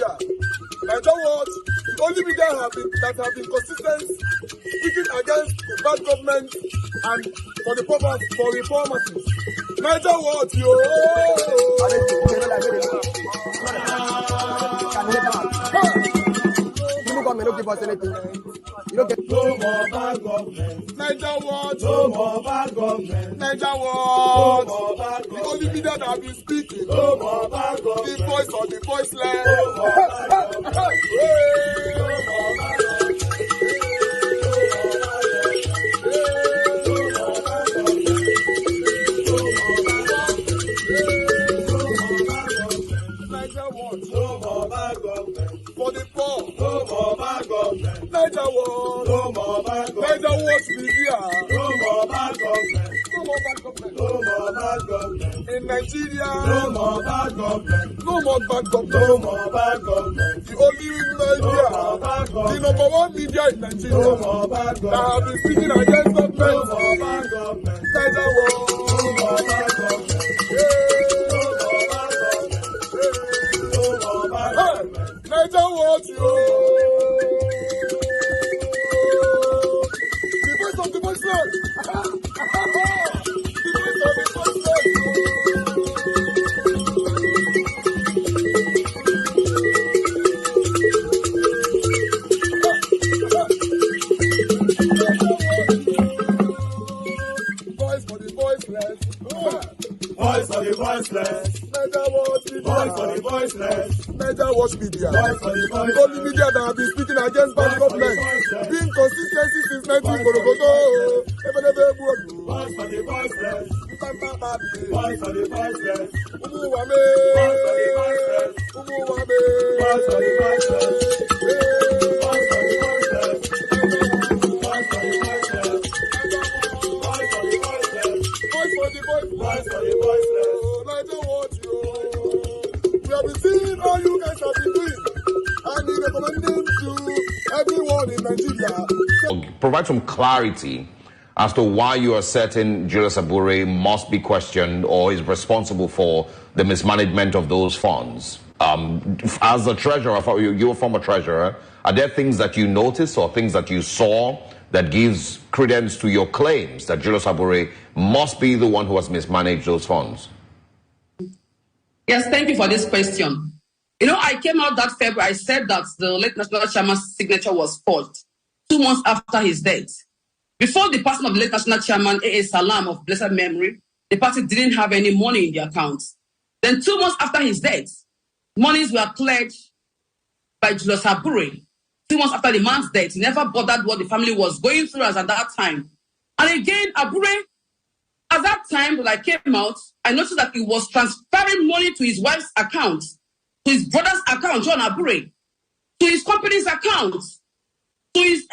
media. Nigeria Watch, the only media that have been consistent speaking against the bad government and for the purpose for reformers. Nigeria Watch, yo. You don't give us anything. You don't get no more bad government. Nigeria Watch, no more bad government. Nigeria Watch, no more bad government. The only media that have been speaking, no more bad government. The voice of the voiceless, no more bad government. No more bad government. For the poor, no more bad government. Nigeria Watch, no more bad government. Nigeria Watch media, no more bad government. No more bad government. No more bad government. In Nigeria, no more bad government. No more bad government. No more bad government. The only media, no the number one media in Nigeria, no more bad government. That have been speaking against government. No more bad government. Nigeria Watch, no more bad government. Nigeria Watch, yo. The voice of the voiceless. The voice of the voiceless. Voice for the voiceless. Voice for the voiceless. Nigeria Watch media. Voice for the voiceless. Nigeria Watch media. The only media that have been speaking against bad government. Being consistency since 1944. Voice for the voiceless. Voice for the voiceless. Umuwame. Voice for the voiceless. Umuwame. Voice for the voiceless. Voice for the voiceless. Voice for the voiceless. Voice for the voiceless. Voice for the voiceless. Voice for the voiceless. Nigeria Watch, yo. We have been seeing all you guys have been doing, and we recommending to everyone in Nigeria. Provide some clarity as to why you are certain Julius Abure must be questioned or is responsible for the mismanagement of those funds. As a treasurer, you're a former treasurer, are there things that you noticed or things that you saw that gives credence to your claims that Julius Abure must be the one who has mismanaged those funds? Yes, thank you for this question. You know, I came out that February, I said that the late national chairman's signature was forged 2 months after his death. Before the passing of the late national chairman, A.A. Salam of blessed memory, the party didn't have any money in their accounts. Then 2 months after his death, monies were cleared by Julius Abure. 2 months after the man's death, he never bothered what the family was going through as at that time. And again, Abure, at that time that I came out, I noticed that he was transferring money to his wife's account, to his brother's account, John Abure, to his company's account, to his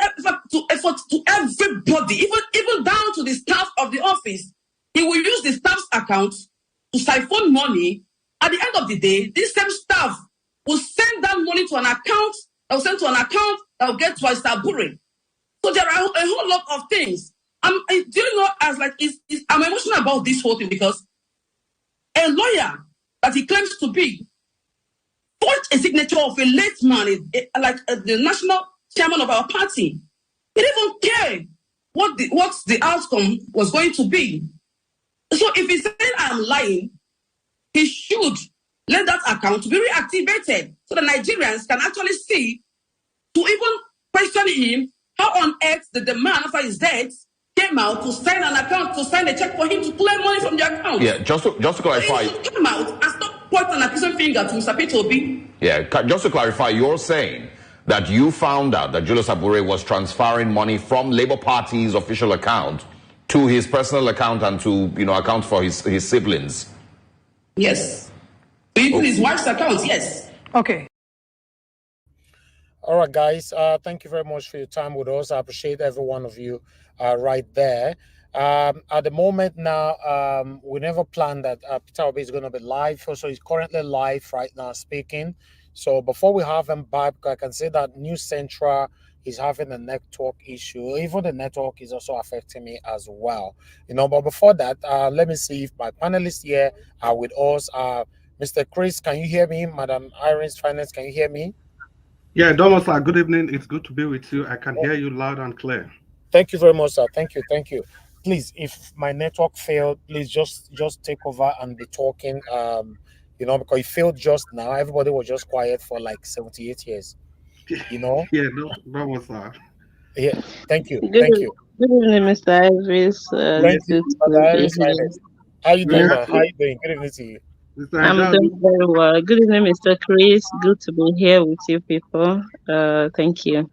to everybody, even down to the staff of the office. He will use the staff's account to siphon money. At the end of the day, this same staff will send that money to an account that will send to an account that will get to Mr. Abure. So there are a whole lot of things. I'm emotional about this whole thing because a lawyer that he claims to be forged a signature of a late man, the national chairman of our party. He didn't even care what the outcome was going to be. So if he's saying I'm lying, he should let that account be reactivated so the Nigerians can actually see, to even question him, how on earth did the man after his death came out to sign an account, to sign a check for him to claim money from the account. Yeah, just to clarify. So he should come out and stop pointing an accusing finger to Mr. Peter Obi. Yeah, just to clarify, you're saying that you found out that Julius Abure was transferring money from Labour Party's official account to his personal account and to, account for his siblings. Yes. Even his wife's account, yes. Okay. All right, guys. Thank you very much for your time with us. I appreciate every one of you right there. At the moment now, we never planned that Peter Obi is going to be live. So he's currently live right now speaking. So before we have him back, I can say that News Central is having a network issue. Even the network is also affecting me as well. But before that, let me see if my panelists here are with us. Mr. Chris, can you hear me? Madam Irene's Finance, can you hear me? Yeah, Domo sir, good evening. It's good to be with you. I can hear you loud and clear. Thank you very much, sir. Thank you. Please, if my network failed, please just take over and be talking. Because it failed just now. Everybody was just quiet for like 78 years. Yeah, no, sir. Yeah. Thank you. Good, Thank you. Good evening, Mr. Iris. Thank you, Good to Mother be Iris here. Finance. How you doing, Yes, man? How you doing? Good evening to you. I'm doing very well. Good evening, Mr. Chris. Good to be here with you people. Thank you.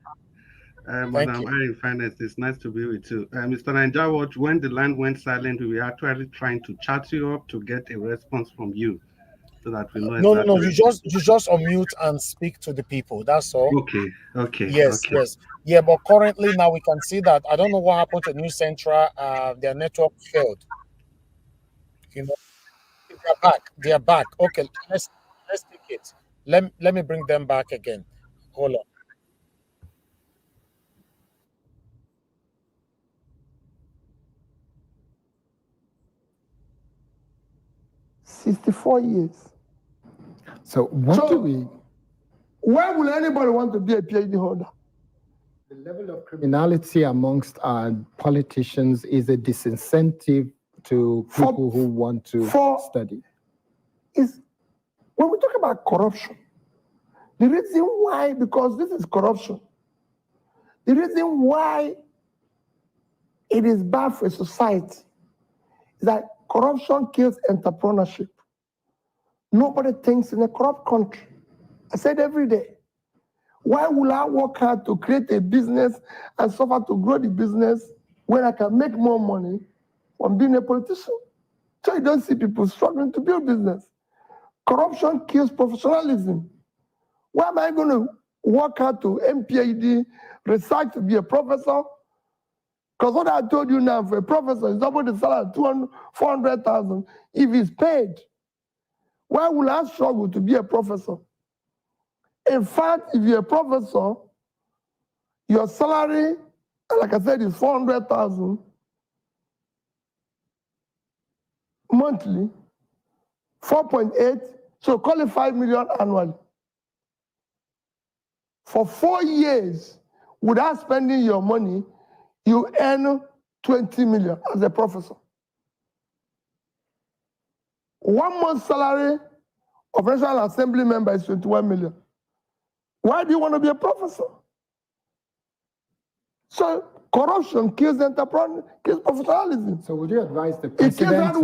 Madam Irene Finance, it's nice to be with you. Mr. Nanjawat, when the line went silent, we were actually trying to chat you up to get a response from you so that we know exactly. No. You just unmute and speak to the people. That's all. Okay. Yes. Yeah, but currently now we can see that I don't know what happened to New Central. Their network failed. They are back. Okay, let's take it. Let me bring them back again. Hold on. $64 years. So why would anybody want to be a PhD holder? The level of criminality amongst politicians is a disincentive to people who want to study. When we talk about corruption, the reason why, because this is corruption, the reason why it is bad for society is that corruption kills entrepreneurship. Nobody thinks in a corrupt country. I said every day, why will I work hard to create a business and suffer to grow the business when I can make more money from being a politician? So you don't see people struggling to build business. Corruption kills professionalism. Why am I going to work hard to MPhD, research to be a professor? Because what I told you now, for a professor, is double the salary, 400,000 if he's paid. Why will I struggle to be a professor? In fact, if you're a professor, your salary, like I said, is 400,000 monthly, 4.8, so call it 5 million annually. For 4 years, without spending your money, you earn 20 million as a professor. 1 month's salary of National Assembly member is 21 million. Why do you want to be a professor? So corruption kills entrepreneur, kills professionalism. So would you advise the president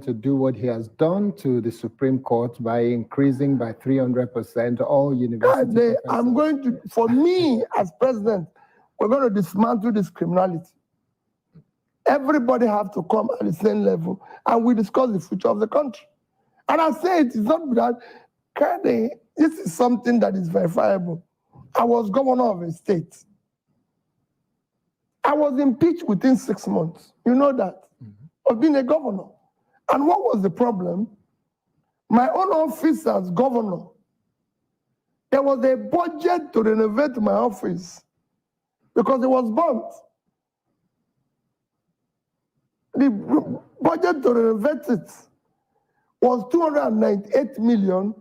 to do what he has done to the Supreme Court by increasing by 300% all university professors? For me as president, we're going to dismantle this criminality. Everybody have to come at the same level, and we discuss the future of the country. And I say it's not that this is something that is verifiable. I was governor of a state. I was impeached within 6 months. You know that, of being a governor. And what was the problem? My own office as governor, there was a budget to renovate my office because it was burnt. The budget to renovate it was 298 million.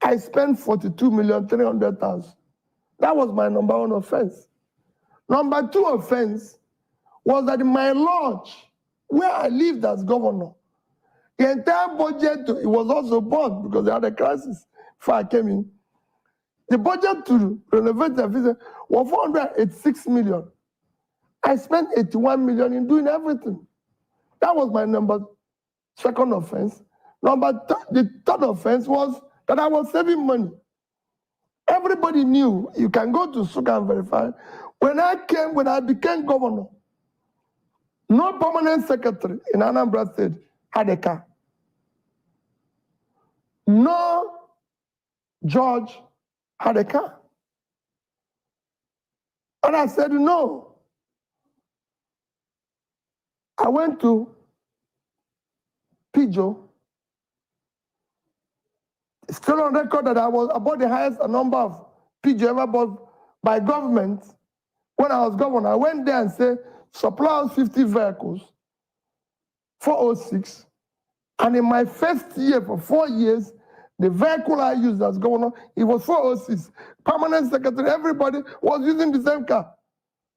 I spent 42,300,000. That was my number one offense. Number two offense was that in my lodge, where I lived as governor, the entire budget, it was also burnt because they had a crisis before I came in. The budget to renovate the office was 486 million. I spent 81 million in doing everything. That was my second offense. The third offense was that I was saving money. Everybody knew, you can go to Suga and verify. When I became governor, no permanent secretary in Anambra State had a car. No judge had a car. And I said, no. I went to Pijo. It's still on record that I was about the highest number of Pijo ever bought by government. When I was governor, I went there and said, supply us 50 vehicles, 406, And in my first year, for 4 years, the vehicle I used as governor, it was 406. Permanent secretary, everybody was using the same car.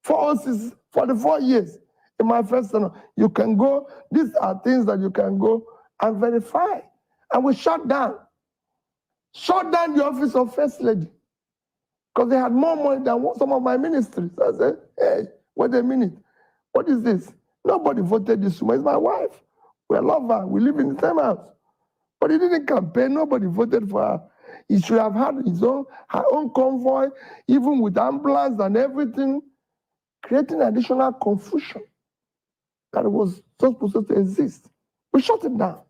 406 for the 4 years. In my first tenure, you can go, these are things that you can go and verify. And we shut down the office of First Lady because they had more money than some of my ministries. I said, hey, wait a minute. What is this? Nobody voted this woman. It's my wife. We love her. We live in the same house. But he didn't campaign. Nobody voted for her. He should have had her own convoy, even with ambulance and everything, creating additional confusion that was supposed to exist. We shut it down.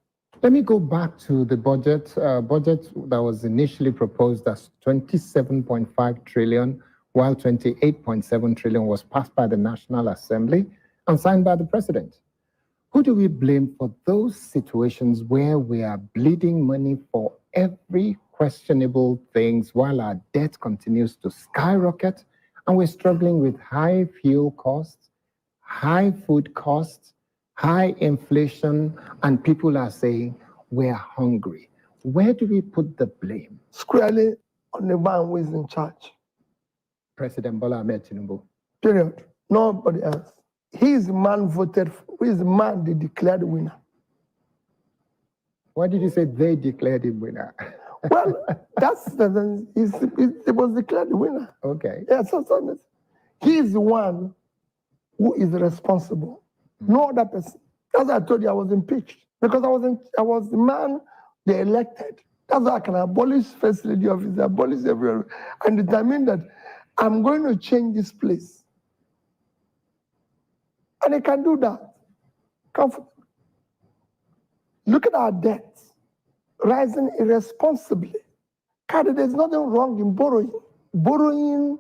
Let me go back to the budget that was initially proposed as 27.5 trillion, while 28.7 trillion was passed by the National Assembly and signed by the president. Who do we blame for those situations where we are bleeding money for every questionable things while our debt continues to skyrocket and we're struggling with high fuel costs, high food costs, high inflation, and people are saying we're hungry? Where do we put the blame? Squarely on the man who is in charge. President Bola Ahmed Tinubu. Period. Nobody else. He is the man voted for. He is the man they declared the winner. Why did you say they declared him winner? Well, it was declared the winner. Okay. Yeah, so he is the one who is responsible. No other person. As I told you, I was impeached because I was the man they elected. That's why I can abolish First Lady office, abolish everywhere, and determine that I'm going to change this place. And they can do that comfortably. Look at our debts rising irresponsibly. God, there's nothing wrong in borrowing. Borrowing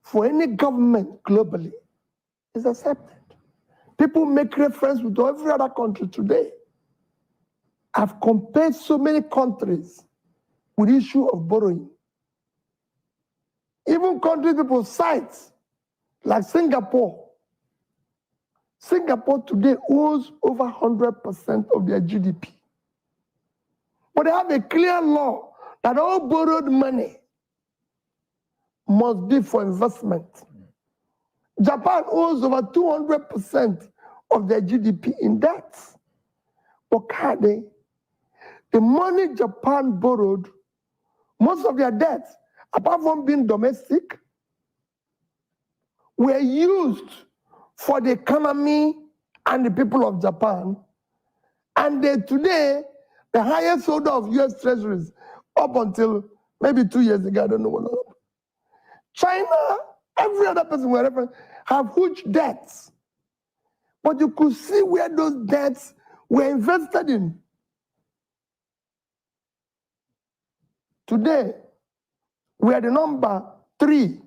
for any government globally is accepted. People make reference with every other country today. I've compared so many countries with the issue of borrowing. Even countries people cite, like Singapore. Singapore today owes over 100% of their GDP. But they have a clear law that all borrowed money must be for investment. Japan owes over 200% of their GDP in debt. But the money Japan borrowed, most of their debts, apart from being domestic, were used for the economy and the people of Japan. And today, the highest holder of US treasuries, up until maybe 2 years ago, I don't know what happened. China, every other person wherever, have huge debts. But you could see where those debts were invested in. Today, we are the number 3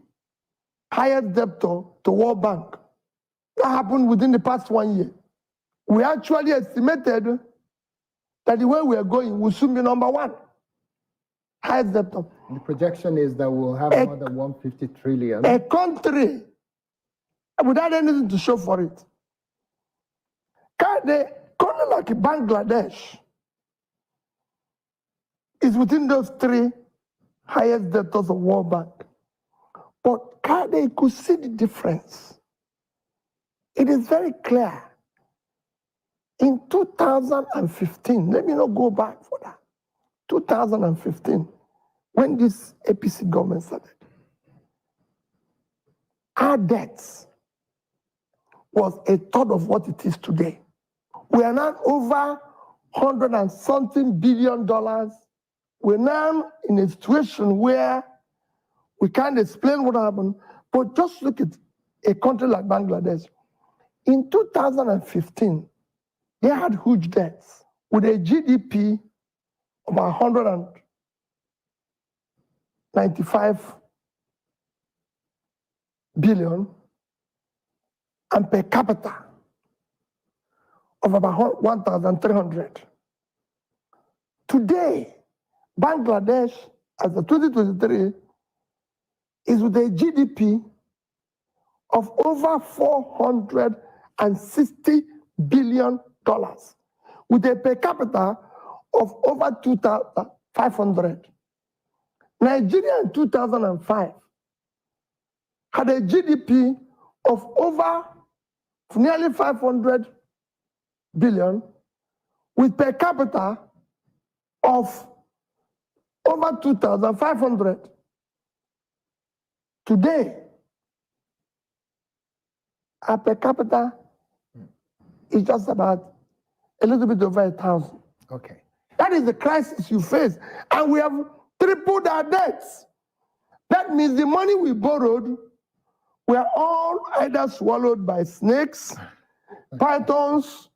highest debtor to World Bank. That happened within the past 1 year. We actually estimated that the way we are going will soon be number 1 highest debtor. The projection is that we'll have more than 150 trillion. A country without anything to show for it. A country like Bangladesh is within those 3 highest debtors of World Bank. But they could see the difference. It is very clear. In 2015, let me not go back for that. 2015, when this APC government started, our debts was a third of what it is today. We are now over $100 and something billion. We're now in a situation where we can't explain what happened, but just look at a country like Bangladesh. In 2015, they had huge debts with a GDP of 195 billion and per capita of about 1,300. Today, Bangladesh, as of 2023, is with a GDP of over $460 billion, with a per capita of over 2,500. Nigeria in 2005 had a GDP of over nearly 500 billion with per capita of over 2,500. Today, our per capita is just about a little bit over 1,000. Okay. That is the crisis you face. And we have tripled our debts. That means the money we borrowed were all either swallowed by snakes, pythons,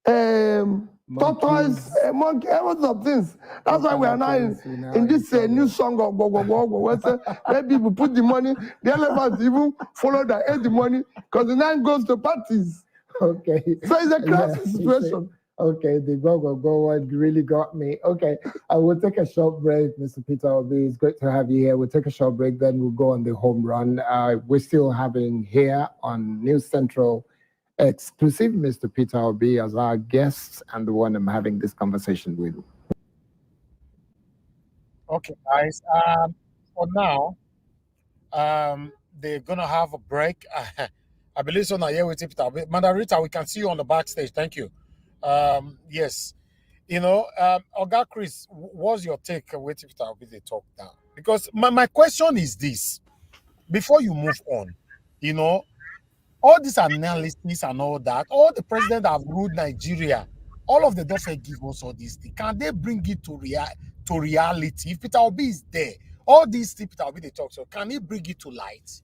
tortoise, monkey, all sorts of things. That's why we are now in this new song of go, where people put the money, the elephants even follow that ate the money because the nine goes to parties. Okay. So it's a crisis situation. Okay, the go one really got me. Okay, I will take a short break, Mr. Peter Obi. It's great to have you here. We'll take a short break, then we'll go on the home run. We're still having here on News Central exclusive Mr. Peter Obi as our guest and the one I'm having this conversation with. Okay, guys. For now, they're gonna have a break. I believe so now. Here with Peter Obi. Madam Rita, we can see you on the backstage. Thank you. Yes. You know, Oga Chris, what's your take with Peter Obi they talk now? Because my question is this: before you move on, you know, all this analysis and all that, all the president that have ruled Nigeria, all of them don't give us all these things. Can they bring it to reality? If Peter Obi is there, all these things Peter Obi they talk, so can he bring it to light?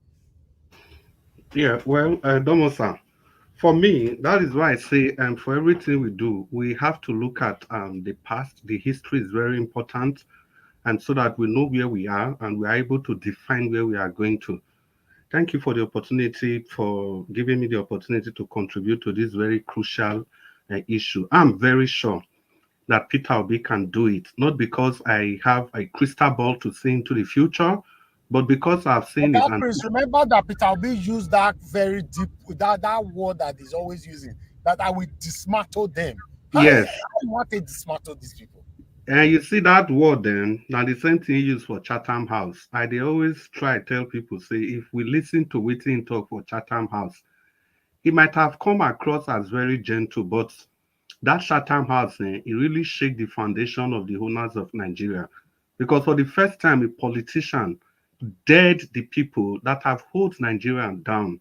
Yeah, well, Domosa, for me, that is why I say, for everything we do, we have to look at the past. The history is very important, and so that we know where we are and we are able to define where we are going to. Thank you for the opportunity, for giving me the opportunity to contribute to this very crucial issue. I'm very sure that Peter Obi can do it, not because I have a crystal ball to see into the future, but because I've seen it. And Chris, remember that Peter Obi used that very deep, that word that he's always using, that I will dismantle them. Yes. How you want to dismantle these people? And you see that word then, now the same thing used for Chatham House. They always try to tell people, say, if we listen to Waiting Talk for Chatham House, he might have come across as very gentle, but that Chatham House, it really shake the foundation of the owners of Nigeria. Because for the first time, a politician dared the people that have held Nigeria down.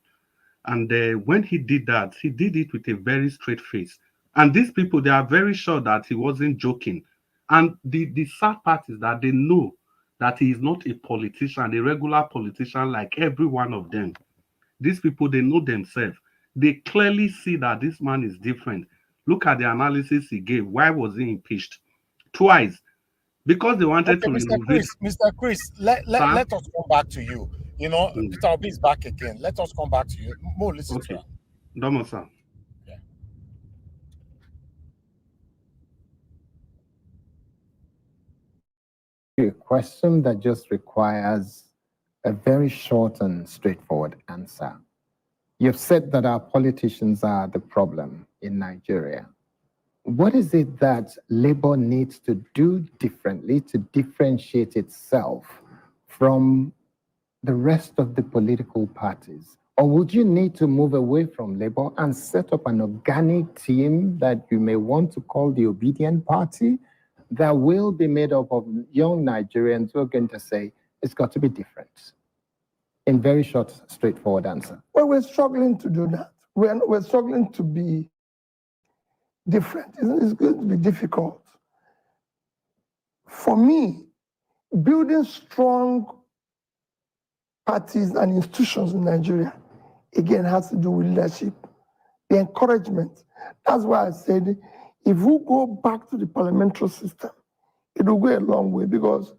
And when he did that, he did it with a very straight face. And these people, they are very sure that he wasn't joking. And the sad part is that they know that he is not a politician, a regular politician like every one of them. These people, they know themselves. They clearly see that this man is different. Look at the analysis he gave. Why was he impeached? Twice. Because they wanted to Mr. Chris, let us come back to you. You know, Peter Obi is back again. Let us come back to you. More listen to him. Domosa. A question that just requires a very short and straightforward answer. You've said that our politicians are the problem in Nigeria. What is it that Labour needs to do differently to differentiate itself from the rest of the political parties? Or would you need to move away from Labour and set up an organic team that you may want to call the Obedient Party that will be made up of young Nigerians who are going to say, it's got to be different? In very short, straightforward answer. Well, we're struggling to do that. We're struggling to be different. It's going to be difficult. For me, building strong parties and institutions in Nigeria, again, has to do with leadership, the encouragement. That's why I said, if we go back to the parliamentary system, it will go a long way, because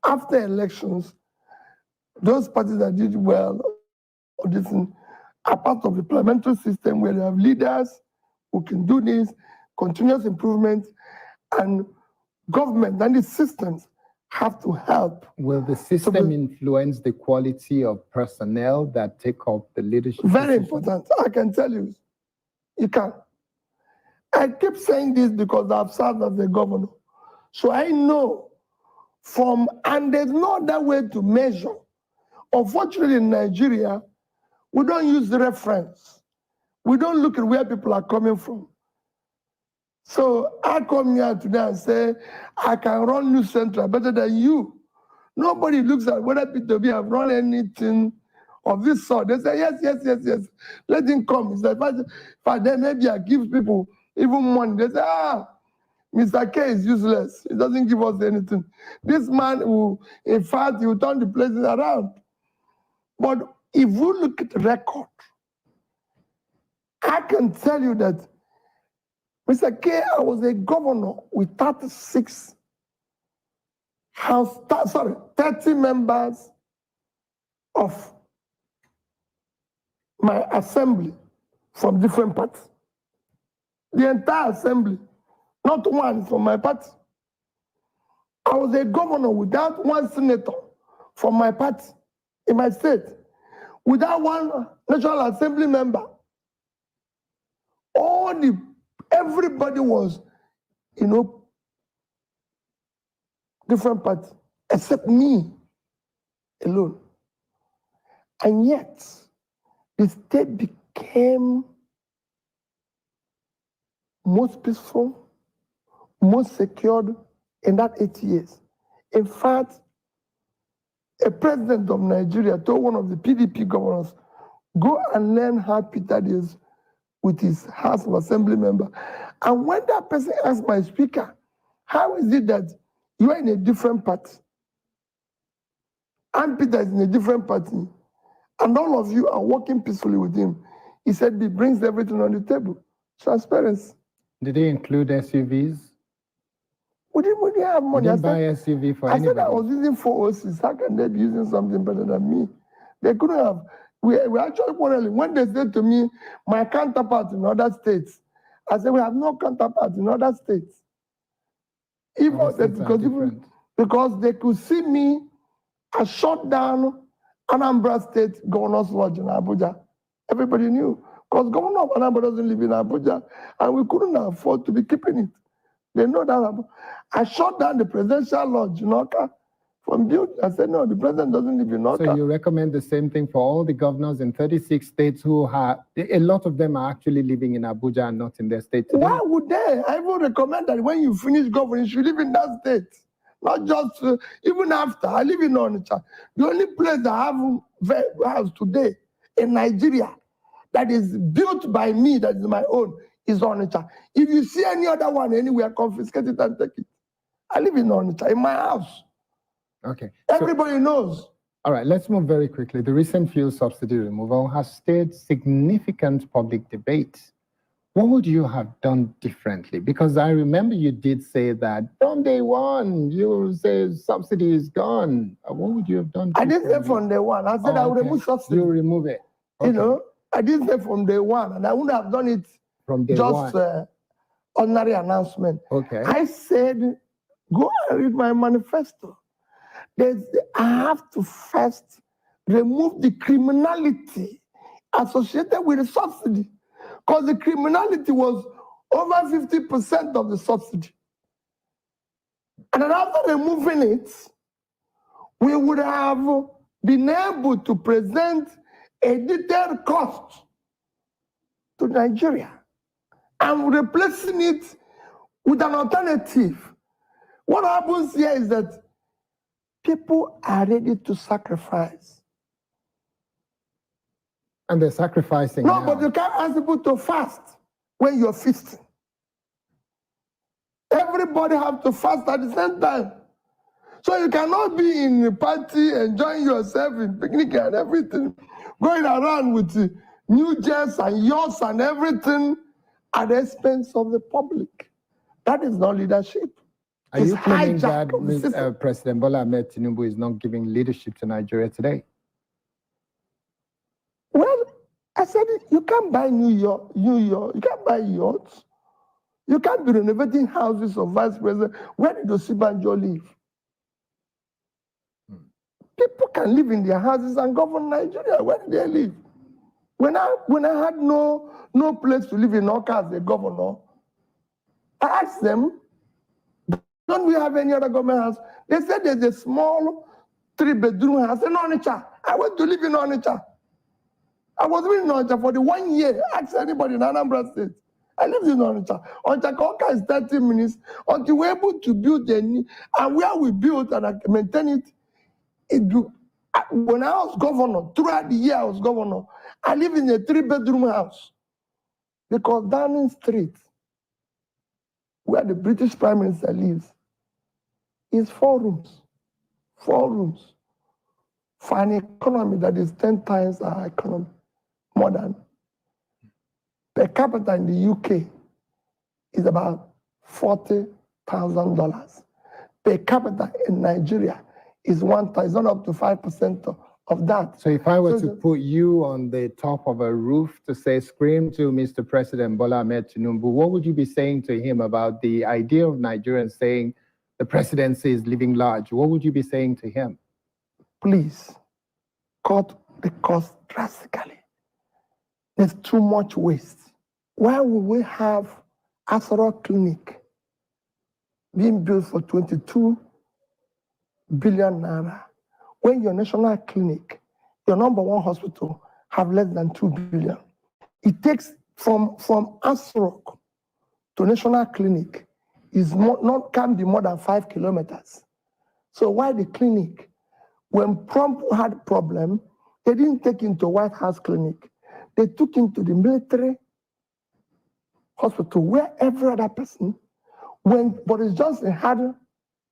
after elections, those parties that did well are part of the parliamentary system where you have leaders who can do this, continuous improvement, and government and the systems have to help. Will the system influence the quality of personnel that take up the leadership Very position? important. I can tell you, you can. I keep saying this because I've served as a governor. So I know and there's no other way to measure. Unfortunately, in Nigeria, we don't use the reference. We don't look at where people are coming from. So I come here today and say, I can run New Central better than you. Nobody looks at whether P2B have run anything of this sort. They say, yes, yes, yes, yes. Let him come. It's like, if then maybe I give people even money. They say, Mr. K is useless. He doesn't give us anything. This man will, in fact, he will turn the places around. But if you look at the record, I can tell you that Mr. K, I was a governor with 30 members of my assembly from different parties. The entire assembly, not one from my party. I was a governor without one senator from my party in my state, without one National Assembly member. Everybody was, different parties, except me alone. And yet, the state became most peaceful, most secured in that 8 years. In fact, a president of Nigeria told one of the PDP governors, go and learn how Peter is with his House of Assembly member. And when that person asked my speaker, how is it that you are in a different party, and Peter is in a different party, and all of you are working peacefully with him? He said he brings everything on the table. Transparency. Did they include SUVs? We didn't have money. You didn't buy SUV for anybody. I said I was using 406. How can they be using something better than me? They couldn't have. We actually quarreling. When they said to me, my counterpart in other states, I said, we have no counterpart in other states. Because they could see me, I shut down Anambra State Governor's Lodge in Abuja. Everybody knew. Because Governor of Anambra doesn't live in Abuja, and we couldn't afford to be keeping it. They know that. I shut down the Presidential Lodge in Oka from building. I said, no, the president doesn't live in Oka. So you recommend the same thing for all the governors in 36 states who have, a lot of them are actually living in Abuja and not in their state today. Why would they? I even recommend that when you finish governing, you should live in that state. Not just, even after, I live in Onitsha. The only place that I have house today in Nigeria that is built by me, that is my own, is Onitsha. If you see any other one anywhere, confiscate it and take it. I live in Onitsha, in my house. Okay. Everybody knows. All right, let's move very quickly. The recent fuel subsidy removal has stirred significant public debate. What would you have done differently? Because I remember you did say that from day one, you say subsidy is gone. What would you have done differently? I didn't say from day one. I said I would remove subsidy. You remove it. Okay. I didn't say from day one, and I wouldn't have done it from day just ordinary announcement. Okay. I said, go and read my manifesto. I have to first remove the criminality associated with the subsidy, because the criminality was over 50% of the subsidy. And then after removing it, we would have been able to present a detailed cost to Nigeria and replacing it with an alternative. What happens here is that people are ready to sacrifice. And they're sacrificing No, now. but you can't ask people to fast when you're feasting. Everybody have to fast at the same time. So you cannot be in a party, enjoying yourself in picnic and everything, going around with new jets and yachts and everything at the expense of the public. That is not leadership. Are you claiming that President Bola Ahmed Tinubu is not giving leadership to Nigeria today? Well, I said you can't buy New York, you can't buy yachts. You can't be renovating houses of vice president. Where did Osibanjo live? People can live in their houses and govern Nigeria. Where did they live? When I had no place to live in Oka as a governor, I asked them, don't we have any other government house? They said there's a small 3-bedroom house in Onitsha. I went to live in Onitsha. I was living in Onitsha for the 1 year. Ask anybody in Anambra State. I lived in Onitsha. Onitsha Konka is 30 minutes until we're able to build a new, and where we built and maintain it, when I was governor, throughout the year I was governor, I live in a 3-bedroom house. Because Downing Street, where the British Prime Minister lives, is 4 rooms. 4 rooms. For an economy that is 10 times our economy, more than. Per capita in the UK is about $40,000. Per capita in Nigeria is not up to 5% of that. So if I were to put you on the top of a roof to say, scream to Mr. President Bola Ahmed Tinubu, what would you be saying to him about the idea of Nigerians saying the presidency is living large? What would you be saying to him? Please, cut the cost drastically. There's too much waste. Why would we have Asoro Clinic being built for 22 billion naira when your national clinic, your #1 hospital, have less than 2 billion? It takes from Asoro to national clinic can be more than 5 kilometers. So why the clinic? When Trump had problem, they didn't take him to White House clinic. They took him to the military hospital where every other person, when Boris Johnson had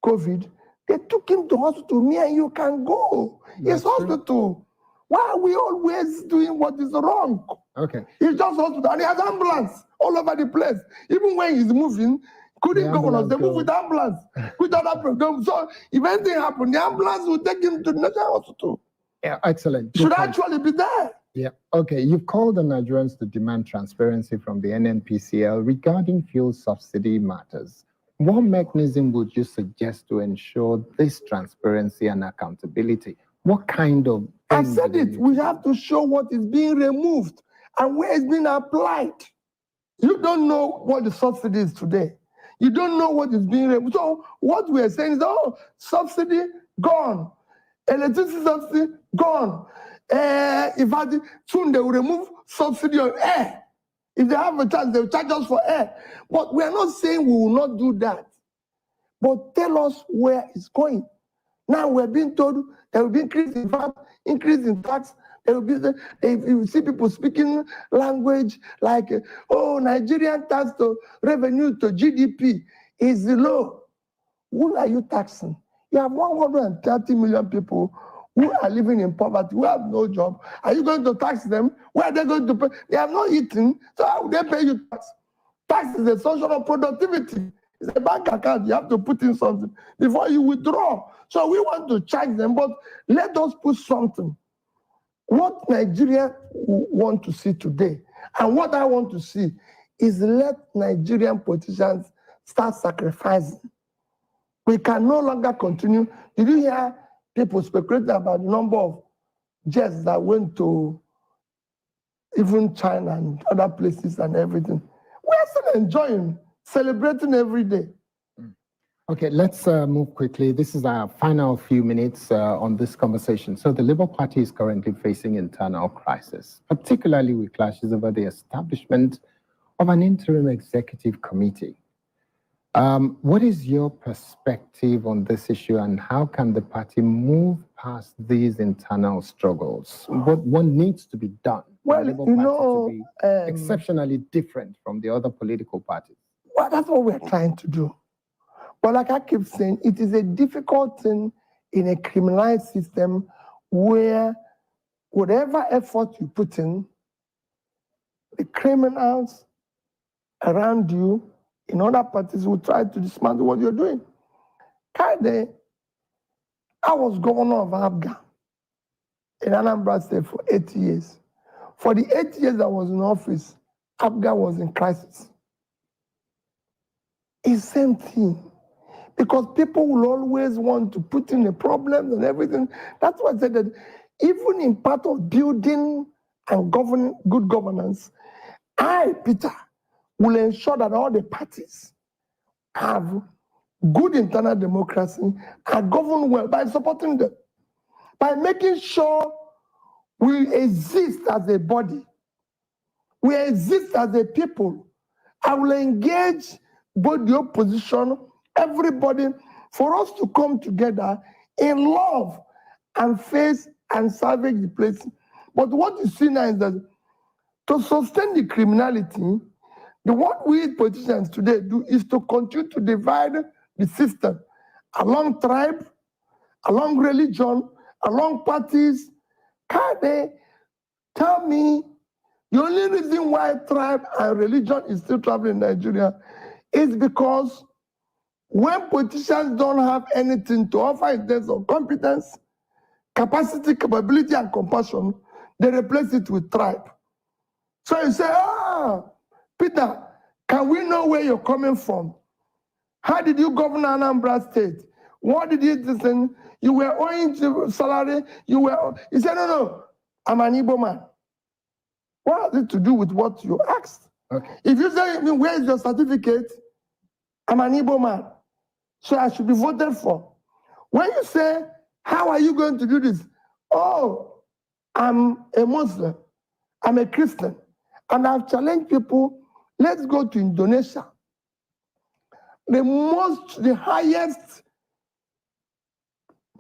COVID, they took him to hospital. Me and you can go. It's hospital. Why are we always doing what is wrong? Okay. It's just hospital. And he has ambulance all over the place. Even when he's moving, couldn't go on. They move with ambulance. With other programs. So if anything happened, the ambulance will take him to the national hospital. Yeah, excellent. Should actually be there. Yeah. Okay. You've called on Nigerians to demand transparency from the NNPCL regarding fuel subsidy matters. What mechanism would you suggest to ensure this transparency and accountability? What kind of... I said it. We have to show what is being removed and where it's being applied. You don't know what the subsidy is today. You don't know what is being removed. So what we are saying is, oh, subsidy gone. Electricity subsidy gone. Soon they will remove subsidy on air. If they have a chance, they will charge us for air. But we are not saying we will not do that. But tell us where it's going. Now we're being told there will be increase in VAT, increase in tax. There will be if you see people speaking language like, oh, Nigerian tax to revenue to GDP is low. Who are you taxing? You have 130 million people who are living in poverty, who have no job. Are you going to tax them? Where are they going to pay? They have not eaten, so how will they pay you tax? Tax is a source of productivity. It's a bank account. You have to put in something before you withdraw. So we want to charge them, but let us put something. What Nigeria want to see today, and what I want to see, is let Nigerian politicians start sacrificing. We can no longer continue. Did you hear people speculating about the number of jets that went to even China and other places and everything? We are still enjoying, celebrating every day. Okay, let's move quickly. This is our final few minutes on this conversation. So the Labour Party is currently facing internal crisis, particularly with clashes over the establishment of an interim executive committee. What is your perspective on this issue, and how can the party move past these internal struggles? What needs to be done for the Labour Party to be exceptionally different from the other political parties? Well, that's what we're trying to do. But like I keep saying, it is a difficult thing in a criminalized system where whatever effort you put in, the criminals around you in other parties will try to dismantle what you're doing. Kade, I was governor of Abga in Anambra State for 8 years. For the 8 years I was in office, Abga was in crisis. It's the same thing. Because people will always want to put in the problems and everything. That's why I said that even in part of building and governing good governance, I, Peter, will ensure that all the parties have good internal democracy and govern well by supporting them, by making sure we exist as a body, we exist as a people. I will engage both the opposition, everybody, for us to come together in love and face and salvage the place. But what you see now is that to sustain the criminality, what we politicians today do is to continue to divide the system along tribe, along religion, along parties. Can they tell me the only reason why tribe and religion is still traveling in Nigeria is because when politicians don't have anything to offer in terms of competence, capacity, capability, and compassion, they replace it with tribe. So you say, Peter, can we know where you're coming from? How did you govern Anambra State? What did you listen? You were owing salary. He said, no, I'm an Igbo man. What has it to do with what you asked? Okay. If you say, where is your certificate? I'm an Igbo man, so I should be voted for. When you say, how are you going to do this? Oh, I'm a Muslim. I'm a Christian. And I've challenged people, let's go to Indonesia. The highest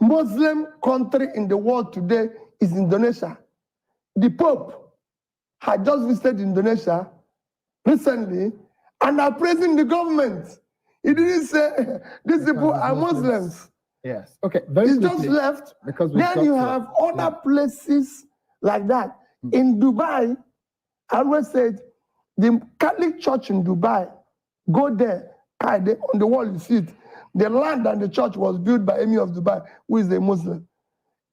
Muslim country in the world today is Indonesia. The Pope had just visited Indonesia recently and are praising the government. He didn't say these people are Muslims. Yes. Okay. Very He quickly, just left. because then you have other places like that. In Dubai, I always said the Catholic Church in Dubai, go there. On the wall you see it. The land and the church was built by Emir of Dubai, who is a Muslim.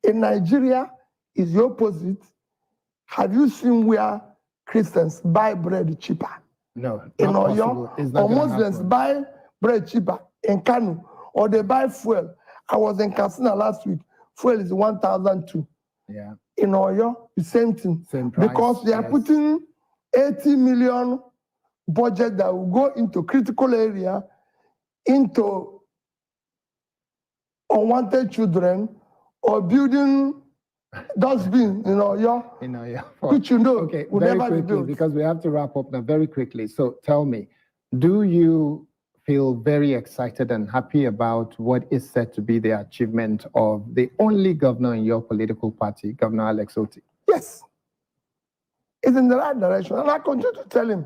In Nigeria, is the opposite. Have you seen where Christians buy bread cheaper? No. In Oyo, or Muslims buy bread cheaper in Kanu, or they buy fuel. I was in Katsina last week. Fuel is 1,002. Yeah. In Oyo, the same thing. Same price. Because they are putting 80 million budget that will go into critical area, into unwanted children, or building dustbin in Oyo, which okay, will very never be quickly, built. because we have to wrap up now very quickly. So tell me, do you feel very excited and happy about what is said to be the achievement of the only governor in your political party, Governor Alex Otti? Yes. It's in the right direction. And I continue to tell him,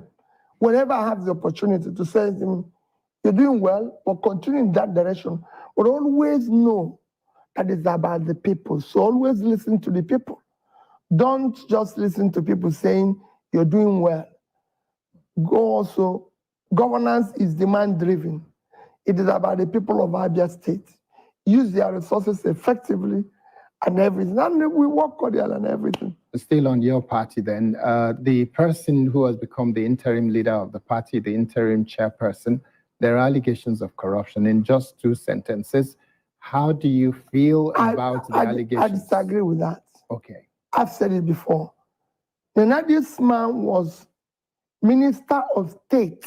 whenever I have the opportunity to say to him, you're doing well, but continue in that direction. But always know that it's about the people. So always listen to the people. Don't just listen to people saying you're doing well. Go also, governance is demand-driven. It is about the people of Abia State. Use their resources effectively and everything. And we work cordial and everything. Still on your party then, the person who has become the interim leader of the party, the interim chairperson, there are allegations of corruption. In just 2 sentences, how do you feel about the allegations? I disagree with that. Okay. I've said it before. This man was Minister of State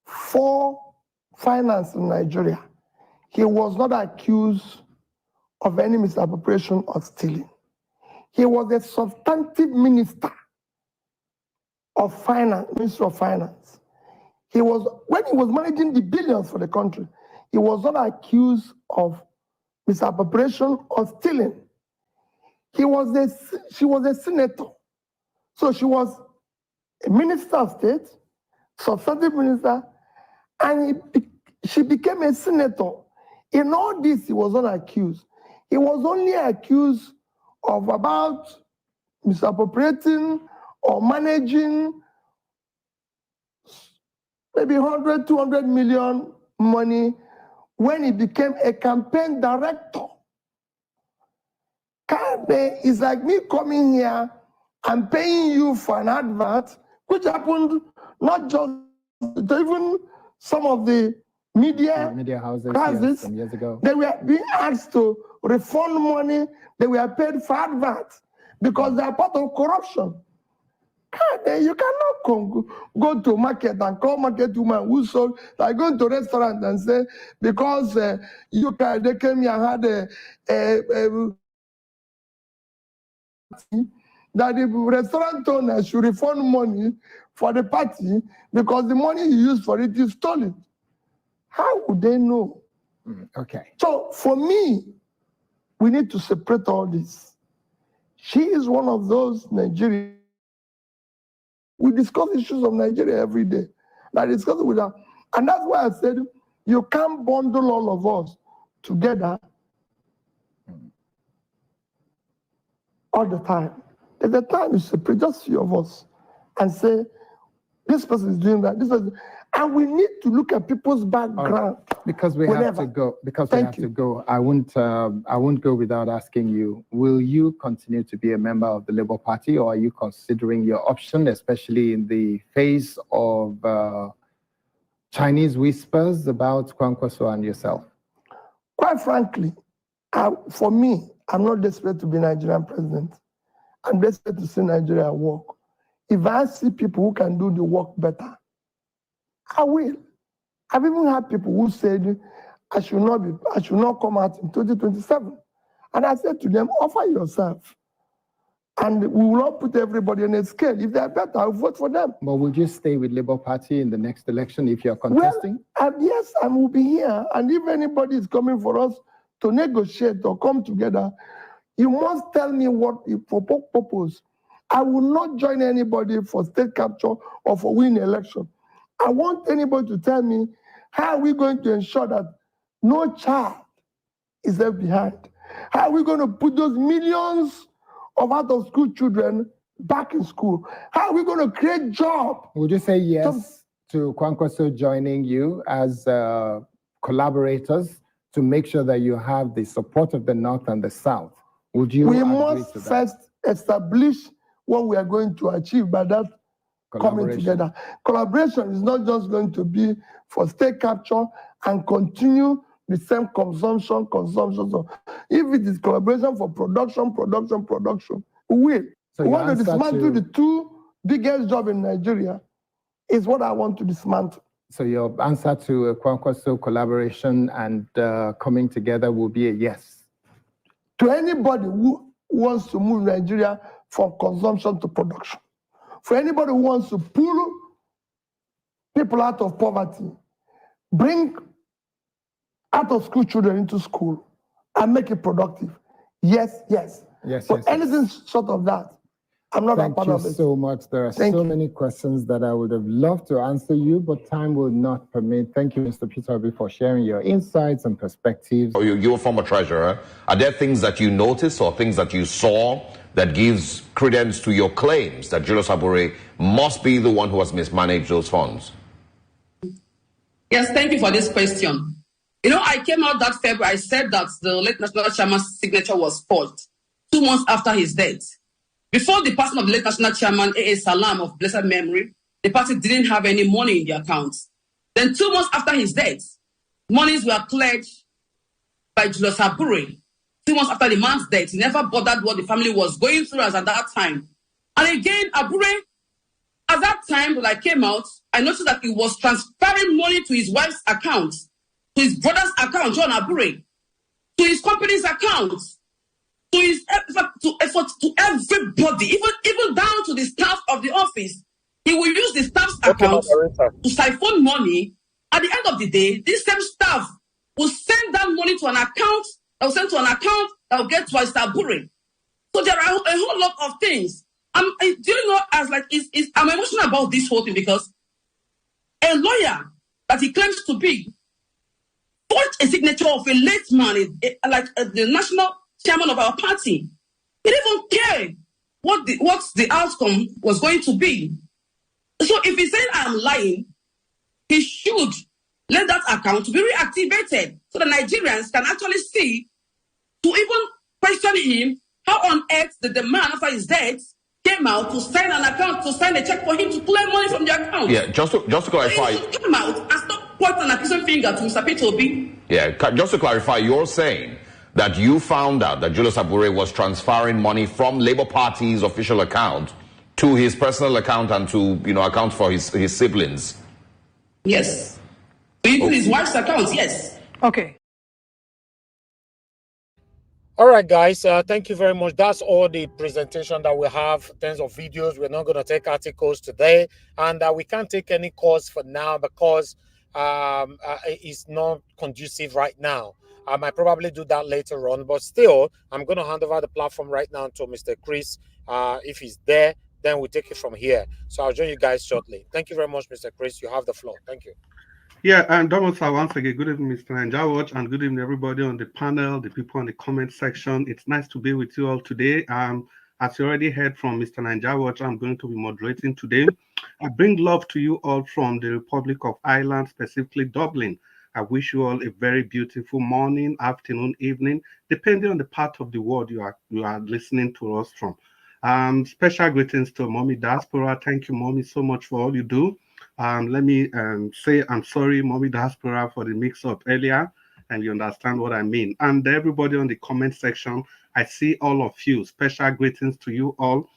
for Finance in Nigeria. He was not accused of any misappropriation or stealing. He was a substantive minister of finance, Minister of Finance. When he was managing the billions for the country, he was not accused of misappropriation or stealing. She was a senator. So she was a minister of state, substantive minister, and she became a senator. In all this, he was not accused. He was only accused of about misappropriating or managing maybe 100, 200 million money when he became a campaign director. It's like me coming here and paying you for an advert, which happened not just to even some of the media houses yes, some years ago. They were being asked to refund money. They were paid for adverts because they are part of corruption. Then you cannot go to market and call market woman who sold, like going to restaurant and say, because they came here and had that the restaurant owner should refund money for the party because the money you used for it is stolen. How would they know? Okay. So for me, we need to separate all this. She is one of those Nigerians. We discuss issues of Nigeria every day. I discuss it with her. And that's why I said, you can't bundle all of us together all the time. There's a time you separate just few of us and say, this person is doing that, this person. And we need to look at people's background. Because we have to go. Because we have to go. I won't go without asking you. Will you continue to be a member of the Labour Party, or are you considering your option, especially in the face of Chinese whispers about Kwankwaso and yourself? Quite frankly, for me, I'm not desperate to be Nigerian president. I'm desperate to see Nigeria work. If I see people who can do the work better, I will. I've even had people who said I should not come out in 2027. And I said to them, offer yourself. And we will not put everybody on a scale. If they're better, I'll vote for them. But would you stay with Labour Party in the next election if you're contesting? Well, yes, I will be here. And if anybody is coming for us to negotiate or come together, you must tell me what for purpose. I will not join anybody for state capture or for winning election. I want anybody to tell me, how are we going to ensure that no child is left behind? How are we going to put those millions of out-of-school children back in school? How are we going to create jobs? Would you say yes to Kwankwaso joining you as collaborators to make sure that you have the support of the North and the South? Would you agree to that? We must first establish what we are going to achieve by that coming together. Collaboration is not just going to be for state capture and continue the same consumption. So if it is collaboration for production, we will. So we want to dismantle the two biggest jobs in Nigeria is what I want to dismantle. So your answer to Kwankwaso collaboration and coming together will be a yes? To anybody who wants to move Nigeria from consumption to production. For anybody who wants to pull people out of poverty, bring out-of-school children into school, and make it productive. Yes. But anything short of that, I'm not a part of it. Thank you so much. There are so many questions that I would have loved to answer you, but time will not permit. Thank you, Mr. Peter Obi, for sharing your insights and perspectives. You're a former treasurer. Are there things that you noticed or things that you saw that gives credence to your claims that Julius Abure must be the one who has mismanaged those funds? Yes, thank you for this question. You know, I came out that February, I said that the late national chairman's signature was forged 2 months after his death. Before the passing of the late national chairman, A.A. Salam of blessed memory, the party didn't have any money in their accounts. Then 2 months after his death, monies were pledged by Julius Abure. 2 months after the man's death, he never bothered what the family was going through as at that time. And again, Abure, at that time when I came out, I noticed that he was transferring money to his wife's account, to his brother's account, John Abure, to his company's account, to his to everybody, even down to the staff of the office. He will use the staff's account to siphon money. At the end of the day, this same staff will send that money to an account that will send to an account that will get to Mr. Abure. So there are a whole lot of things. I'm emotional about this whole thing because a lawyer that he claims to be forged a signature of a late man, the national chairman of our party. He didn't even care what the outcome was going to be. So if he's saying I'm lying, he should let that account be reactivated so the Nigerians can actually see, to even question him, how on earth did the man after his death came out to sign an account, to sign a check for him to claim money from the account. Yeah, just to clarify. So he should come out and stop pointing an accusing finger to Mr. Peter Obi. Yeah, just to clarify, you're saying that you found out that Julius Abure was transferring money from Labour Party's official account to his personal account and to, account for his siblings? Yes. Even his wife's account, yes. Okay. All right, guys, thank you very much. That's all the presentation that we have in terms of videos. We're not going to take articles today, and we can't take any calls for now because it's not conducive right now. I might probably do that later on, but still, I'm going to hand over the platform right now to Mr. Chris. If he's there, then we'll take it from here. So I'll join you guys shortly. Thank you very much, Mr. Chris. You have the floor. Thank you. Yeah, and Domosa, once again, good evening, Mr. Ninja Watch, and good evening, everybody on the panel, the people on the comment section. It's nice to be with you all today. As you already heard from Mr. Ninja Watch, I'm going to be moderating today. I bring love to you all from the Republic of Ireland, specifically Dublin. I wish you all a very beautiful morning, afternoon, evening, depending on the part of the world you are listening to us from. Special greetings to Mommy Diaspora. Thank you, Mommy, so much for all you do. Let me say I'm sorry, Mommy Diaspora, for the mix-up earlier, and you understand what I mean. And everybody on the comment section, I see all of you. Special greetings to you all.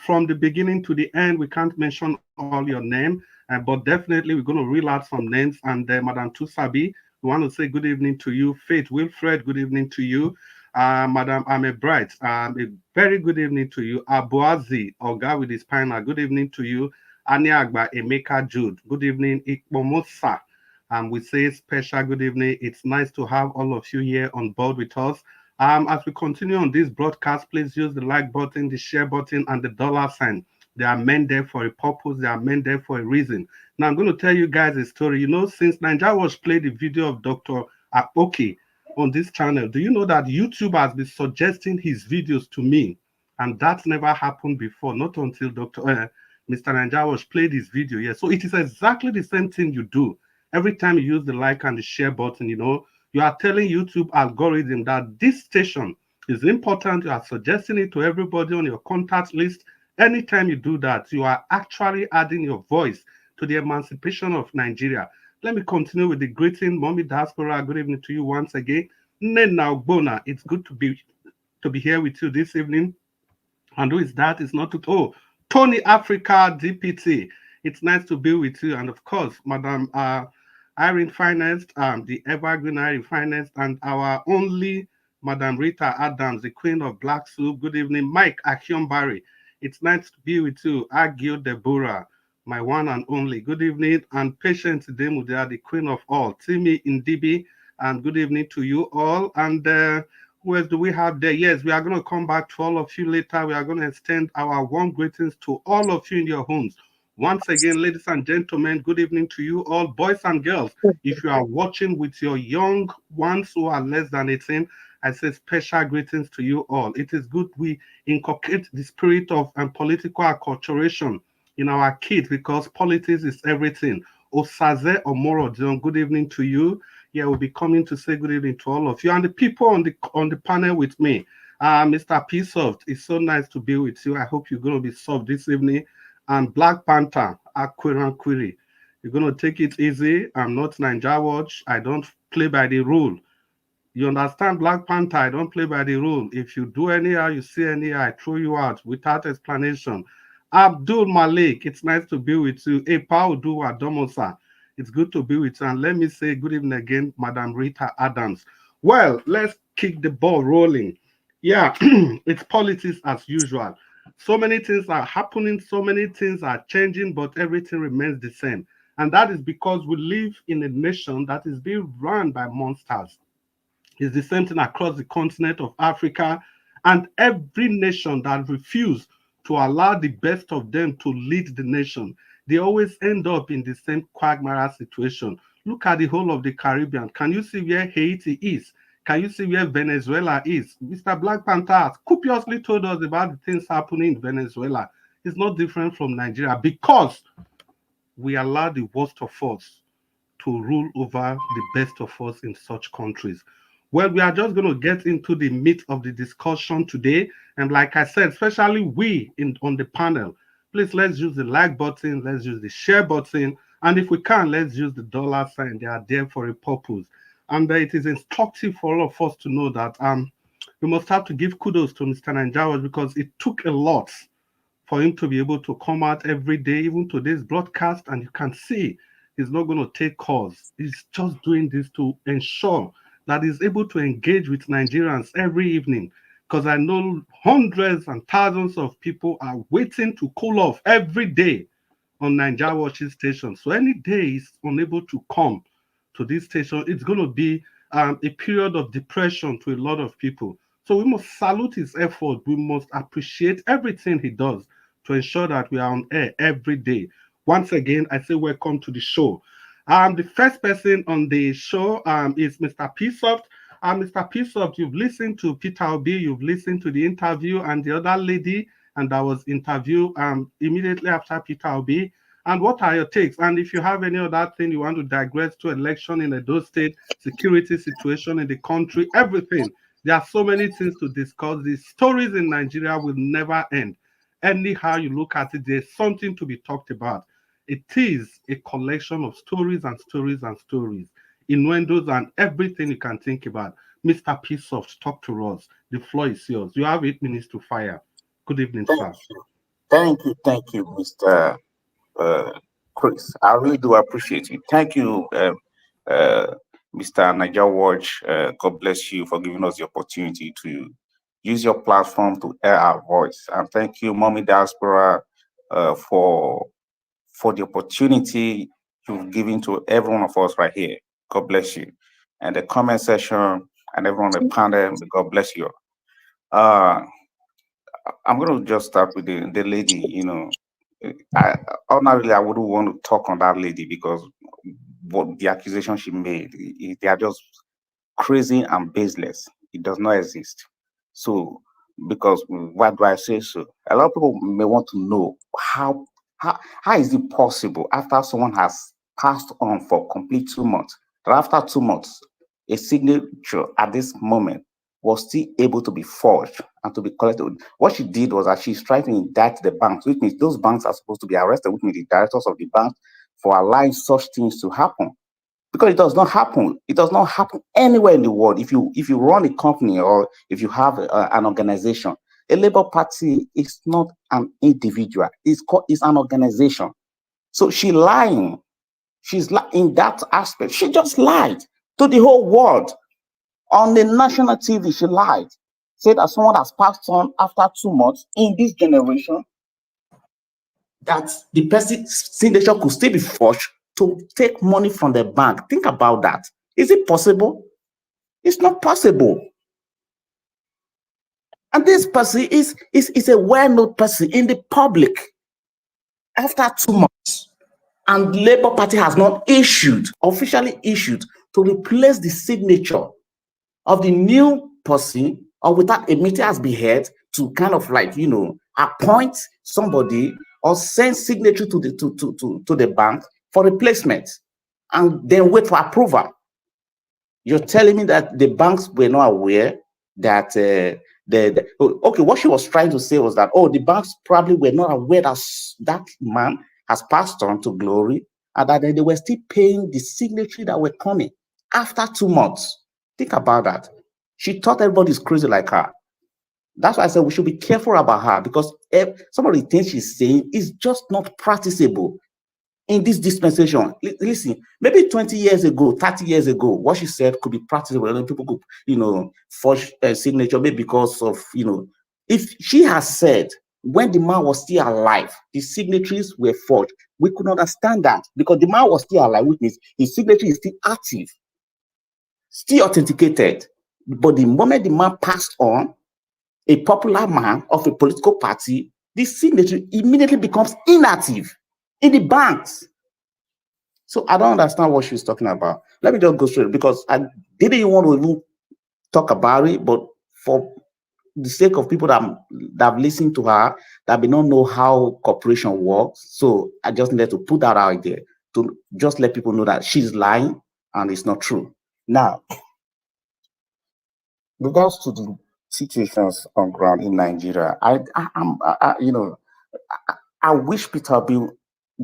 From the beginning to the end, we can't mention all your name, but definitely we're going to reel out some names. And Madam Tusabi, we want to say good evening to you. Faith Wilfred, good evening to you. Madam Ame Bright, a very good evening to you. Abuazi, Oga with his spinal, good evening to you. Aniagba Emeka Jude, good evening. Ikpomosa, we say special good evening. It's nice to have all of you here on board with us. As we continue on this broadcast, please use the like button, the share button, and the dollar sign. They are meant there for a purpose. They are meant there for a reason. Now, I'm going to tell you guys a story. You know, since Nigeria was played the video of Dr. Apoki on this channel, do you know that YouTube has been suggesting his videos to me? And that never happened before, not until Mr. Nanjawash played his video. Yeah, so it is exactly the same thing you do. Every time you use the like and the share button, you know, you are telling YouTube algorithm that this station is important. You are suggesting it to everybody on your contact list. Anytime you do that, you are actually adding your voice to the emancipation of Nigeria. Let me continue with the greeting. Mommy Diaspora, good evening to you once again. Nena Ogbona, it's good to be here with you this evening. And who is that? It's not to Tony Africa DPT. It's nice to be with you. And of course, Madam Irene Finest, the Evergreen Irene Finest, and our only Madam Rita Adams, the Queen of Black Soup. Good evening, Mike Akionbari. It's nice to be with you. Agil Deborah, my one and only. Good evening. And Patience Demudia, the Queen of all. Timmy Indibi, and good evening to you all. And who else do we have there? Yes, we are going to come back to all of you later. We are going to extend our warm greetings to all of you in your homes. Once again, ladies and gentlemen, good evening to you all, boys and girls. If you are watching with your young ones who are less than 18, I say special greetings to you all. It is good we inculcate the spirit of political acculturation in our kids because politics is everything. Osaze Omoro, good evening to you. Yeah, we'll be coming to say good evening to all of you and the people on the panel with me. Mr. P Soft, it's so nice to be with you. I hope you're going to be soft this evening. And Black Panther, Akwiran Quiri, you're going to take it easy. I'm not Ninja Watch. I don't play by the rule. You understand, Black Panther? I don't play by the rule. If you do anyhow, you see anyhow, I throw you out without explanation. Abdul Malik, it's nice to be with you. Epa Uduwa Domosa, it's good to be with you. And let me say good evening again, Madam Rita Adams. Well, let's kick the ball rolling. Yeah, it's politics as usual. So many things are happening, so many things are changing, but everything remains the same. And that is because we live in a nation that is being run by monsters. It's the same thing across the continent of Africa, and every nation that refuses to allow the best of them to lead the nation, they always end up in the same quagmire situation. Look at the whole of the Caribbean. Can you see where Haiti is? Can you see where Venezuela is? Mr. Black Panther has copiously told us about the things happening in Venezuela. It's not different from Nigeria because we allow the worst of us to rule over the best of us in such countries. Well, we are just going to get into the meat of the discussion today. And like I said, especially on the panel, please let's use the like button, let's use the share button, and if we can, let's use the dollar sign. They are there for a purpose. And it is instructive for all of us to know that we must have to give kudos to Mr. Nanjawa because it took a lot for him to be able to come out every day, even today's broadcast, and you can see he's not going to take calls. He's just doing this to ensure that he's able to engage with Nigerians every evening. Because I know hundreds and thousands of people are waiting to cool off every day on Nigeria watching station. So any day he's unable to come to this station, it's going to be a period of depression to a lot of people. So we must salute his effort. We must appreciate everything he does to ensure that we are on air every day. Once again, I say welcome to the show. The first person on the show is Mr. P-Soft. Mr. P-Soft, you've listened to Peter Obi, you've listened to the interview and the other lady, and that was interviewed immediately after Peter Obi. And what are your takes? And if you have any other thing you want to digress to election in Edo State, security situation in the country, everything. There are so many things to discuss. The stories in Nigeria will never end. Anyhow you look at it, there's something to be talked about. It is a collection of stories and stories and stories, innuendos and everything you can think about. Mr. P-Soft, talk to us. The floor is yours. You have 8 minutes to fire. Good evening, sir. Thank you, Mr. Chris. I really do appreciate it. Thank you, Mr. Niger Watch. God bless you for giving us the opportunity to use your platform to air our voice. And thank you, Mommy Diaspora, for the opportunity you've given to every one of us right here. God bless you. And the comment section and everyone on the panel, God bless you. I'm going to just start with the lady. You know, ordinarily I wouldn't want to talk on that lady because what the accusation she made, they are just crazy and baseless. It does not exist. So, because why do I say so? A lot of people may want to know how is it possible after someone has passed on for complete 2 months, that after 2 months, a signature at this moment was still able to be forged and to be collected. What she did was that she's trying to indict the banks, which means those banks are supposed to be arrested, which means the directors of the bank for allowing such things to happen. Because it does not happen. It does not happen anywhere in the world. If you run a company or if you have an organization, a Labour Party is not an individual. It's an organization. So she's lying. She's in that aspect. She just lied to the whole world. On the national TV, she lied. Said that someone has passed on after 2 months in this generation, that the person's signature could still be forged to take money from the bank. Think about that. Is it possible? It's not possible. And this person is a well-known person in the public. After 2 months, and Labour Party has not officially issued to replace the signature of the new person, or without a meeting has been held to kind of like, you know, appoint somebody or send signature to the bank for replacement and then wait for approval. You're telling me that the banks were not aware that okay, what she was trying to say was that, oh, the banks probably were not aware that that man has passed on to glory and that they were still paying the signatory that were coming after 2 months. Think about that. She thought everybody's crazy like her. That's why I said we should be careful about her, because some of the things she's saying is just not practicable in this dispensation. Listen, maybe 20 years ago, 30 years ago, what she said could be practicable. And people could, you know, forge a signature, maybe because of, you know, if she has said when the man was still alive, the signatories were forged, we could understand that because the man was still alive, which means his signature is still active, still authenticated. But the moment the man passed on, a popular man of a political party, this signature immediately becomes inactive in the banks. So I don't understand what she's talking about. Let me just go straight, because I didn't even want to even talk about it, but for the sake of people that have listened to her, that may not know how corporation works, so I just needed to put that out there to just let people know that she's lying and it's not true. Now, regards to the situations on ground in Nigeria, I wish Peter Obi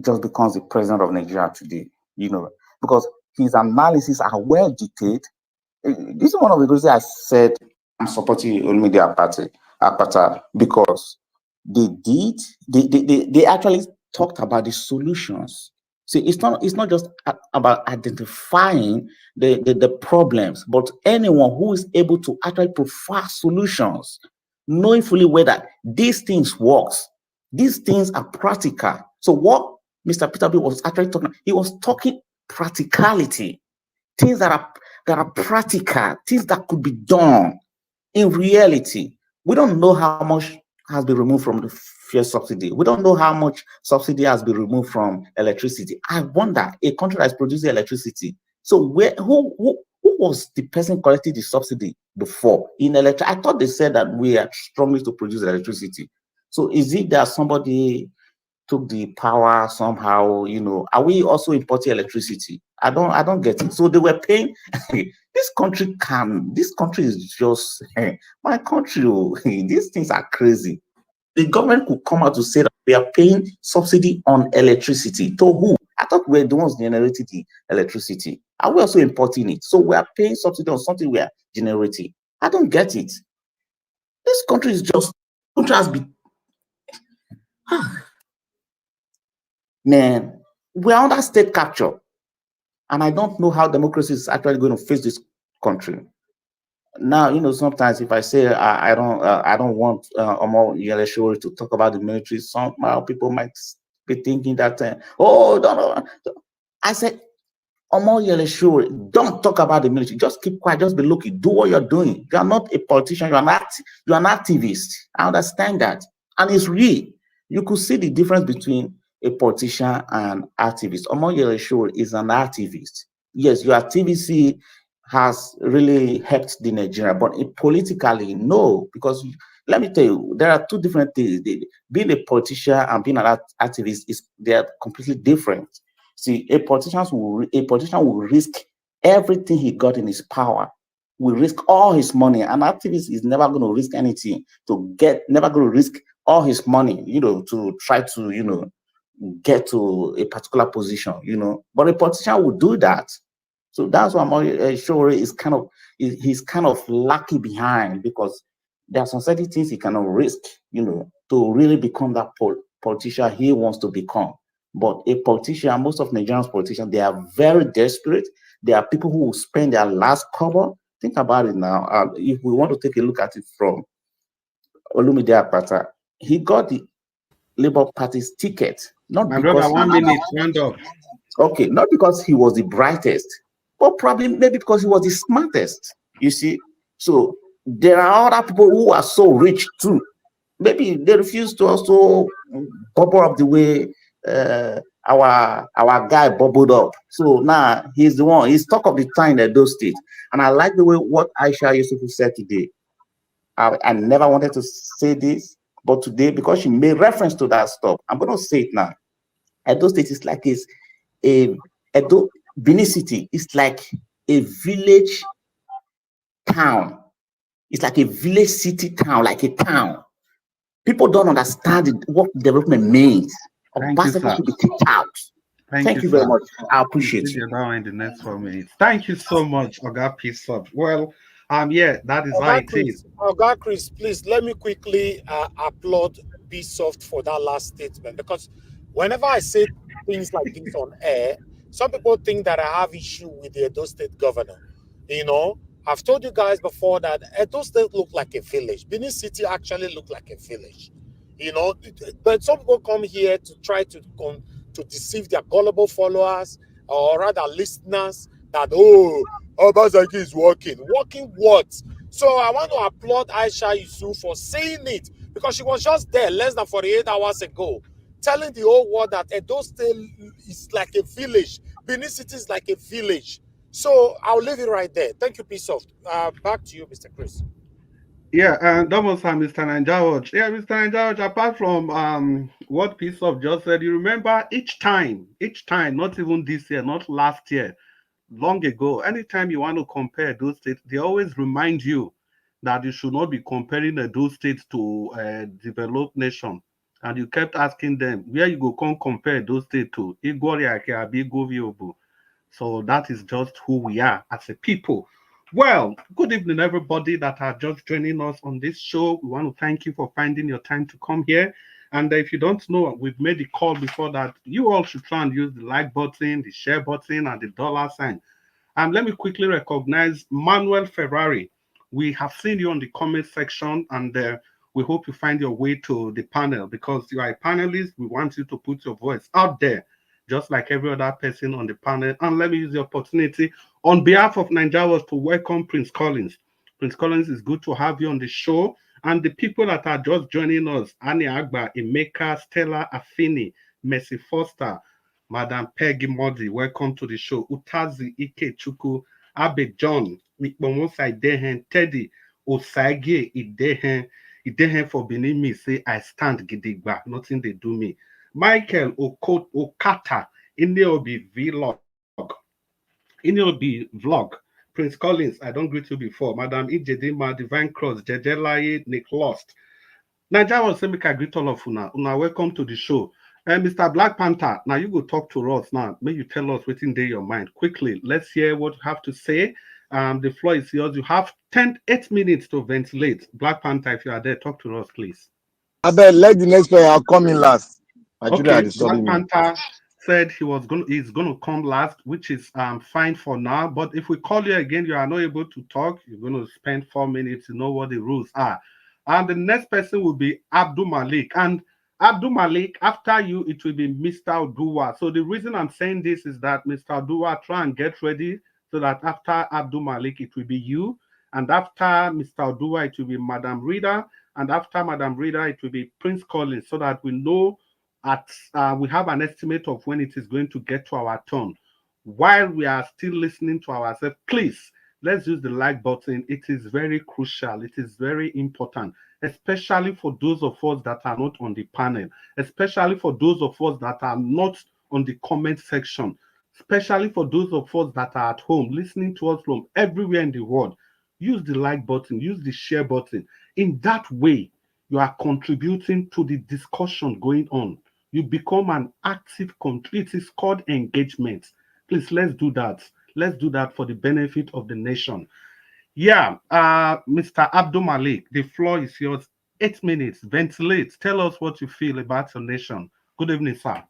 just becomes the president of Nigeria today, you know, because his analysis are well detailed. This is one of the reasons I said I'm supporting Oluchi Opara, because they actually talked about the solutions. See, it's not just about identifying the problems, but anyone who is able to actually provide solutions, knowing fully whether these things works, these things are practical. So what Mr. Peter B was actually talking, he was talking practicality, things that are practical, things that could be done in reality. We don't know how much has been removed from the fuel subsidy. We don't know how much subsidy has been removed from electricity. I wonder, a country that is producing electricity, so who was the person collecting the subsidy before in electricity? I thought they said that we are strongly to produce electricity. So is it that somebody took the power somehow? Are we also importing electricity? I don't get it. So they were paying. This country is just my country. These things are crazy. The government could come out to say that we are paying subsidy on electricity. To who? I thought we were the ones generating the electricity. Are we also importing it? So we are paying subsidy on something we are generating. I don't get it. This country is just, country has been, man, we're under state capture. And I don't know how democracy is actually going to face this country. Now, sometimes if I say I don't want Omo Yeleshuri to talk about the military, somehow people might be thinking that, don't. I said, Omo Yeleshuri, don't talk about the military. Just keep quiet. Just be looking. Do what you're doing. You are not a politician. You're an activist. I understand that, and it's real. You could see the difference between a politician and activist. Omo Yeleshuri is an activist. Yes, your activity has really helped the Nigeria, but politically, no, because let me tell you, there are two different things. Being a politician and being an activist they are completely different. See, a politician will risk everything he got in his power, will risk all his money. An activist is never going to risk anything never going to risk all his money, to try to, get to a particular position, But a politician will do that. So that's why I'm sure he's kind of lucky behind, because there are some certain things he cannot risk, to really become that politician he wants to become. But a politician, most of Nigerians politicians, they are very desperate. There are people who will spend their last cover. Think about it now. If we want to take a look at it from Oluchi Opara, he got the Labour Party's ticket, not My because brother, 1 minute, round up. Okay, not because he was the brightest, but probably maybe because he was the smartest. You see, so there are other people who are so rich too. Maybe they refuse to also bubble up the way our guy bubbled up. So now he's the one. He's talk of the time in those states, and I like the way what Aisha Yusuf said today. I never wanted to say this, but today, because she made reference to that stuff, I'm going to say it now. Edo State is like Benin City is like a village town. It's like a village city town, like a town. People don't understand what development means. Thank you, Obaseki sir. should be kicked out. Thank you very Sir. much. I We'll appreciate see you. you now in the next 4 minutes. Thank you so much, Oga Peace Up. Well, yeah, that is how it is. Chris, please let me quickly applaud Bsoft for that last statement, because whenever I say things like this on air, some people think that I have issue with the Edo State governor. I've told you guys before that Edo State looked like a village. Benin City actually looked like a village. But some people come here to try to deceive their gullible followers, or rather listeners, that Obaseki is working. Working what? So I want to applaud Aisha Yusuf for saying it, because she was just there less than 48 hours ago, telling the whole world that Edo State is like a village. Benin City is like a village. So I'll leave it right there. Thank you, Bsoft. Back to you, Mr. Chris. Yeah, and that was Mr. Nanjawaj. Yeah, Mr. Nanjawaj, apart from what Peace Up just said, you remember each time, not even this year, not last year, long ago, anytime you want to compare those states, they always remind you that you should not be comparing those states to a developed nation. And you kept asking them, where you go come compare those states to? So that is just who we are as a people. Well, good evening, everybody that are just joining us on this show. We want to thank you for finding your time to come here. And if you don't know, we've made a call before that you all should try and use the like button, the share button, and the dollar sign. And let me quickly recognize Manuel Ferrari. We have seen you on the comment section, and we hope you find your way to the panel because you are a panelist. We want you to put your voice out there, just like every other person on the panel. And let me use the opportunity on behalf of Nigeria to welcome Prince Collins. Prince Collins, is good to have you on the show. And the people that are just joining us, Annie Agba, Emeka, Stella Afini, Mercy Foster, Madam Peggy Modi, welcome to the show. Utazi Ikechukwu, Abe John, Mikpomosa Idehen, Teddy, Osage Idehen for Benin me, say I stand gidigba, nothing they do me. Michael Okata, Ineobi Vlog, Ineobi Vlog, Prince Collins, I don't greet you before. Madam Ijedima, Divine Cross, Jejelaye, Nick Lost. Nigeria was saying, make I greet all of una. Una, welcome to the show. Mr. Black Panther, now you go talk to us now. May you tell us what's in your mind. Quickly, let's hear what you have to say. The floor is yours. You have 8 minutes to ventilate. Black Panther, if you are there, talk to us, please. I bet let the next player I'll come in last. Nigeria Okay, is Black disturbing me. Panther said he's gonna come last, which is fine for now. But if we call you again, you are not able to talk. You're gonna spend 4 minutes to know what the rules are. And the next person will be Abdul Malik. And Abdul Malik, after you, it will be Mr. Odua. So the reason I'm saying this is that Mr. Odua, try and get ready so that after Abdul Malik, it will be you. And after Mr. Odua, it will be Madam Rida. And after Madam Rida, it will be Prince Collins, so that we know we have an estimate of when it is going to get to our turn. While we are still listening to ourselves, please let's use the like button. It is very crucial. It is very important, especially for those of us that are not on the panel, especially for those of us that are not on the comment section, especially for those of us that are at home listening to us from everywhere in the world. Use the like button, use the share button. In that way, you are contributing to the discussion going on. You become an active contributor. It is called engagement. Please, let's do that. Let's do that for the benefit of the nation. Yeah, Mr. Abdul Malik, the floor is yours. 8 minutes. Ventilate. Tell us what you feel about your nation. Good evening, sir.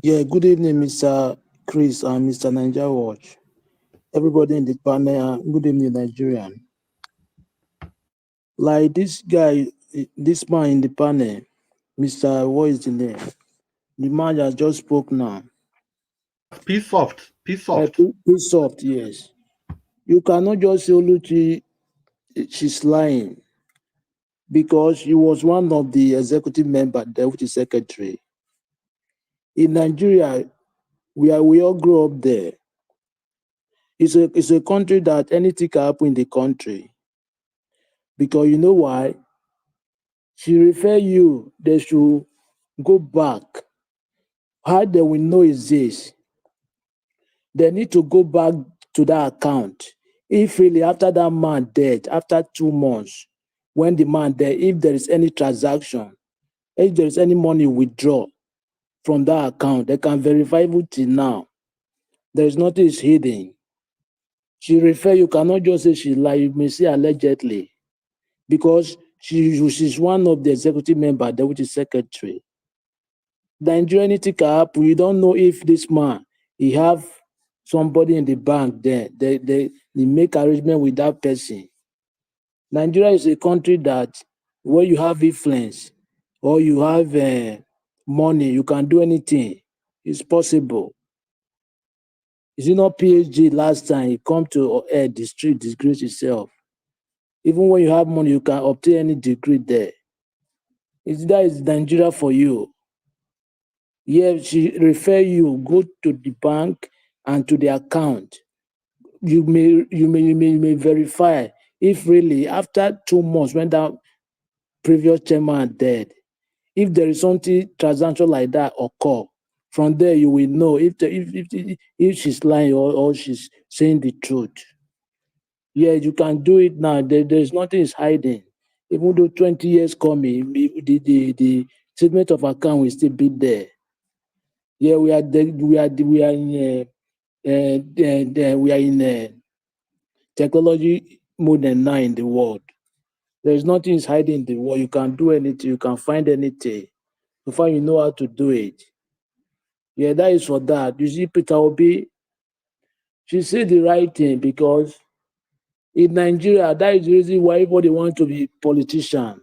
Yeah, good evening, Mr. Chris and Mr. Nigeria Watch. Everybody in the panel, good evening, Nigerian. Like this guy, this man in the panel, Mr. What is the name? The man that just spoke now. Peace soft. Peace soft. Peace soft, yes. You cannot just say Oluchi, she's lying, because she was one of the executive members, deputy secretary. In Nigeria, we all grew up there. It's a country that anything can happen in the country. Because you know why? She refer you, they should go back. How they will know is this. They need to go back to that account. If really after that man dead, after 2 months, when the man dead, if there is any transaction, if there is any money withdraw from that account, they can verify it till now. There is nothing is hidden. She refer, you cannot just say she lie, you may say allegedly, because she's one of the executive members, deputy secretary. Nigeria, anything can happen. You don't know if this man, he have somebody in the bank there. They make arrangement with that person. Nigeria is a country that where you have influence or you have money, you can do anything. It's possible. Is it not PhD last time he come to the street, disgrace himself? Even when you have money, you can obtain any degree there. That is Nigeria for you. Yeah, she refer you, go to the bank and to the account. You may verify if really after 2 months when that previous chairman dead, if there is something transaction like that occur, from there you will know if she's lying or she's saying the truth. Yeah, you can do it now. There's nothing is hiding. Even though 20 years coming, the statement of account will still be there. Yeah, we are in technology modern now in the world. There's nothing is hiding in the world. You can do anything. You can find anything. So far, you know how to do it. Yeah, that is for that. You see, Peter Obi, she said the right thing because in Nigeria, that is the reason why everybody wants to be politician.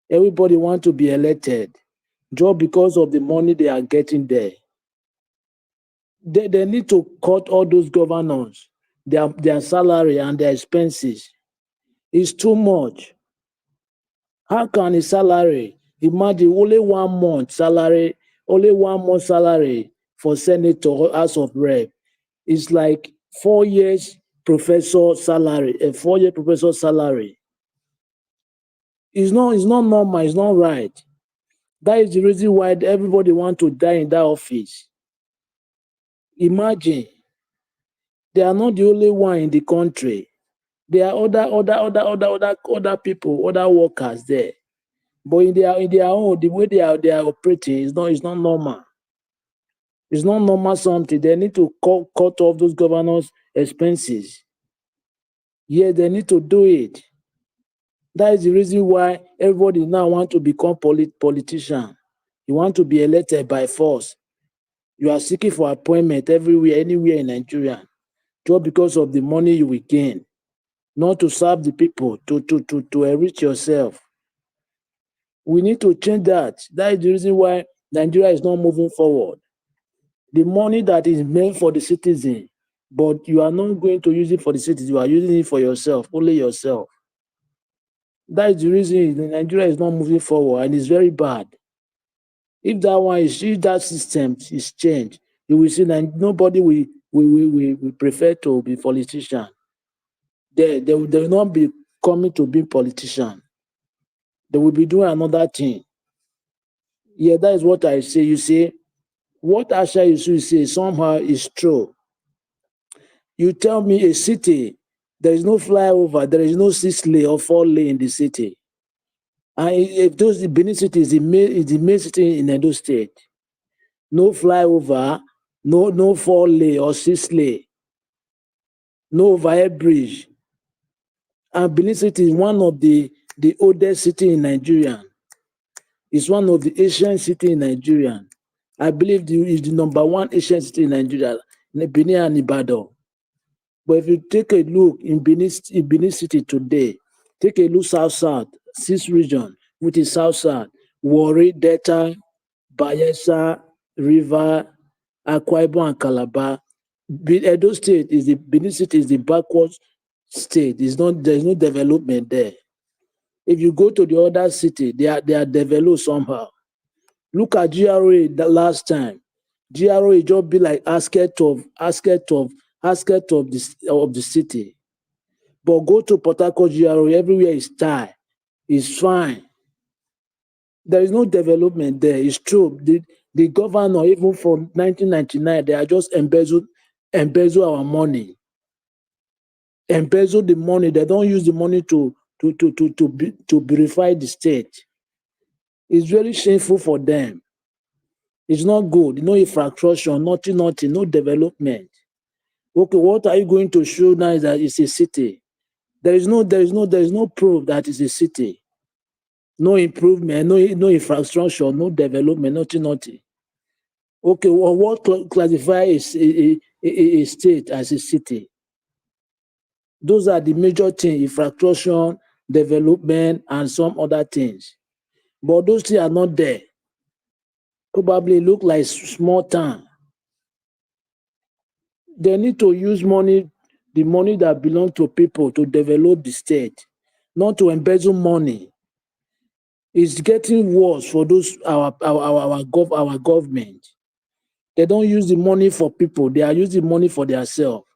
Everybody wants to be elected just because of the money they are getting there. They need to cut all those governors, their salary and their expenses. It's too much. How can a salary, imagine only 1 month salary for senator or House of Rep. It's like 4 years professor salary, a 4 year professor salary. It's not normal, it's not right. That is the reason why everybody want to die in that office. Imagine, they are not the only one in the country. There are other people, other workers there. But in their own, the way they are operating is not normal. It's not normal something. They need to cut off those governors' expenses. Yeah, they need to do it. That is the reason why everybody now want to become politician. You want to be elected by force. You are seeking for appointment everywhere, anywhere in Nigeria, just because of the money you will gain, not to serve the people, to enrich yourself. We need to change that. That is the reason why Nigeria is not moving forward. The money that is meant for the citizen, but you are not going to use it for the citizen, you are using it for yourself, only yourself. That is the reason Nigeria is not moving forward, and it's very bad. If that system is changed, you will see that nobody will prefer to be politician. They will not be coming to be politician. They will be doing another thing. Yeah, that is what I say. You see, what Asha used to say somehow is true. You tell me a city, there is no flyover, there is no 6 lane or 4 lane in the city. And if the Benin city is the main city in Edo State, no flyover, no 4 lane or 6 lane, no overhead bridge. And Benin city is one of the oldest city in Nigeria. It's one of the ancient city in Nigeria. I believe it's the number one ancient city in Nigeria, Benin and Ibadan. But if you take a look in Benin City today, take a look south, 6 region, which is south, Warri, Delta, Bayelsa, River, Akwa Ibom, and Calabar. Edo State Benin City is the backward state. There's no development there. If you go to the other city, they are developed somehow. Look at GRA the last time. GRA just be like outskirt of the city. But go to Port Harcourt GRA, everywhere is tight, it's fine. There is no development there. It's true. The governor, even from 1999, they are just embezzle our money. Embezzle the money. They don't use the money to beautify the state. It's very shameful for them. It's not good. No infrastructure, nothing, no development. Okay, what are you going to show now is that it's a city? There is no proof that it's a city. No improvement, no infrastructure, no development, nothing. Okay, well, what classifies a state as a city? Those are the major things: infrastructure, development, and some other things. But those things are not there. Probably look like small town. They need to use money, the money that belongs to people, to develop the state, not to embezzle money. It's getting worse for those our government. They don't use the money for people; they are using money for themselves,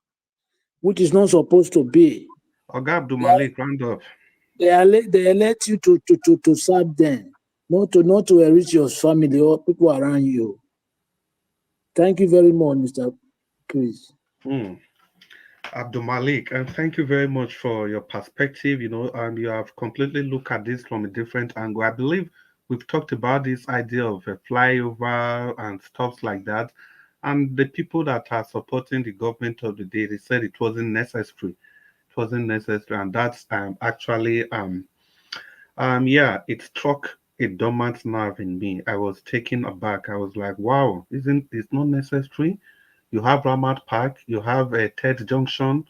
which is not supposed to be. Oga Abdul Malik, round up. They elect you to serve them, not to enrich your family or people around you. Thank you very much, Mr. Chris. Hmm. Abdul Malik, and thank you very much for your perspective. You have completely looked at this from a different angle. I believe we've talked about this idea of a flyover and stuff like that. And the people that are supporting the government of the day, they said it wasn't necessary. It wasn't necessary, and that's actually yeah, it struck a dormant nerve in me. I was taken aback. I was like, wow, isn't it's not necessary? You have Ramat Park, you have a Third Junction,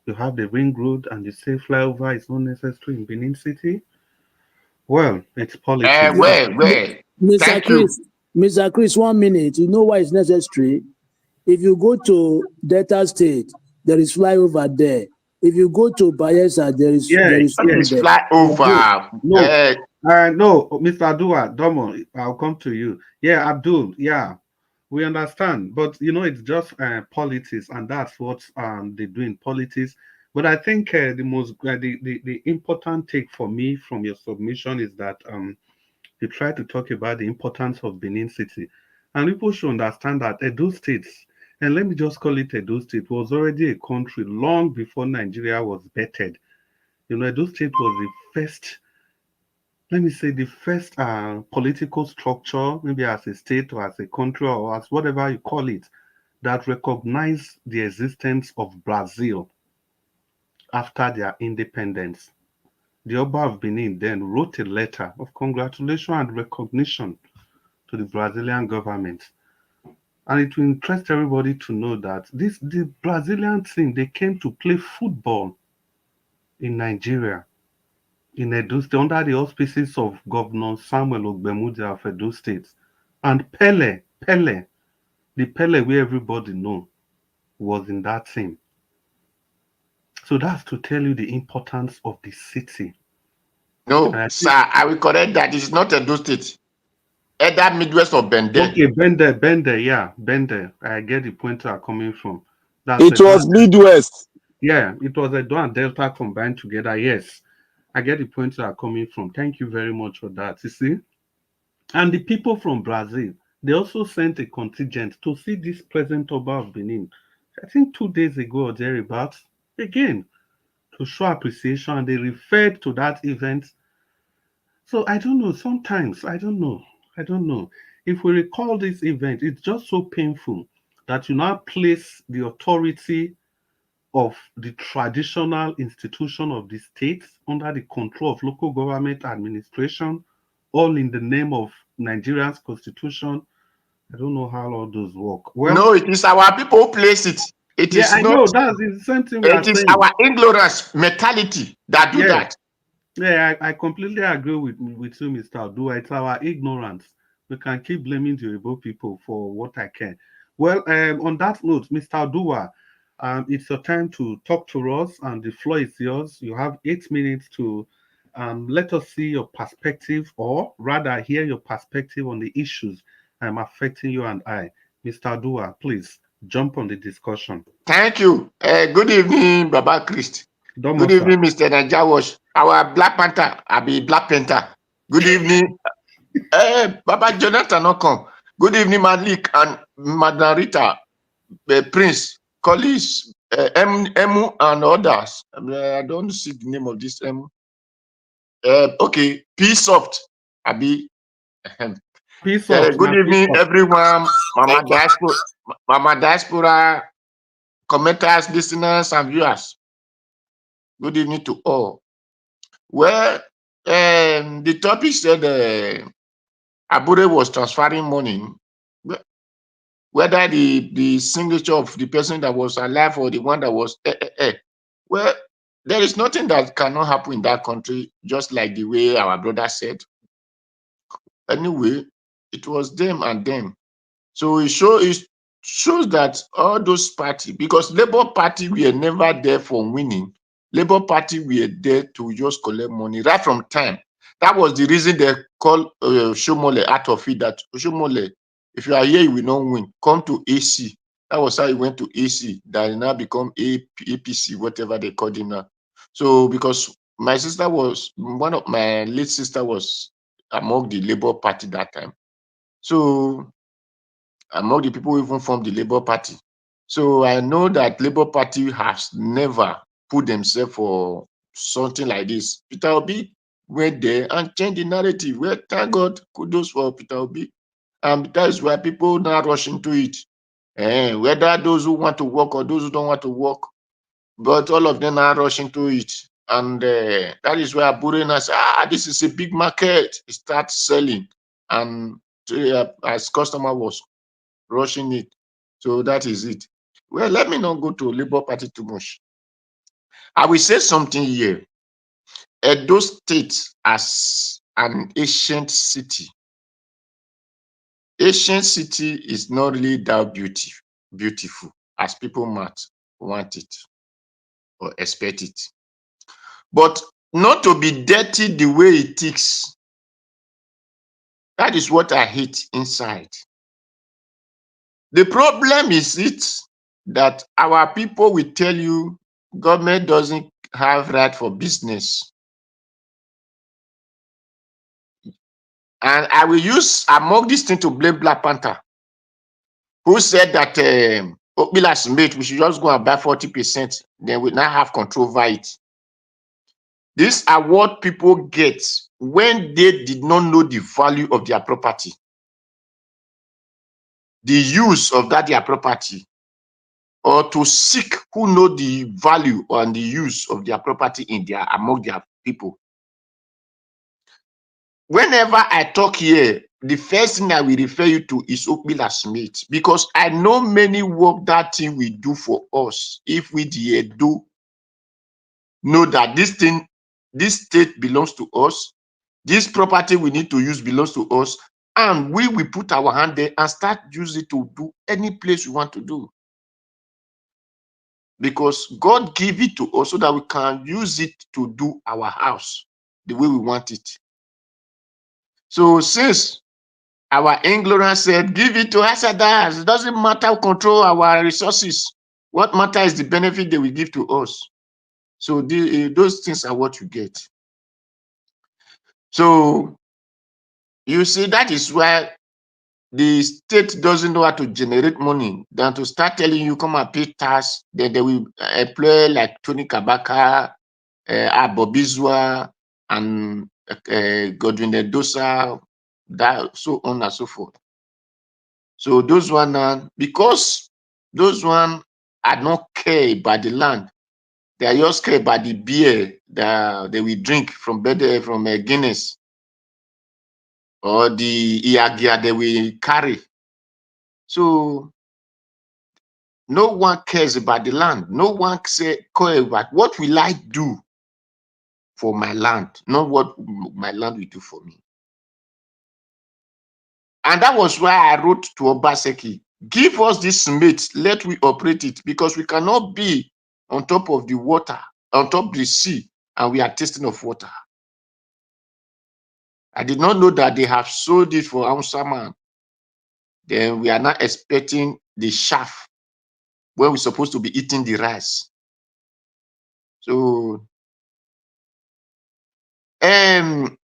you have the Ring Road, and you say flyover is not necessary in Benin City. Well, it's politics. Yeah. Where? Mr. Thank you. Chris, Mr. Chris, 1 minute. You know why it's necessary? If you go to Delta State, there is flyover there. If you go to Bayelsa, Yeah, there is What one is yes. there. flyover? No, no, Mr. Adua, Domo, I'll come to you. Yeah, Abdul, yeah, we understand, but it's just politics, and that's what they do in politics. But I think the most the important take for me from your submission is that you try to talk about the importance of Benin City, and people should understand that Edo State, and let me just call it Edo State, was already a country long before Nigeria was bettered. Edo State was the first, let me say, the first political structure, maybe as a state or as a country or as whatever you call it, that recognized the existence of Brazil after their independence. The Oba of Benin then wrote a letter of congratulation and recognition to the Brazilian government. And it will interest everybody to know that the Brazilian team, they came to play football in Nigeria, in Edo State, under the auspices of Governor Samuel Ogbemudia of Edo State. And Pele, the Pele we everybody know, was in that team. So that's to tell you the importance of the city. And No, I sir, think, I will correct that. It's not Edo State. Either Midwest or Bende. okay, Bender, yeah, Bender. I get the point you are coming from. That's It Edo. was Midwest. Yeah, it was Edo and Delta combined together. Yes, I get the point you are coming from. Thank you very much for that. You see, and the people from Brazil, they also sent a contingent to see this present Oba of Benin. I think 2 days ago or thereabouts. Again, to show appreciation, and they referred to that event. So I don't know. Sometimes I don't know. I don't know. If we recall this event, it's just so painful that you now place the authority of the traditional institution of the state under the control of local government administration, all in the name of Nigeria's constitution. I don't know how all those work. Well, No, it is our people who place it. It yeah, is I not, know that's the same thing we are it is saying. our ignorance mentality that do Yes. that. Yeah, I completely agree with you, Mr. Odua. It's our ignorance. We can keep blaming the Yoruba people for what I can. Well, on that note, Mr. Odua, it's your time to talk to us, and the floor is yours. You have 8 minutes to let us see your perspective, or rather, hear your perspective on the issues affecting you and I. Mr. Odua, please jump on the discussion. Thank you. Good evening, Baba Christ. Good Domosa. evening, Mr. Najawash. Our Black Panther, I be Black Panther. Good evening, Baba Jonathan Okon. Good evening, Malik and Madam Rita, Prince, Collis, Emu, and others. I don't see the name of this Emu. Okay, P-Soft, Abi. Peace out. Good evening, everyone. Thank you. Mama Diaspora, commenters, listeners, and viewers. Good evening to all. Well, the topic said Abure was transferring money. Whether the signature of the person that was alive or the one that was well, there is nothing that cannot happen in that country, just like the way our brother said. Anyway, it was them and them. So it shows that all those parties, because Labour Party were never there for winning. Labour Party were there to just collect money right from time. That was the reason they called Shomole out of it, that Shomole, if you are here, you will not win. Come to AC. That was how he went to AC. That now become APC, whatever they called him now. So because my sister was, one of my late sister was among the Labour Party that time. So among the people who even formed the Labour Party. So I know that Labour Party has never put themselves for something like this. Peter Obi went there and changed the narrative. Well, thank God, kudos for Peter Obi. And that is why people now rush into it. Whether those who want to work or those who don't want to work, but all of them are rushing to it. And that is where Abure now says, this is a big market. It starts selling. And as customer was rushing it. So that is it. Well, let me not go to Labour Party too much. I will say something here. Edo State as an ancient city. Ancient city is not really that beautiful as people might want it or expect it. But not to be dirty the way it is. That is what I hate inside. The problem is that our people will tell you government doesn't have right for business. And I will use among these things to blame Black Panther, who said that Okbila's mate, we should just go and buy 40%, then we now have control over it. These are what people get when they did not know the value of their property, the use of their property, or to seek who know the value and the use of their property among their people. Whenever I talk here, the first thing I will refer you to is Okbila's mate, because I know many work that thing will do for us if we do know that this state belongs to us, this property we need to use belongs to us, and we will put our hand there and start using it to do any place we want to do. Because God gave it to us so that we can use it to do our house the way we want it. So since our ignorance said, give it to Hasadas, it doesn't matter who control our resources. What matters is the benefit they will give to us. So those things are what you get. So you see, that is why the state doesn't know how to generate money than to start telling you, come and pay tax. Then they will employ like Tony Kabaka, Abobizwa, and Godwin Edosa, that, so on and so forth. So those one, because those one are not care about the land, they are just care about the beer that they will drink from Guinness, or the Iagia they will carry. So no one cares about the land. No one cares about what will I do for my land, not what my land will do for me. And that was why I wrote to Obaseki, give us this mate, let we operate it, because we cannot be on top of the water, on top of the sea, and we are tasting of water. I did not know that they have sold it for Amsaman. Then we are not expecting the shaft when we're supposed to be eating the rice. So, Edo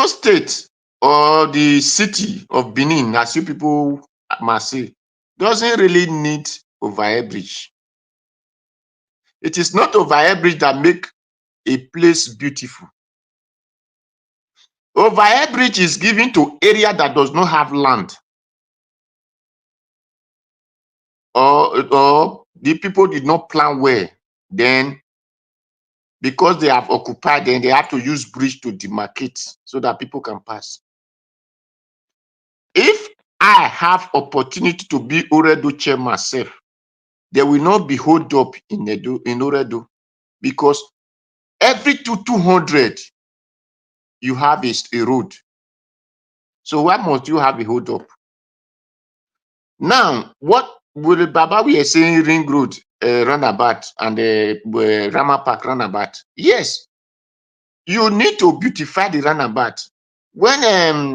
State or the city of Benin, as you people must say, doesn't really need overhead bridge. It is not overhead bridge that make a place beautiful. Overhead bridge is given to area that does not have land, or the people did not plan well. Then, because they have occupied, then they have to use bridge to demarcate so that people can pass. If I have opportunity to be Oredo chair myself, there will not be hold up in Oredo, because every 200 you have a road. So why must you have a hold up? Now, what would Baba we are saying Ring Road roundabout and Rama Park roundabout? Yes, you need to beautify the roundabout. When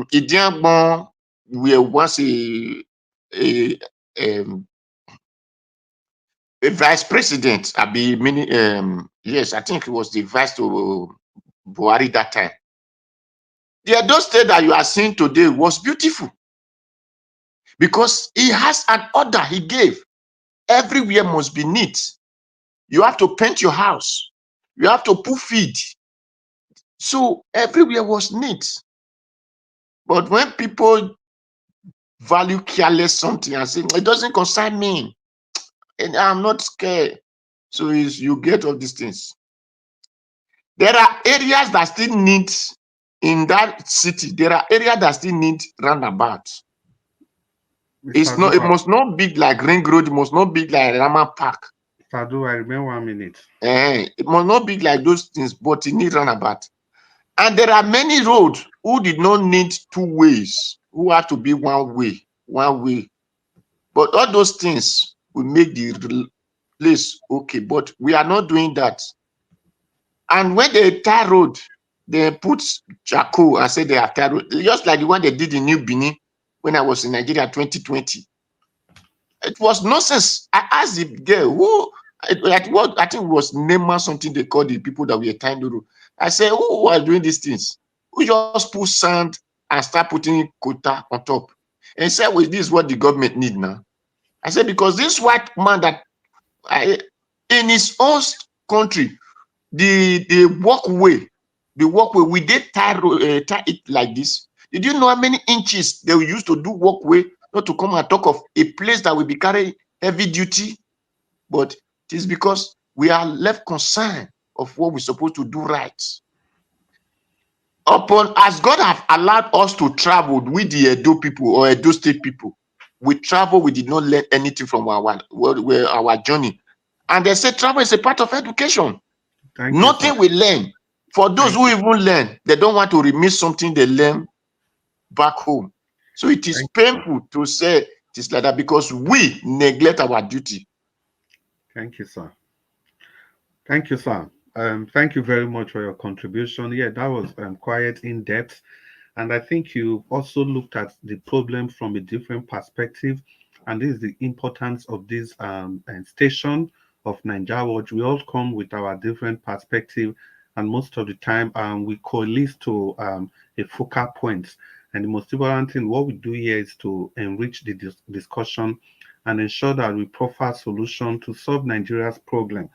Idiagbon were once a vice president, yes, I think it was the vice to Buhari that time. The Edo State that you are seeing today was beautiful because he has an order he gave. Everywhere must be neat. You have to paint your house. You have to put feed. So everywhere was neat. But when people value careless something and say, it doesn't concern me, and I'm not scared. So you get all these things. There are areas that still need, in that city, there are areas that still need roundabout. It's not, it must not be like Ring Road, it must not be like Rama Park. Sadu, I remember 1 minute. It must not be like those things, but it needs roundabout. And there are many roads who did not need 2 ways, who have to be one way. But all those things will make the place okay. But we are not doing that. And when they tar road, they put charcoal and say they are tar road, just like the one they did in New Benin when I was in Nigeria 2020. It was nonsense. I asked the girl who, like what I think it was Nema something they called the people that were tying the road. I said, who are doing these things? Who just put sand and start putting quota on top? And he said, well, this is what the government need now. I said, because this white man that in his own country, the walkway, we did tie it like this. Did you know how many inches they will use to do walkway, not to come and talk of a place that will be carrying heavy duty? But it is because we are left concerned of what we're supposed to do right. Upon as God have allowed us to travel with the Edo people or Edo State people, we travel, we did not learn anything from our journey. And they say travel is a part of education. Nothing we learn. For those who even learn, they don't want to remiss something they learn back home. So it is painful to say it is like that because we neglect our duty. Thank you, sir. Thank you, sir. Thank you very much for your contribution. Yeah, that was quite in depth. And I think you also looked at the problem from a different perspective. And this is the importance of this station of Nigeria Watch. We all come with our different perspective. And most of the time, we coalesce to a focal point. And the most important thing, what we do here is to enrich the discussion and ensure that we proffer solution to solve Nigeria's problem.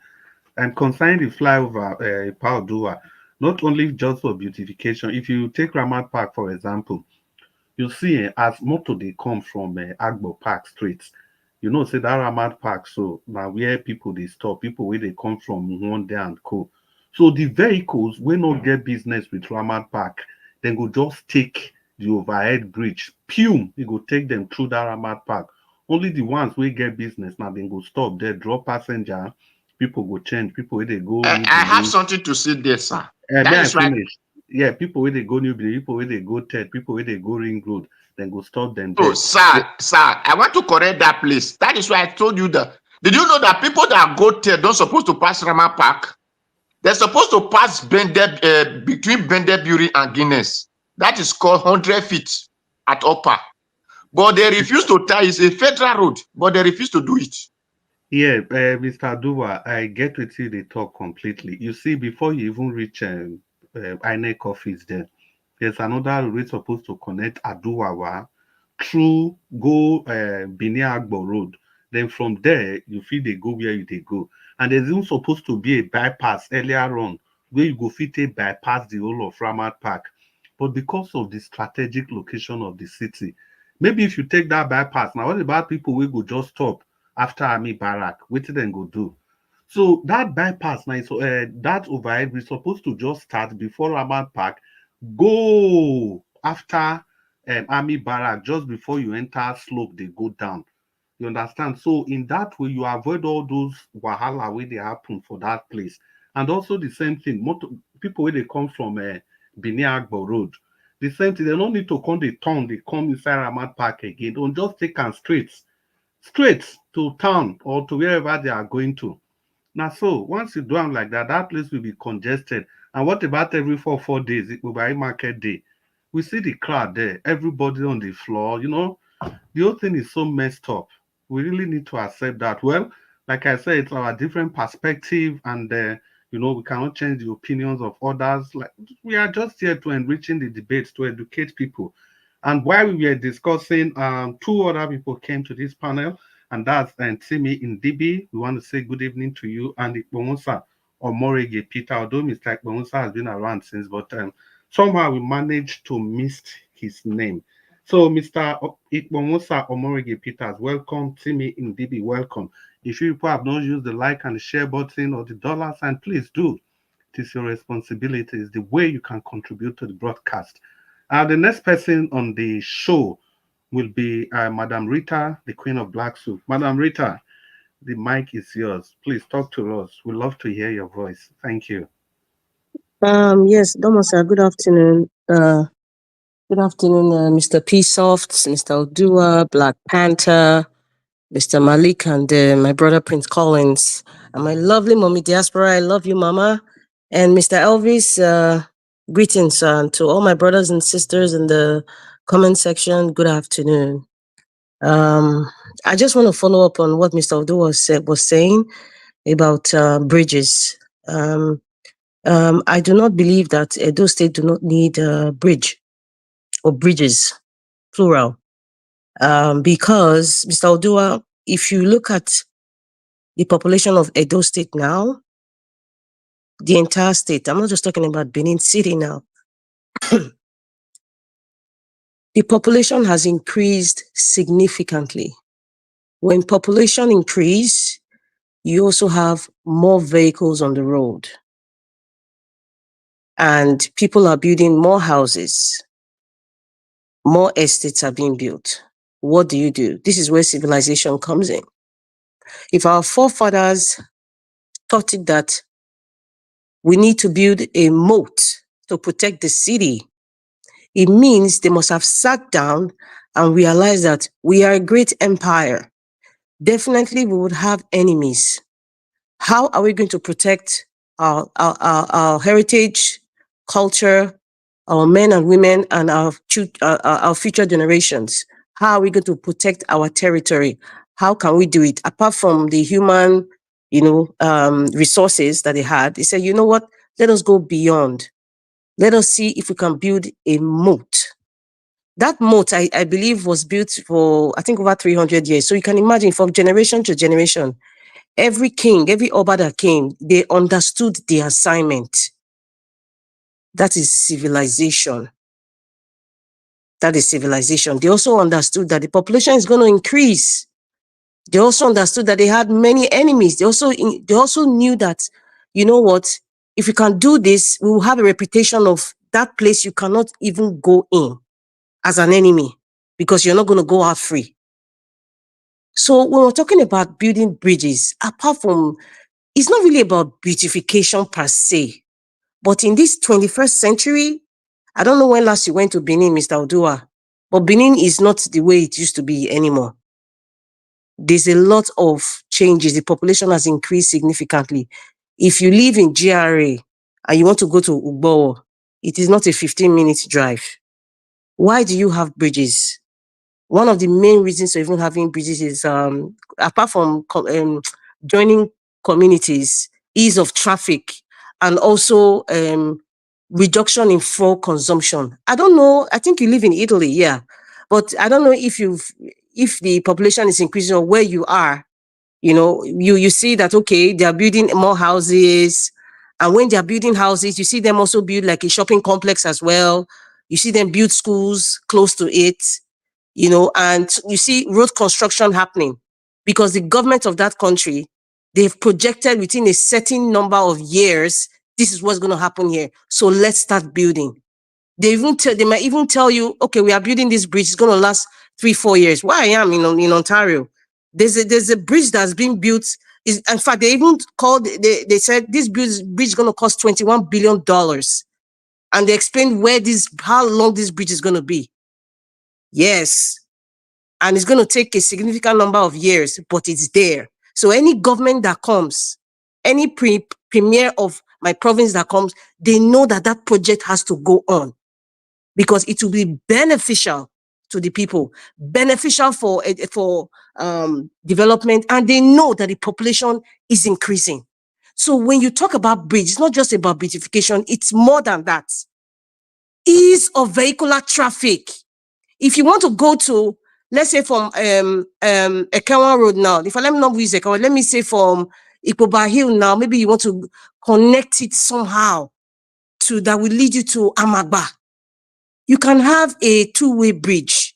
And concerning the flyover, Paudua, not only just for beautification, if you take Ramat Park, for example, you see as motor they come from Agbo Park streets, you know, say that Ramat Park, so now where people they stop, people where they come from one day and co. So the vehicles will not get business with Ramat Park, then go just take the overhead bridge, Pum, it go take them through that Ramat Park. Only the ones we get business now, then go stop there, drop passenger, people go change, people where they go. I have something to say there, sir. May I finish? Yeah, people where they go New Benin, people where they go TED, people where they go Ring Road, then go stop them there. Oh, sir, I want to correct that place. That is why I told you that. Did you know that people that go TED don't supposed to pass Rama Park? They're supposed to pass between Bendeburi and Guinness. That is called 100 feet at upper. But they refuse to tie. It's a federal road, but they refuse to do it. Yeah, Mr. Duwa, I get with you the talk completely. You see, before you even reach INEC office there's another road supposed to connect Aduwawa through go Bini Agbo Road. Then from there, you feel they go where they go. And there's even supposed to be a bypass earlier on where you go fit a bypass the whole of Ramat Park. But because of the strategic location of the city, maybe if you take that bypass, now what about people will go just stop after Army Barrack? What then go do? So that bypass now, so that overhead we're supposed to just start before Ramat Park, go after Army Barrack just before you enter slope, they go down. You understand? So in that way, you avoid all those wahala where they happen for that place. And also the same thing, people where they come from Bini Agbo Road, the same thing, they don't need to come the town, they come inside Ramat Park again. Don't just take them straight to town or to wherever they are going to. Now, so once you do them like that, that place will be congested. And what about every 4 days? It will be market day. We see the crowd there, everybody on the floor, the whole thing is so messed up. We really need to accept that. Well, like I said, it's our different perspective, and we cannot change the opinions of others. Like we are just here to enriching the debates, to educate people. And while we were discussing, 2 other people came to this panel, and that's Timi Ndibi. We want to say good evening to you, and Ikpongosa Omorege Peter. Although Mr. Ikpongosa has been around since, but somehow we managed to miss his name. So, Mr. Ikpongosa Omorege Peters, welcome. Timi Ndibi, welcome. If you people have not used the like and the share button or the dollar sign, please do. It is your responsibility. It's the way you can contribute to the broadcast. The next person on the show will be Madam Rita, the Queen of Black Soup. Madam Rita, the mic is yours. Please talk to us. We'd love to hear your voice. Thank you. Yes, Domo sir, good afternoon. Good afternoon, Mr. P Softs, Mr. Odua, Black Panther, Mr. Malik, and my brother Prince Collins, and my lovely mommy Diaspora. I love you, Mama. And Mr. Elvis, greetings to all my brothers and sisters in the comment section. Good afternoon. I just want to follow up on what Mr. Odua was saying about bridges. I do not believe that Edo State do not need a bridge or bridges, plural, because, Mr. Odua, if you look at the population of Edo State now, the entire state, I'm not just talking about Benin City now, the population has increased significantly. When population increase, you also have more vehicles on the road. And people are building more houses. More estates are being built. What do? This is where civilization comes in. If our forefathers thought it that we need to build a moat to protect the city, it means they must have sat down and realized that we are a great empire. Definitely we would have enemies. How are we going to protect our heritage, culture, our men and women, and our future generations? How are we going to protect our territory? How can we do it? Apart from the human, resources that they had, they said, you know what? Let us go beyond. Let us see if we can build a moat. That moat, I believe, was built for, I think, over 300 years. So you can imagine from generation to generation, every king, every Oba that came, they understood the assignment. That is civilization. That is civilization. They also understood that the population is going to increase. They also understood that they had many enemies. They also knew that, you know what, if you can do this, we will have a reputation of that place you cannot even go in as an enemy because you're not going to go out free. So when we're talking about building bridges, apart from, it's not really about beautification per se, but in this 21st century, I don't know when last you went to Benin, Mr. Odua, but Benin is not the way it used to be anymore. There's a lot of changes. The population has increased significantly. If you live in GRA and you want to go to Ugbo, it is not a 15-minute drive. Why do you have bridges? One of the main reasons for even having bridges is, apart from joining communities, ease of traffic, and also reduction in fuel consumption. I don't know, I think you live in Italy, yeah. But I don't know if the population is increasing or where you are, you see that, okay, they are building more houses. And when they are building houses, you see them also build like a shopping complex as well. You see them build schools close to it, and you see road construction happening because the government of that country, they've projected within a certain number of years, this is what's going to happen here. So let's start building. They might even tell you, okay, we are building this bridge. It's going to last 3-4 years. Where I am in Ontario, there's a bridge that's being built. In fact, they even called. They said this bridge is going to cost $21 billion, and they explained how long this bridge is going to be. Yes, and it's going to take a significant number of years, but it's there. So any government that comes, any premier of my province that comes, they know that that project has to go on because it will be beneficial to the people, beneficial for development, and they know that the population is increasing. So when you talk about bridge, it's not just about beautification, it's more than that. Ease of vehicular traffic. If you want to go to, let's say from Ekewa Road now, if I let me not use Ekewa, let me say from Ikoba Hill now, maybe you want to connect it somehow that will lead you to Amagba. You can have a two-way bridge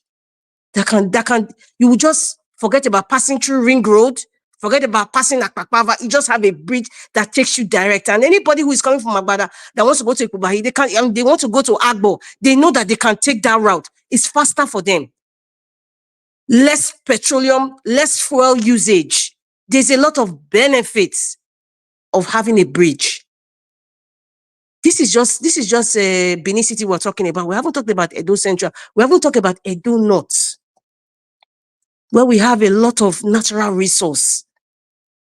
that can, you will just forget about passing through Ring Road, Forget about passing Akpakpava. You just have a bridge that takes you direct. And anybody who is coming from Agbada that wants to go to Ikubahi, they want to go to Agbo. They know that they can take that route. It's faster for them. Less petroleum, less fuel usage. There's a lot of benefits of having a bridge. This is just Benin City we're talking about. We haven't talked about Edo Central. We haven't talked about Edo North, where we have a lot of natural resource.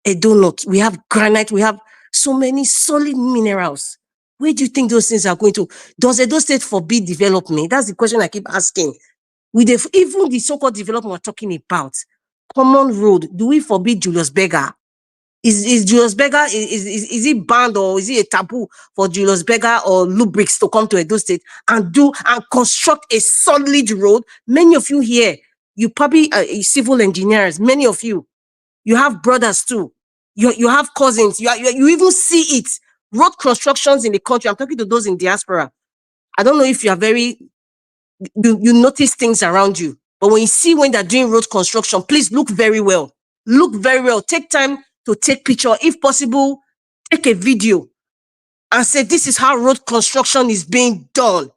Edo North, we have granite, we have so many solid minerals. Where do you think those things are going to? Does Edo State forbid development? That's the question I keep asking. Even the so-called development we're talking about, common road, do we forbid Julius Berger? Is Julius Berger, is it banned or is it a taboo for Julius Berger or Lubricks to come to Edo State and construct a solid road? Many of you here, you probably civil engineers, many of you have brothers too. You have cousins. You even see it. Road constructions in the country. I'm talking to those in diaspora. I don't know if you are you notice things around you. But when you see when they're doing road construction, please look very well. Look very well. Take time to take picture. If possible, take a video and say, this is how road construction is being done.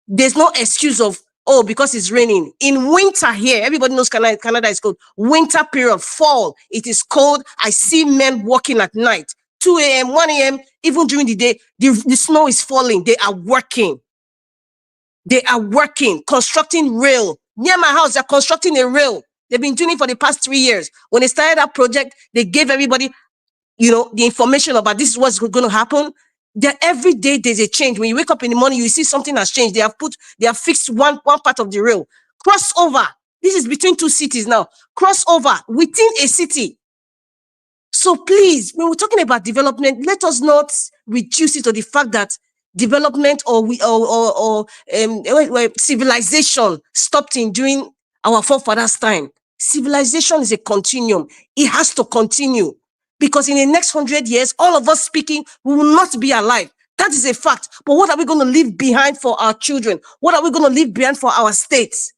There's no excuse of, oh, because it's raining. In winter here, everybody knows Canada is cold. Winter period, fall, it is cold. I see men walking at night, 2 a.m., 1 a.m., even during the day, the snow is falling. They are working. They are working, constructing rail. Near my house, they're constructing a rail. They've been doing it for the past 3 years. When they started that project, they gave everybody, the information about this is what's going to happen. Every day there's a change. When you wake up in the morning, you see something has changed. They have fixed one part of the rail. Crossover. This is between two cities now. Crossover within a city. So please, when we're talking about development, let us not reduce it to the fact that development or civilization stopped in during our forefathers' time. Civilization is a continuum. It has to continue. Because in the next 100 years, all of us speaking, we will not be alive. That is a fact. But what are we going to leave behind for our children? What are we going to leave behind for our states?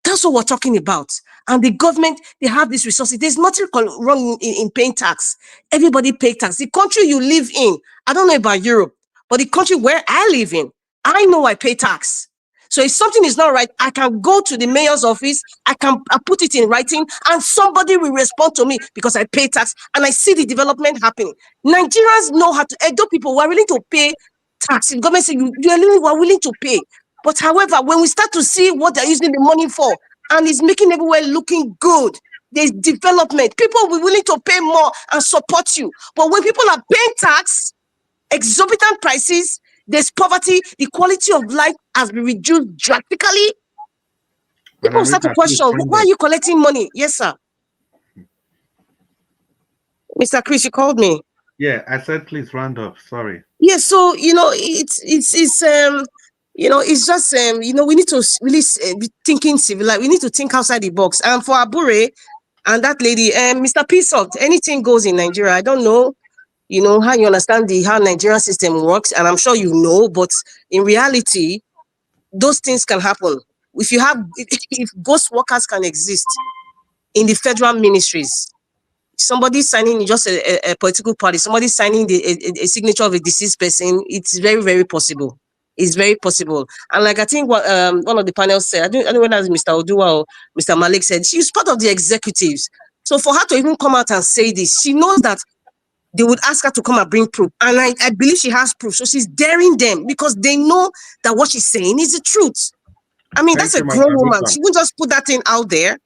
That's what we're talking about. And the government, they have these resources. There's nothing wrong in paying tax. Everybody pays tax. The country you live in, I don't know about Europe, but the country where I live in, I know I pay tax. So if something is not right, I can go to the mayor's office, I put it in writing, and somebody will respond to me because I pay tax and I see the development happening. Nigerians know how to, Edo people who are willing to pay tax. The government says you are willing to pay. But however, when we start to see what they're using the money for, and it's making everywhere looking good, there's development. People will be willing to pay more and support you. But when people are paying tax, exorbitant prices, there's poverty, the quality of life has been reduced drastically. People start to question, why are you collecting money? Yes, sir. Mr. Chris, you called me. Yeah, I said please round up. Sorry. Yeah, so it's just we need to really be thinking civil. Like we need to think outside the box. And for Abure and that lady, Mr. Pisot, anything goes in Nigeria. I don't know, how you understand how Nigerian system works, and I'm sure you know, but in reality, those things can happen. If ghost workers can exist in the federal ministries, somebody signing just a political party, somebody signing a signature of a deceased person, it's very, very possible. It's very possible. And like I think what one of the panels said, I don't know whether Mr. Odua or Mr. Malik said, she's part of the executives. So for her to even come out and say this, she knows that they would ask her to come and bring proof. And I believe she has proof. So she's daring them because they know that what she's saying is the truth. I mean, that's a grown woman. She won't just put that thing out there.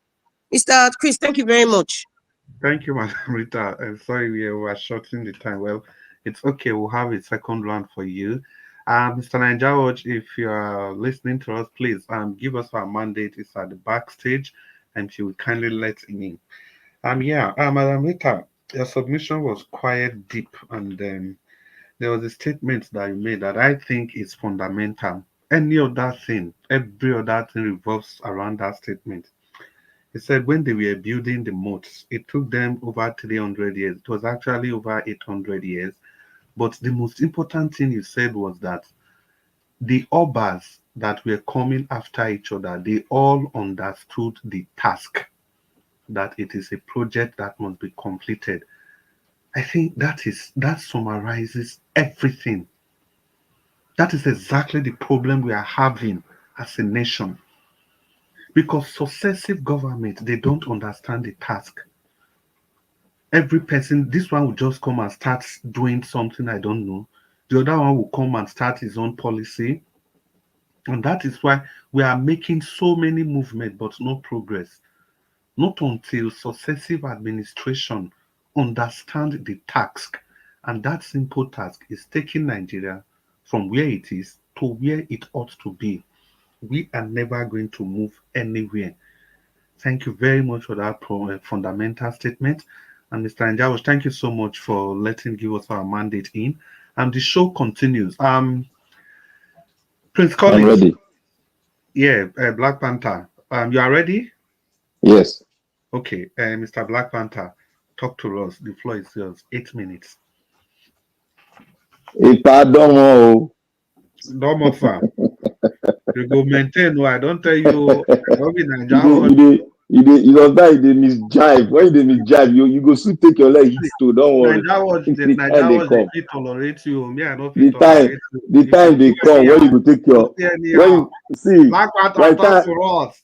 Mr. Chris, thank you very much. Thank you, Madam Rita. I'm sorry we were shorting the time. Well, it's okay. We'll have a second round for you. Mr. Nanjawaj, if you are listening to us, please give us our mandate. It's at the backstage, and she will kindly let in. Madam Rita, your submission was quite deep, and there was a statement that you made that I think is fundamental. Every other thing revolves around that statement. He said when they were building the moats, it took them over 300 years. It was actually over 800 years. But the most important thing you said was that the Obas that were coming after each other, they all understood the task. that it is a project that must be completed. I think that summarizes everything. That is exactly the problem we are having as a nation. Because successive government, they don't understand the task. Every person, this one will just come and start doing something I don't know. The other one will come and start his own policy. And that is why we are making so many movements but no progress. Not until successive administration understand the task. And that simple task is taking Nigeria from where it is to where it ought to be. We are never going to move anywhere. Thank you very much for that fundamental statement. And Mr. Anjawas, thank you so much for give us our mandate in. And the show continues. Prince Collins. I'm ready. Yeah, Black Panther. You are ready? Yes. Okay, Mr. Black Panther, talk to us. The floor is yours. 8 minutes. If I don't know. No more, sir. You go maintain. No, I don't tell you. You don't die. They misjive. When they misjive, you go soon take your leg hit to. Don't worry. Nigeria they tolerate you. Me, I don't the time you. The time they come when you go take your. When you see. Black Panther, talk to us.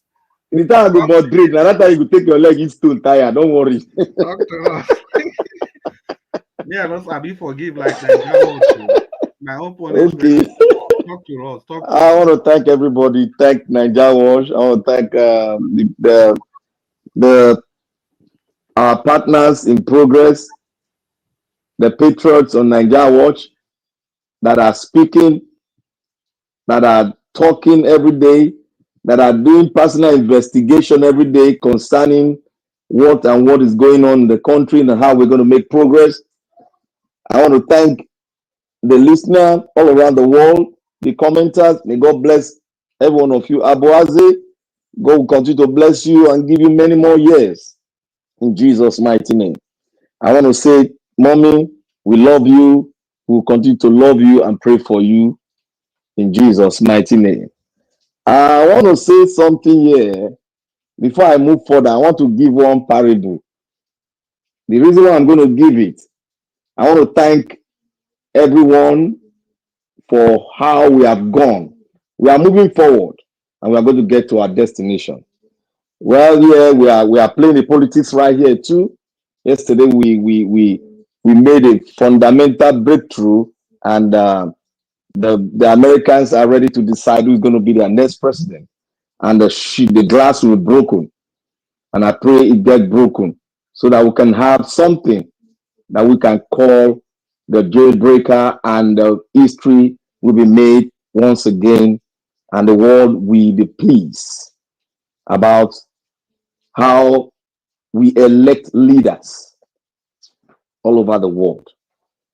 The time go moderate. Now that time you go take your leg hit stone tire. Don't worry. Talk to us. Me, I don't sabi forgive like Nigeria. My own punishment. Okay. Talk to us. I want to thank everybody. Thank Nigeria Watch. I want to thank our partners in progress, the patriots on Nigeria Watch that are speaking, that are talking every day, that are doing personal investigation every day concerning what is going on in the country and how we're going to make progress. I want to thank the listener all around the world, the commenters. May God bless every one of you. Abuaze, God will continue to bless you and give you many more years. In Jesus' mighty name. I want to say, Mommy, we love you. We will continue to love you and pray for you. In Jesus' mighty name. I want to say something here. Before I move further, I want to give one parable. The reason why I'm going to give it, I want to thank everyone for how we have gone. We are moving forward and we are going to get to our destination. Well, yeah, we are playing the politics right here too. Yesterday we made a fundamental breakthrough, and the Americans are ready to decide who's going to be their next president. And the glass will be broken, and I pray it gets broken so that we can have something that we can call the jailbreaker, and history will be made once again, and the world will be pleased about how we elect leaders all over the world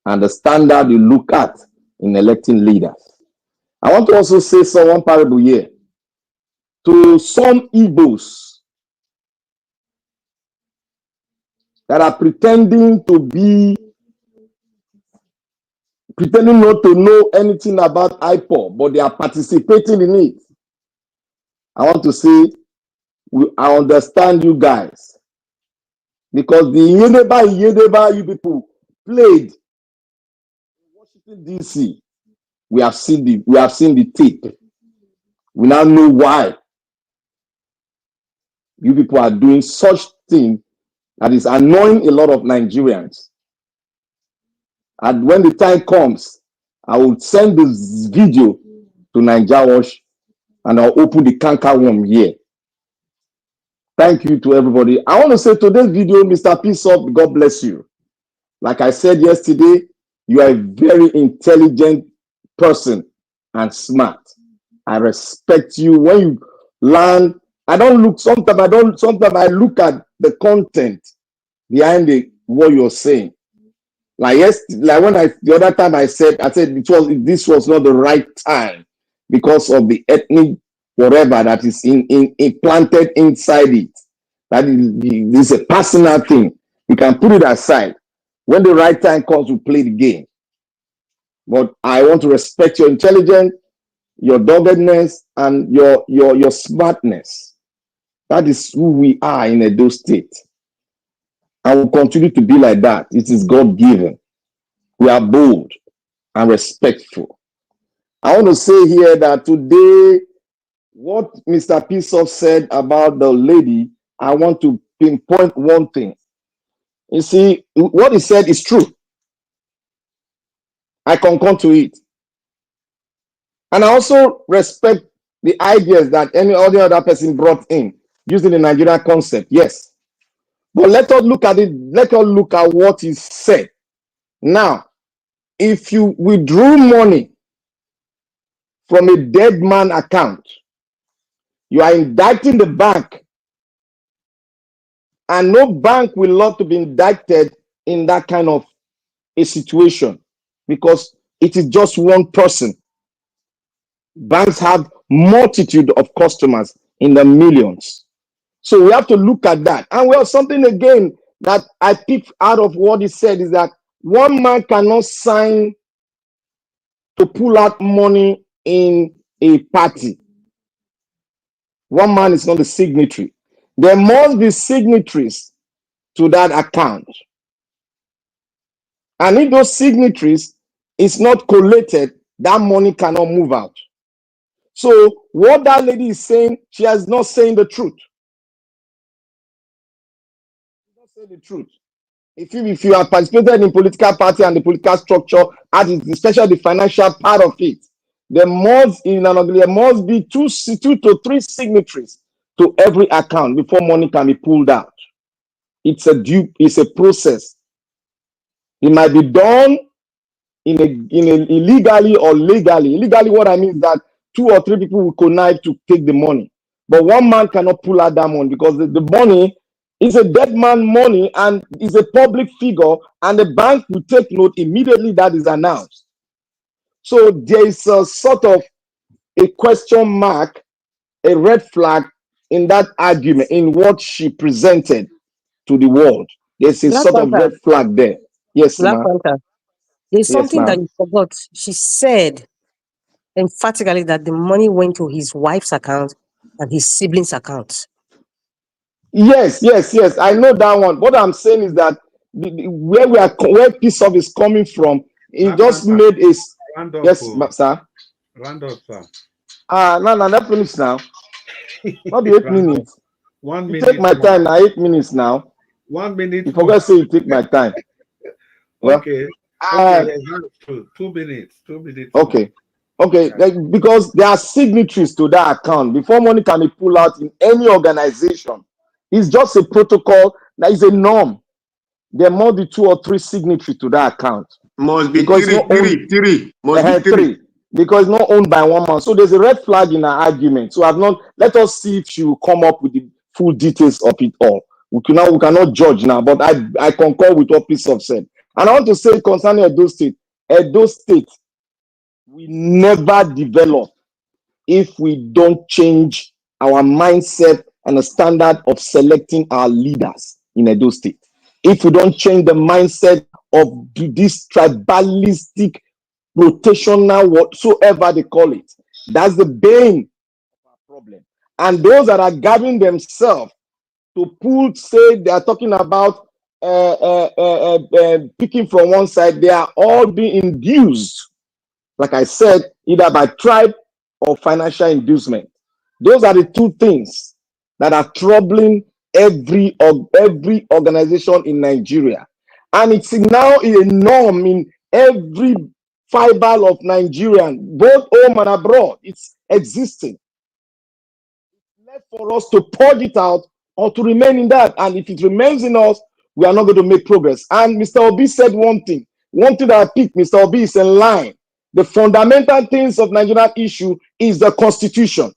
and the standard you look at in electing leaders. I want to also say one parable here. To some Igbos that are pretending not to know anything about IPOB, but they are participating in it. I want to say, I understand you guys, because the Yedeba you people played in Washington DC. We have seen the tape. We now know why you people are doing such thing that is annoying a lot of Nigerians. And when the time comes, I will send this video to Nigeria Watch and I'll open the canker worm here. Thank you to everybody. I want to say today's video, Mr. Peaceop, God bless you. Like I said yesterday, you are a very intelligent person and smart. I respect you. When you learn, sometimes I look at the content behind what you're saying. The other time I said this was not the right time because of the ethnic whatever that is implanted inside it. That is a personal thing. You can put it aside. When the right time comes, we play the game. But I want to respect your intelligence, your doggedness, and your smartness. That is who we are in Edo State. And will continue to be like that. It is God-given. We are bold and respectful. I want to say here that today, what Mr. Pisoff said about the lady, I want to pinpoint one thing. You see, what he said is true. I concur to it. And I also respect the ideas that any other person brought in using the Nigerian concept. Yes. But let us look at it. Let us look at what is said. Now, if you withdraw money from a dead man account, you are indicting the bank. And no bank will love to be indicted in that kind of a situation because it is just one person. Banks have multitude of customers in the millions. So we have to look at that. And well, something again that I picked out of what he said is that one man cannot sign to pull out money in a party. One man is not the signatory. There must be signatories to that account. And if those signatories is not collated, that money cannot move out. So what that lady is saying, she is not saying the truth. She does not say the truth. If you have participated in political party and the political structure, especially the financial part of it, there must be two to three signatories to every account before money can be pulled out. It's a process. It might be done in illegally or legally. Illegally, what I mean is that 2 or 3 people will connive to take the money. But one man cannot pull out that money because the money is a dead man money and is a public figure, and the bank will take note immediately that is announced. So there is a sort of a question mark, a red flag in that argument, in what she presented to the world. There's a Black sort of Panther, red flag there. Yes, Black ma'am. Panther. There's Yes, something that ma'am. you forgot. She said emphatically that the money went to his wife's account and his siblings' accounts. Yes. I know that one. What I'm saying is that where Pisoff is coming from, he just made a yes, sir. Randolph, sir. No, not finished now. Not the 8 minutes. 1 You minute. take my time now. 8 minutes now. 1 minute. You forgot to say you take my time. Okay. Okay. 2 minutes. 2 minutes. Okay. Because there are signatories to that account before money can be pulled out in any organization. It's just a protocol. That is a norm. There must be 2 or 3 signatories to that account. Must be because three. Must be three. Because it's not owned by one man. So there's a red flag in our argument. So let us see if she will come up with the full details of it all. We cannot judge now, but I concur with what Pisoff said. And I want to say concerning Edo State, we never develop if we don't change our mindset and the standard of selecting our leaders in Edo State. If we don't change the mindset of this tribalistic, rotational, whatsoever they call it, that's the bane of our problem. And those that are gathering themselves to say they are talking about picking from one side, they are all being induced, like I said, either by tribe or financial inducement. Those are the 2 things that are troubling every organization in Nigeria. And it's now a norm in every fiber of Nigerian, both home and abroad. It's existing. It's left for us to purge it out or to remain in that. And if it remains in us, we are not going to make progress. And Mr. Obi said one thing that I picked. Mr. Obi is in line. The fundamental things of Nigerian issue is the constitution.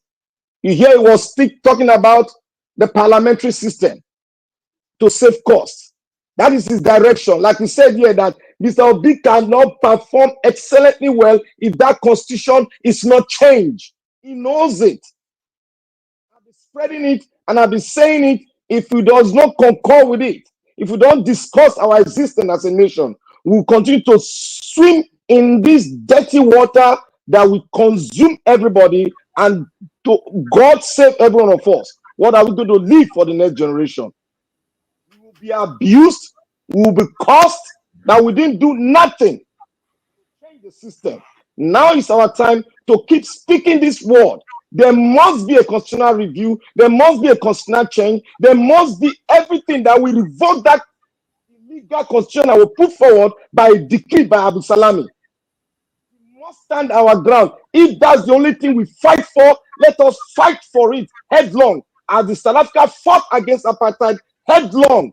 You hear he was talking about the parliamentary system to save costs. That is his direction. Like we said here, that Mr. Obi cannot perform excellently well if that constitution is not changed. He knows it. I've been spreading it and I've been saying it. If we does not concur with it, if we don't discuss our existence as a nation, we will continue to swim in this dirty water that will consume everybody, and to God save every one of us. What are we going to leave for the next generation? We will be abused. We will be cursed that we didn't do nothing to change the system. Now is our time to keep speaking this word. There must be a constitutional review. There must be a constitutional change. There must be everything that will revoke that illegal constitution that was put forward by a decree by Abu Salami. We must stand our ground. If that's the only thing we fight for, let us fight for it headlong. As the South Africa fought against apartheid headlong.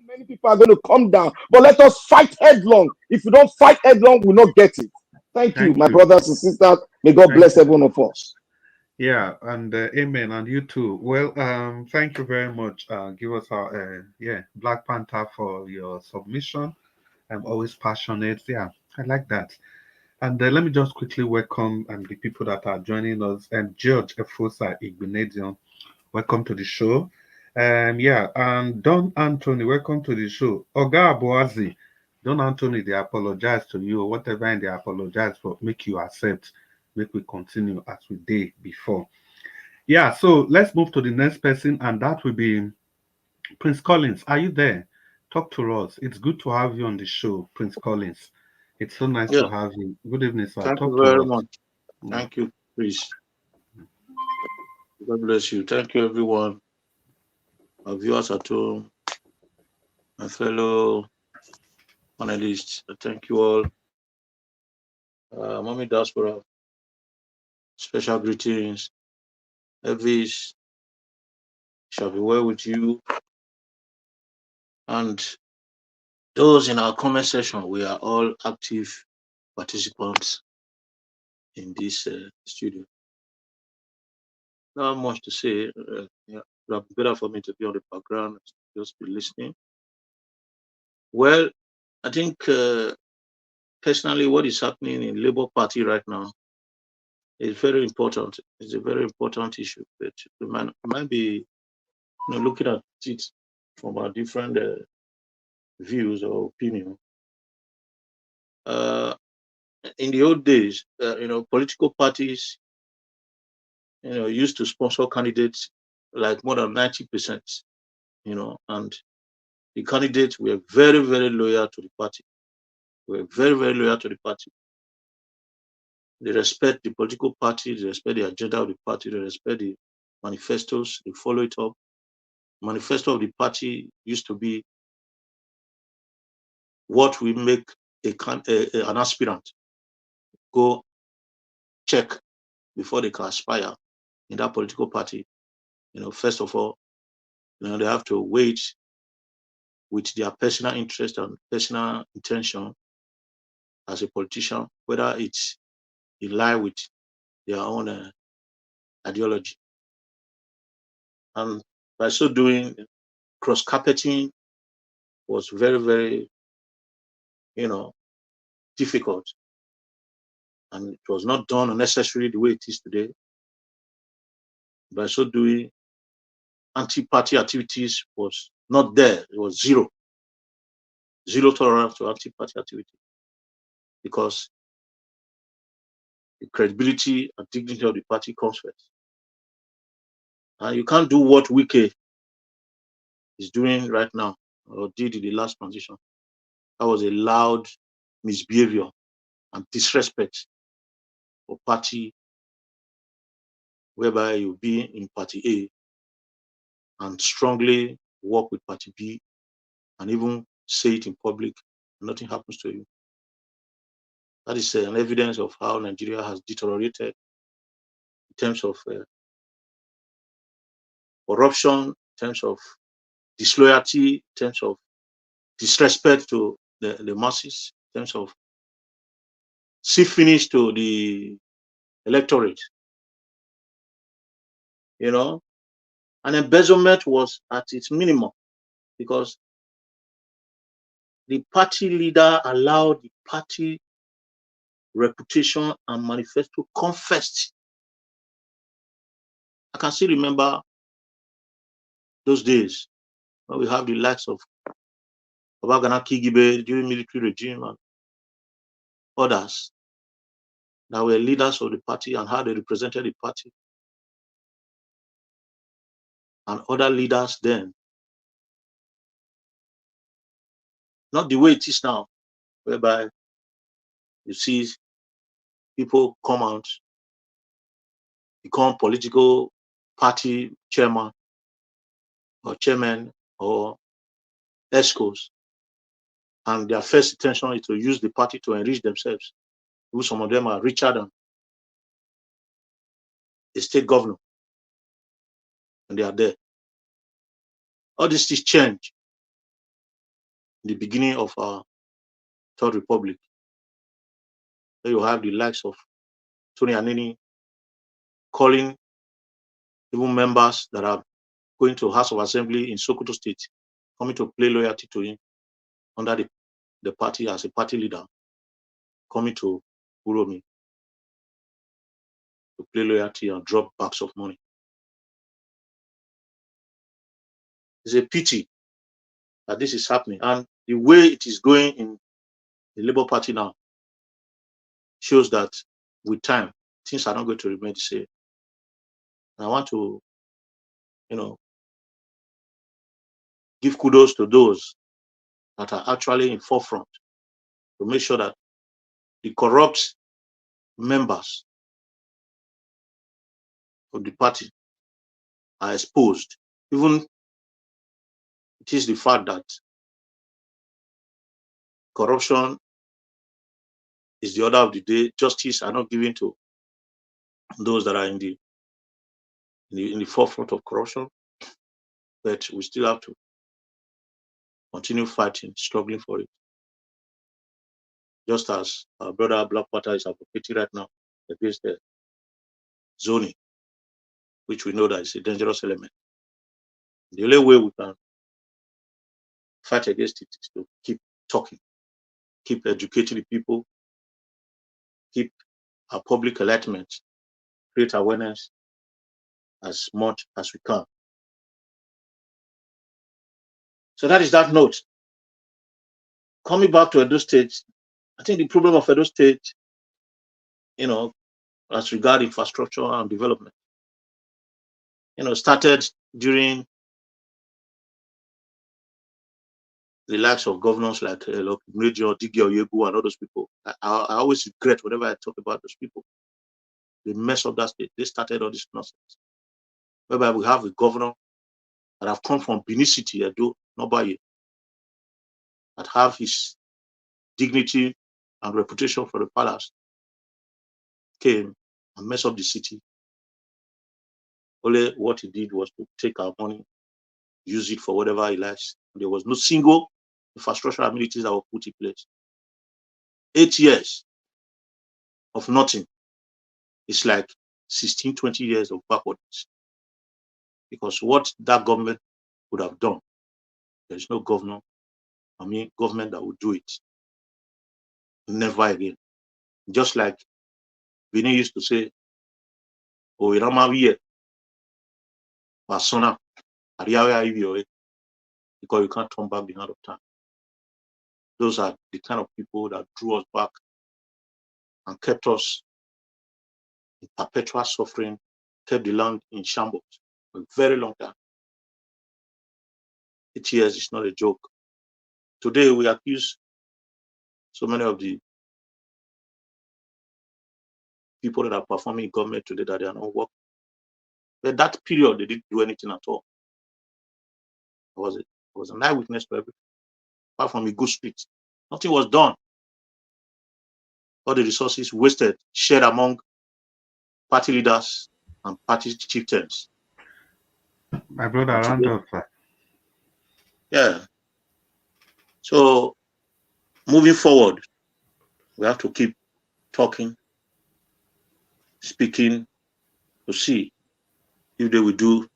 Many people are going to come down, but let us fight headlong. If we don't fight headlong, we'll not get it. Thank you, my brothers and sisters. May God bless every one of us. Yeah, and amen, and you too. Well, thank you very much. Give us our Black Panther for your submission. I'm always passionate. Yeah, I like that. And let me just quickly welcome the people that are joining us. And George Efosa Igbinedion, welcome to the show. And Don Anthony, welcome to the show. Oga Abuazi, Don Anthony, they apologize to you, or whatever, and they apologize for make you accept, make we continue as we did before. Yeah, so let's move to the next person, and that will be Prince Collins. Are you there? Talk to us. It's good to have you on the show, Prince Collins. It's so nice to have you. Good evening, sir. Thank you Talk very to us. much. Thank you, Chris. God bless you. Thank you, everyone. Our viewers at home, my fellow panelists. Thank you all. Mommy Diaspora, special greetings. Elvis, shall be well with you. And those in our comment section, we are all active participants in this studio. Not much to say. It would be better for me to be on the background, just be listening. Well, I think personally, what is happening in Labour Party right now is very important. It's a very important issue. But we might be looking at it from our different views or opinion. In the old days, political parties, used to sponsor candidates like more than 90%, and the candidates were very, very loyal to the party. Were very, very loyal to the party. They respect the political party, they respect the agenda of the party, they respect the manifestos, they follow it up. Manifesto of the party used to be what we make an aspirant go check before they can aspire in that political party. First of all, they have to wait with their personal interest and personal intention as a politician, whether it's in line with their own ideology. And by so doing, cross-carpeting was very, very, difficult. And it was not done unnecessarily the way it is today. By so doing, anti-party activities was not there. It was zero. Zero tolerance to anti-party activity. Because the credibility and dignity of the party comes first. And you can't do what Wike is doing right now, or did in the last transition. That was a loud misbehavior and disrespect for party, whereby you be in party A and strongly work with party B and even say it in public, nothing happens to you. That is an evidence of how Nigeria has deteriorated in terms of corruption, in terms of disloyalty, in terms of disrespect to the masses, in terms of see finish to the electorate. And embezzlement was at its minimum because the party leader allowed the party reputation and manifesto come first. I can still remember those days when we have the likes of Obagana Kigibe during military regime and others that were leaders of the party and how they represented the party. and other leaders then. Not the way it is now, whereby you see people come out, become political party chairman or chairman or ESCOs, and their first intention is to use the party to enrich themselves. Some of them are richer than a state governor, and they are there. All this is change in the beginning of our Third Republic. There you have the likes of Tony Anini calling even members that are going to House of Assembly in Sokoto State, coming to play loyalty to him under the party as a party leader, coming to Uromi to play loyalty and drop bags of money. It's a pity that this is happening, and the way it is going in the Labour Party now shows that with time things are not going to remain the same. And I want to, give kudos to those that are actually in forefront to make sure that the corrupt members of the party are exposed. Even it is the fact that corruption is the order of the day. Justice are not given to those that are in the forefront of corruption, but we still have to continue fighting, struggling for it. Just as our brother Black Panther is advocating right now against the zoning, which we know that is a dangerous element. The only way we can fight against it is to keep talking, keep educating the people, keep our public enlightenment, create awareness as much as we can. So that is that note. Coming back to Edo State, I think the problem of Edo State, as regard infrastructure and development, started during the likes of governors like Major Digi Oyegu and all those people. I always regret whenever I talk about those people. They messed up that state. They started all this nonsense. Whereby we have a governor that have come from Benin City, Edo, Nobaye, that have his dignity and reputation for the palace, came and messed up the city. Only what he did was to take our money, use it for whatever he likes. There was no single infrastructure amenities that were put in place. 8 years of nothing. It's like 16, 20 years of backwards. Because what that government would have done, there's no government that would do it. Never again. Just like Benin used to say, "Oh, Iramawiye, Wasona, Ariawe," because you can't turn back the hand of time. Those are the kind of people that drew us back and kept us in perpetual suffering, kept the land in shambles for a very long time. 8 years is not a joke. Today we accuse so many of the people that are performing in government today that they are not working. But that period, they didn't do anything at all. I was an eyewitness to everything. Apart from a good street, nothing was done. All the resources wasted, shared among party leaders and party chieftains. My brother, round up, sir. Yeah. So moving forward, we have to keep talking, speaking, to see if they will do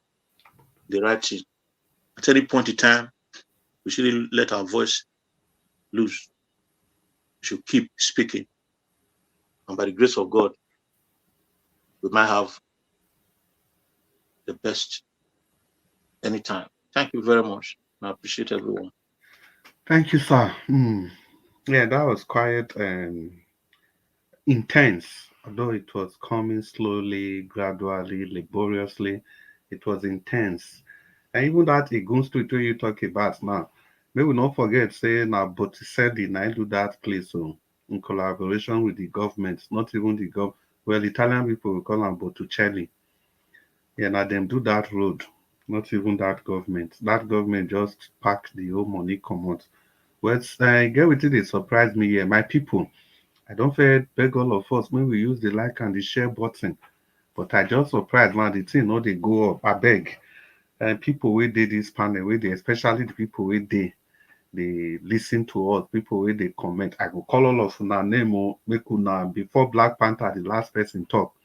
the right thing. At any point in time, we shouldn't let our voice loose. We should keep speaking. And by the grace of God, we might have the best anytime. Thank you very much. I appreciate everyone. Thank you, sir. Yeah, that was quite intense. Although it was coming slowly, gradually, laboriously, it was intense. And even that Egun Street where you talk about now, may we not forget say now Botticelli now do that place so in collaboration with the government, not even the well Italian people will call them Botticelli. Yeah, now them do that road, not even that government. That government just pack the whole money come out. Well, get with it, it surprised me here. My people, I don't fair beg all of us when we use the like and the share button. But I just surprised man, the thing no they go up. I beg. And people wey dey this panel, wey dey, especially the people wey they listen to us, people wey they comment. I go call all of una name o, make una before Black Panther, the last person talk.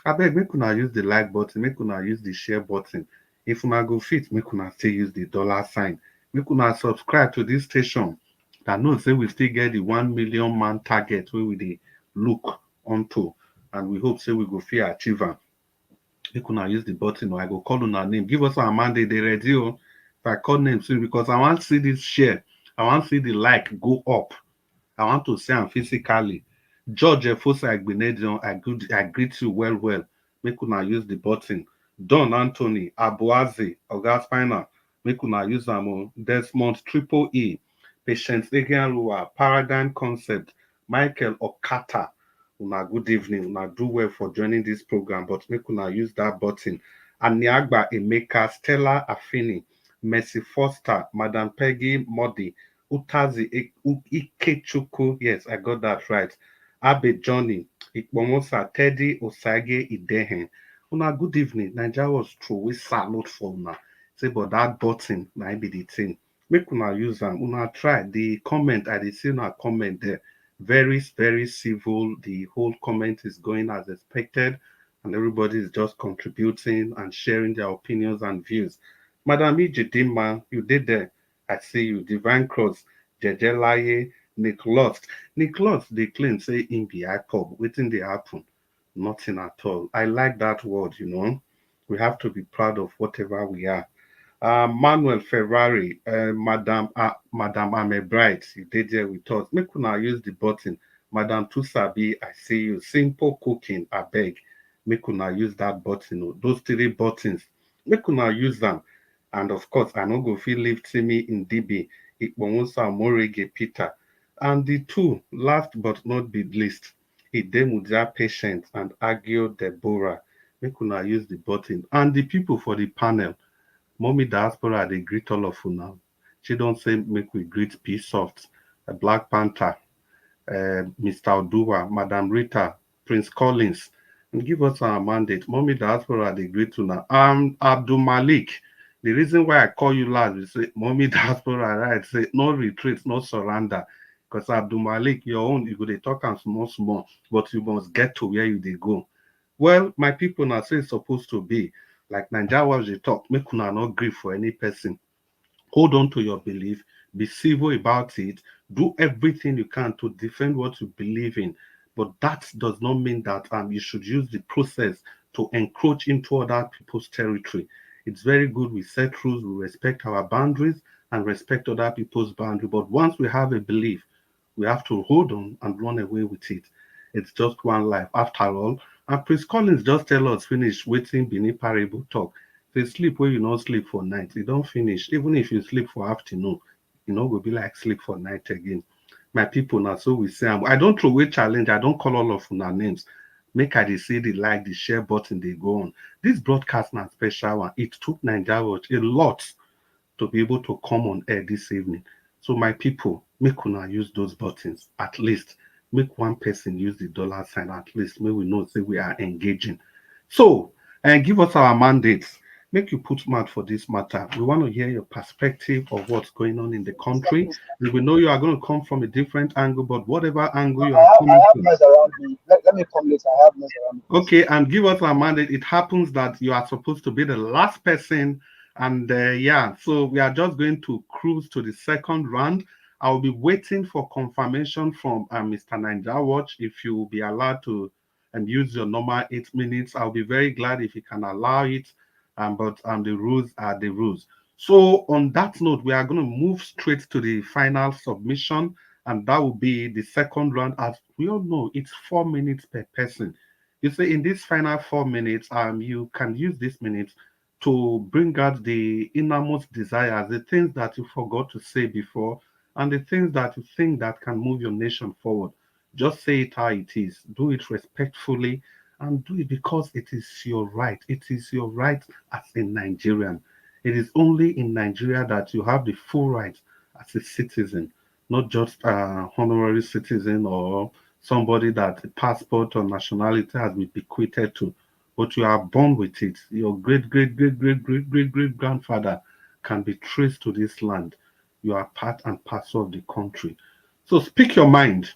Abeg, make una use the like button, make una use the share button. If una go fit, make una still use the dollar sign. Make una subscribe to this station. I know say we still get the 1 million man target wey we dey look onto, and we hope say we go fit achieve am. Make una use the button or I go call una name. Give us our mandate, they ready. Oh. If I call name soon, because I want to see this share, I want to see the like go up. I want to see am physically. George Efosa Agbenedion, I greet you well, well. Make una use the button. Don Anthony, Abuazi, Oga Spina, make una use am. Desmond Triple E, Patience Egianlua, Paradigm Concept, Michael Okata. Una good evening. Una do well for joining this program, but make una use that button. Aniagba Emeka, Stella Afini, Mercy Foster, Madam Peggy Modi, Utazi Ikechukwu, yes, I got that right. Abe Johnny, Ikpomosa, Teddy Osage Idehen. Una good evening. Nigeria was true. We salute for una. Say, but that button might be the thing. Make una use them. Una try. The comment, I did see una comment there. Very, very civil. The whole comment is going as expected, and everybody is just contributing and sharing their opinions and views. Madam Ijidima, you did there. I see you. Divine Cross, Jejelaye, Nick Lost. Nick Lost, they claim say in the IPOB. Waiting they happen. Nothing at all. I like that word, you know. We have to be proud of whatever we are. Manuel Ferrari, Madam Ame Bright, you did there with us. Make una use the button. Madam Tusabi, I see you. Simple cooking, I beg. Make una use that button. Oh. Those three buttons. Make una use them. And of course, I no go feel leave Timmy in DB, Ikponwosa Morege Peter. And the two, last but not be least, Idemudia Patient and Agio Deborah. Make una use the button. And the people for the panel. Mommy Diaspora, they greet all of you now. She don't say make we greet Peace Soft, Black Panther, Mr. Oduwa, Madam Rita, Prince Collins, and give us our mandate. Mommy Diaspora, they greet you now. Abdul Malik. The reason why I call you last is say Mommy Diaspora, right? Say no retreat, no surrender. Because Abdul Malik, your own, you go they talk and small, small, but you must get to where you they go. Well, my people now say it's supposed to be like Nigeria was the talk, make una not grieve for any person. Hold on to your belief, be civil about it, do everything you can to defend what you believe in. But that does not mean that you should use the process to encroach into other people's territory. It's very good we set rules, we respect our boundaries and respect other people's boundaries. But once we have a belief, we have to hold on and run away with it. It's just one life after all. And Prince Collins just tell us finish waiting beneath parable talk. If you sleep where you not sleep for night, you don't finish. Even if you sleep for afternoon, you know, go be like sleep for night again. My people now, so we say I don't throw away challenge, I don't call all of our names. Make I dey see the like, the share button, they go on. This broadcast now special one. It took Nigeria Watch a lot to be able to come on air this evening. So my people, make una use those buttons at least. Make one person use the dollar sign at least. May we know say we are engaging. So, and give us our mandates. Make you put mouth for this matter. We want to hear your perspective of what's going on in the country. We know you are going to come from a different angle, but whatever angle you are I coming have from. noise around me. Let me come later. I have noise around me. Okay, and give us a mandate. It happens that you are supposed to be the last person. And yeah, so we are just going to cruise to the second round. I'll be waiting for confirmation from Mr. Ninja Watch if you will be allowed to use your normal 8 minutes. I'll be very glad if you can allow it. But the rules are the rules. So on that note, we are going to move straight to the final submission, and that will be the second round. As we all know, it's 4 minutes per person. You say in this final 4 minutes, you can use these minutes to bring out the innermost desires, the things that you forgot to say before, and the things that you think that can move your nation forward. Just say it how it is. Do it respectfully and do it because it is your right. It is your right as a Nigerian. It is only in Nigeria that you have the full right as a citizen, not just a honorary citizen or somebody that a passport or nationality has been bequeathed to, but you are born with it. Your great, great, great, great, great, great, great grandfather can be traced to this land. You are part and parcel of the country. So speak your mind.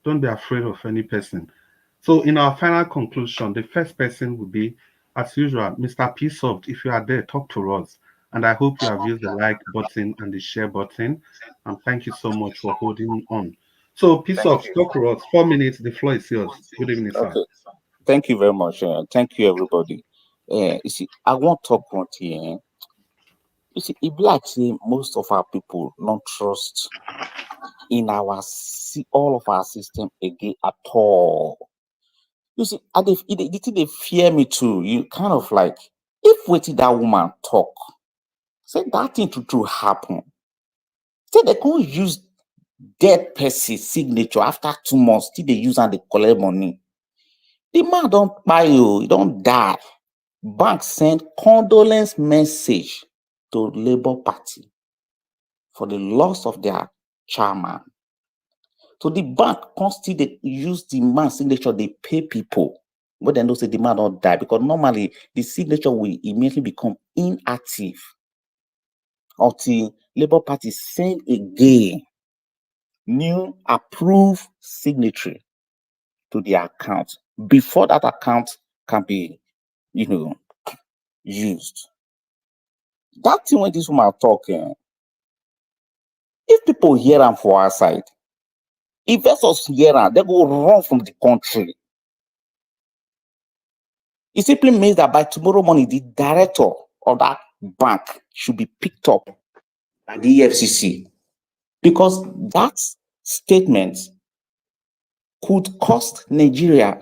Don't be afraid of any person. So in our final conclusion, the first person will be, as usual, Mr. P Soft. If you are there, talk to us. And I hope you have used the like button and the share button. And thank you so much for holding on. So P Thank Soft, you. talk to us. 4 minutes. The floor is yours. Good evening, sir. Okay. Thank you very much. Thank you, everybody. You see, I want to talk one thing. You see, it be like say most of our people don't trust in all of our system again at all. You see, the thing they fear me too. You kind of like, if waiting that woman talk, say that thing to happen. Say they can't use dead person signature after 2 months till they use and they collect money. The man don't buy you, he don't die. Bank send condolence message to Labour Party for the loss of their chairman. So the bank constantly they use the man signature, they pay people. But then they say the man don't die because normally the signature will immediately become inactive until Labour Party send again new approved signatory to the account before that account can be, used. That thing when this woman talking, if people hear them for our side, investors hear them, they go run from the country. It simply means that by tomorrow morning, the director of that bank should be picked up by the EFCC because that statement could cost Nigeria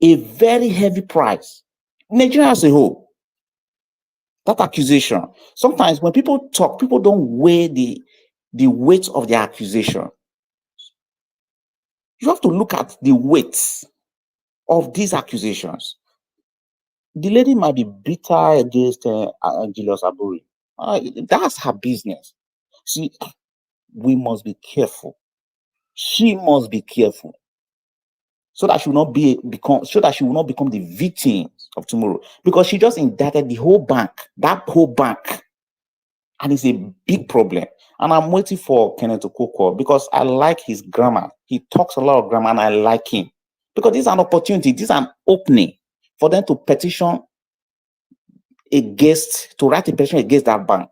a very heavy price. Nigeria as a whole. That accusation. Sometimes when people talk, people don't weigh the weight of the accusation. You have to look at the weight of these accusations. The lady might be bitter against Julius Abure. That's her business. See, we must be careful. She must be careful so that she will not become the victim of tomorrow. Because she just indicted the whole bank, that whole bank, and it's a big problem. And I'm waiting for Kenneth Okonkwo because I like his grammar. He talks a lot of grammar, and I like him because this is an opportunity. This is an opening for them to petition to write a petition against that bank.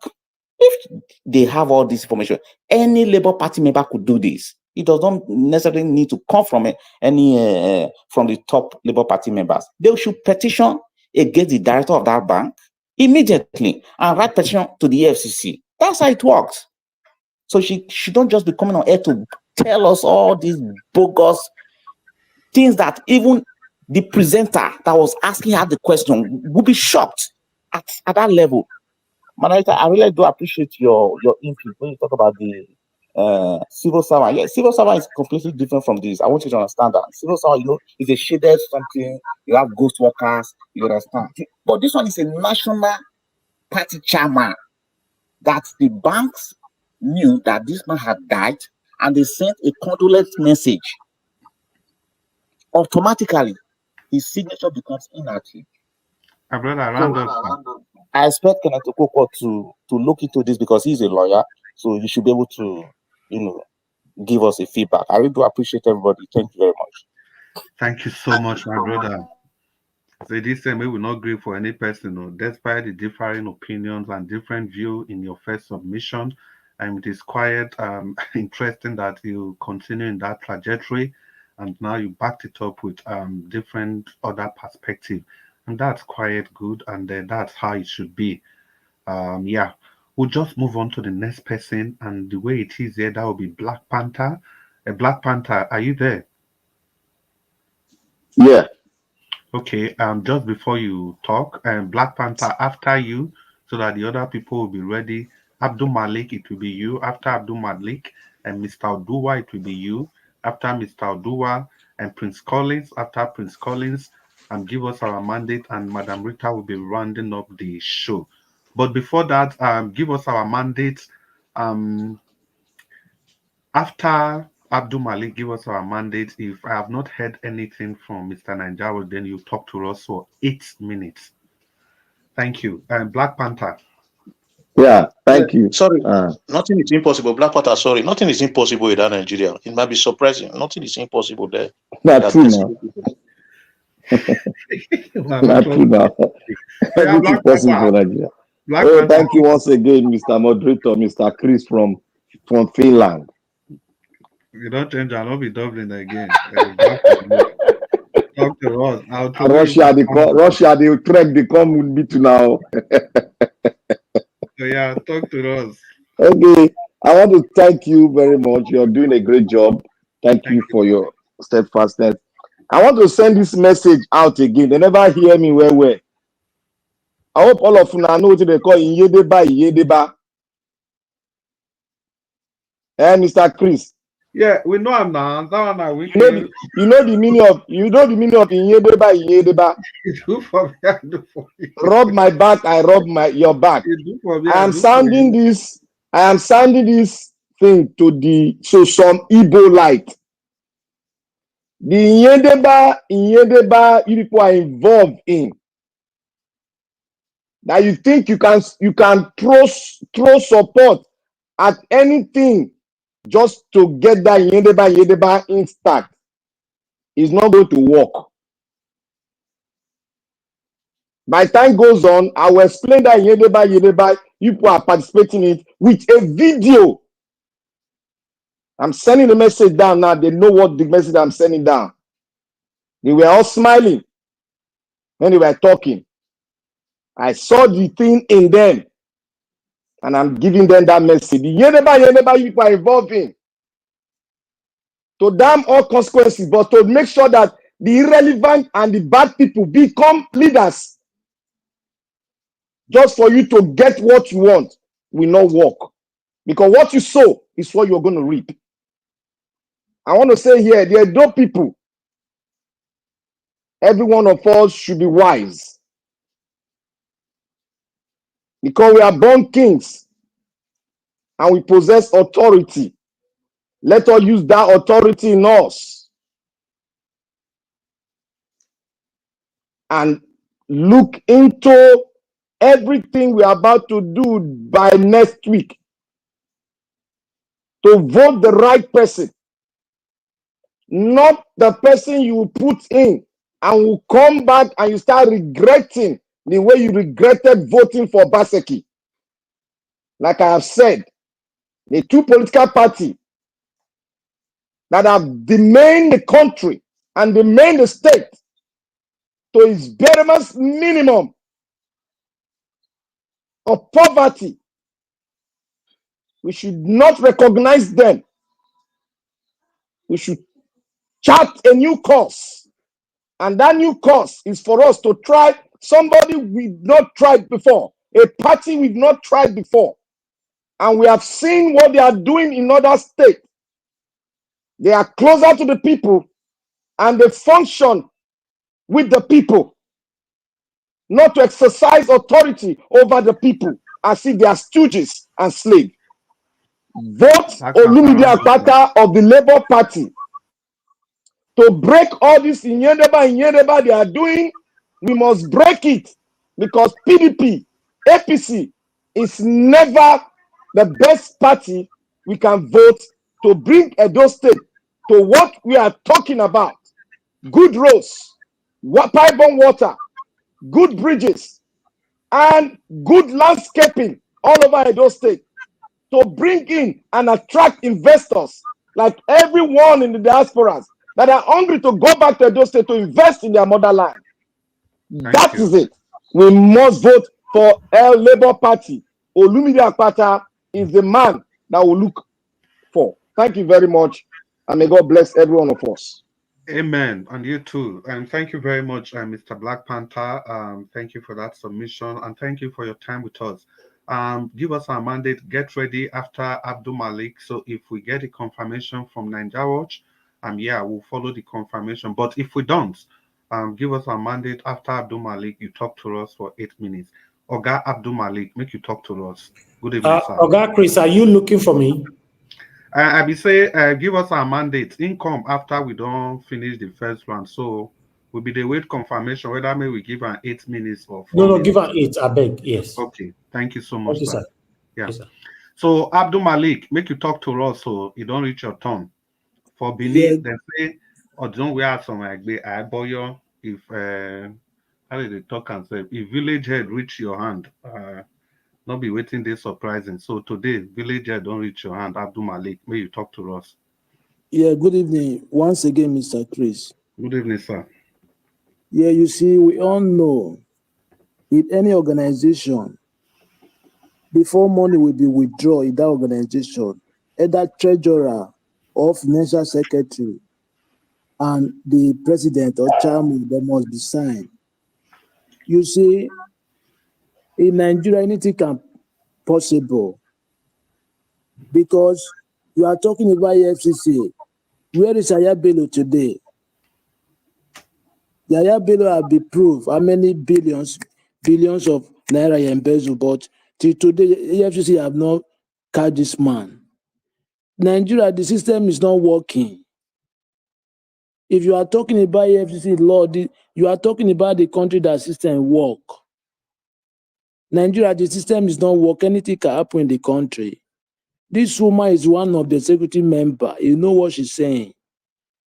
If they have all this information, any Labour Party member could do this. It does not necessarily need to come from from the top Labour Party members. They should petition against the director of that bank immediately and write petition to the EFCC. That's how it works. So she don't just be coming on air to tell us all these bogus things that even the presenter that was asking her the question would be shocked at that level. Manarita, I really do appreciate your input when you talk about the civil servant. Yeah, civil servant is completely different from this. I want you to understand that. Civil servant, is a shaded something. You have ghost workers, you understand. But this one is a national party chairman that the banks knew that this man had died and they sent a condolence message. Automatically, his signature becomes inactive. I expect Kenneth Okonkwo to look into this because he's a lawyer, so he should be able to, give us a feedback. I really do appreciate everybody. Thank you very much. Thank you so much, my brother. So this time we will not agree for any person, despite the differing opinions and different view in your first submission. And it is quite interesting that you continue in that trajectory, and now you backed it up with different other perspective, and that's quite good, and that's how it should be. Yeah, we'll just move on to the next person, and the way it is here, that will be Black Panther. Black Panther, are you there? Yeah. Okay, just before you talk, Black Panther after you, so that the other people will be ready. Abdul Malik, it will be you. After Abdul Malik, and Mr. Odua, it will be you. After Mr. Odua, and Prince Collins, after Prince Collins, give us our mandate, and Madam Rita will be rounding up the show. But before that, give us our mandate. Um, After Abdul Malik give us our mandate, if I have not heard anything from Mr. Nanjawa, then you talk to us for 8 minutes. Thank you. Black Panther. Yeah, thank you. Sorry, nothing is impossible. Black Panther, sorry, nothing is impossible in Nigeria. It might be surprising. Nothing is impossible there. Not true now. Not true now. Everything possible for Nigeria. Oh, thank you once again, Mr. Moderator, Mr. Chris from Finland. You don't change, I'll not be Dublin again. Talk to us. Russia, the trek they come with me to now. So yeah, talk to us. Okay, I want to thank you very much. You're doing a great job. Thank you for your steadfastness. I want to send this message out again. They never hear me well. I hope all of you know what they call Yedeba. Mr. Chris. Yeah, we know him now. That one we you know the meaning of Yedeba. You do for me, I do for you. Rub my back, I rub your back. You do for me, I am sounding this thing to some Igbo light. The Yedeba you people are involved in. That you think you can throw support at anything just to get that Yedeba intact is not going to work. By time goes on, I will explain that Yedeba, you people are participating in it with a video. I'm sending the message down now. They know what the message I'm sending down. They were all smiling when they were talking. I saw the thing in them. And I'm giving them that message. The Yedeba you people are involved in. To damn all consequences, but to make sure that the irrelevant and the bad people become leaders. Just for you to get what you want will not work. Because what you sow is what you're going to reap. I want to say here, there are no people. Every one of us should be wise. Because we are born kings. And we possess authority. Let us use that authority in us. And look into everything we are about to do by next week. To vote the right person. Not the person you put in and will come back and you start regretting the way you regretted voting for Baseki. Like I have said, the two political parties that have demeaned the country and demeaned the state to its bare minimum of poverty. We should not recognize them. We should chart a new course. And that new course is for us to try somebody we've not tried before, a party we've not tried before. And we have seen what they are doing in other states. They are closer to the people and they function with the people, not to exercise authority over the people as if they are stooges and slaves. Vote Oluchi Opara of the Labour Party to break all this in Yedeba they are doing. We must break it because PDP, APC is never the best party we can vote to bring Edo State to what we are talking about. Good roads, pipe-borne water, good bridges, and good landscaping all over Edo State to bring in and attract investors like everyone in the diasporas that are hungry to go back to Edo State to invest in their motherland. That is it. We must vote for our Labour Party. Oluchi Opara is the man that we look for. Thank you very much, and may God bless every one of us. Amen. And you too. And thank you very much, Mr. Black Panther. Thank you for that submission and thank you for your time with us. Give us our mandate. Get ready after Abdul Malik. So if we get a confirmation from Ninja Watch, yeah, we'll follow the confirmation. But if we don't, give us our mandate after Abdul Malik. You talk to us for 8 minutes. Oga Abdul Malik, make you talk to us. Good evening, sir. Oga Chris, are you looking for me? I be say, give us our mandate income after we don't finish the first round. So we'll be the wait confirmation whether may we give an 8 minutes or 4 No, minutes. give her 8, I beg. Yes. Okay, thank you so Thank much, you, sir. sir. Yeah. Yes, sir. So Abdul Malik, make you talk to us so you don't reach your turn. For Yeah, Benin, they say, or don't we have some like the boyo if how did they talk and say if village head reach your hand, not be waiting this surprising. So today, village head don't reach your hand. Abdul Malik, may you talk to us. yeah, good evening once again, Mr. Chris. Good evening, sir. Yeah, you see, we all know in any organization, before money will be withdrawn in that organization, either treasurer or financial secretary and the president or chairman, they must be signed. You see, in Nigeria, anything can possible because you are talking about FCC. Where is Yaya Bello today? Yaya Bello have been proved how many billions of naira he embezzled, but till today, EFCC have not caught this man. Nigeria, the system is not working. If you are talking about EFCC law, you are talking about the country that system work. Nigeria, the system is not work. Anything can happen in the country. This woman is one of the executive member. You know what she's saying.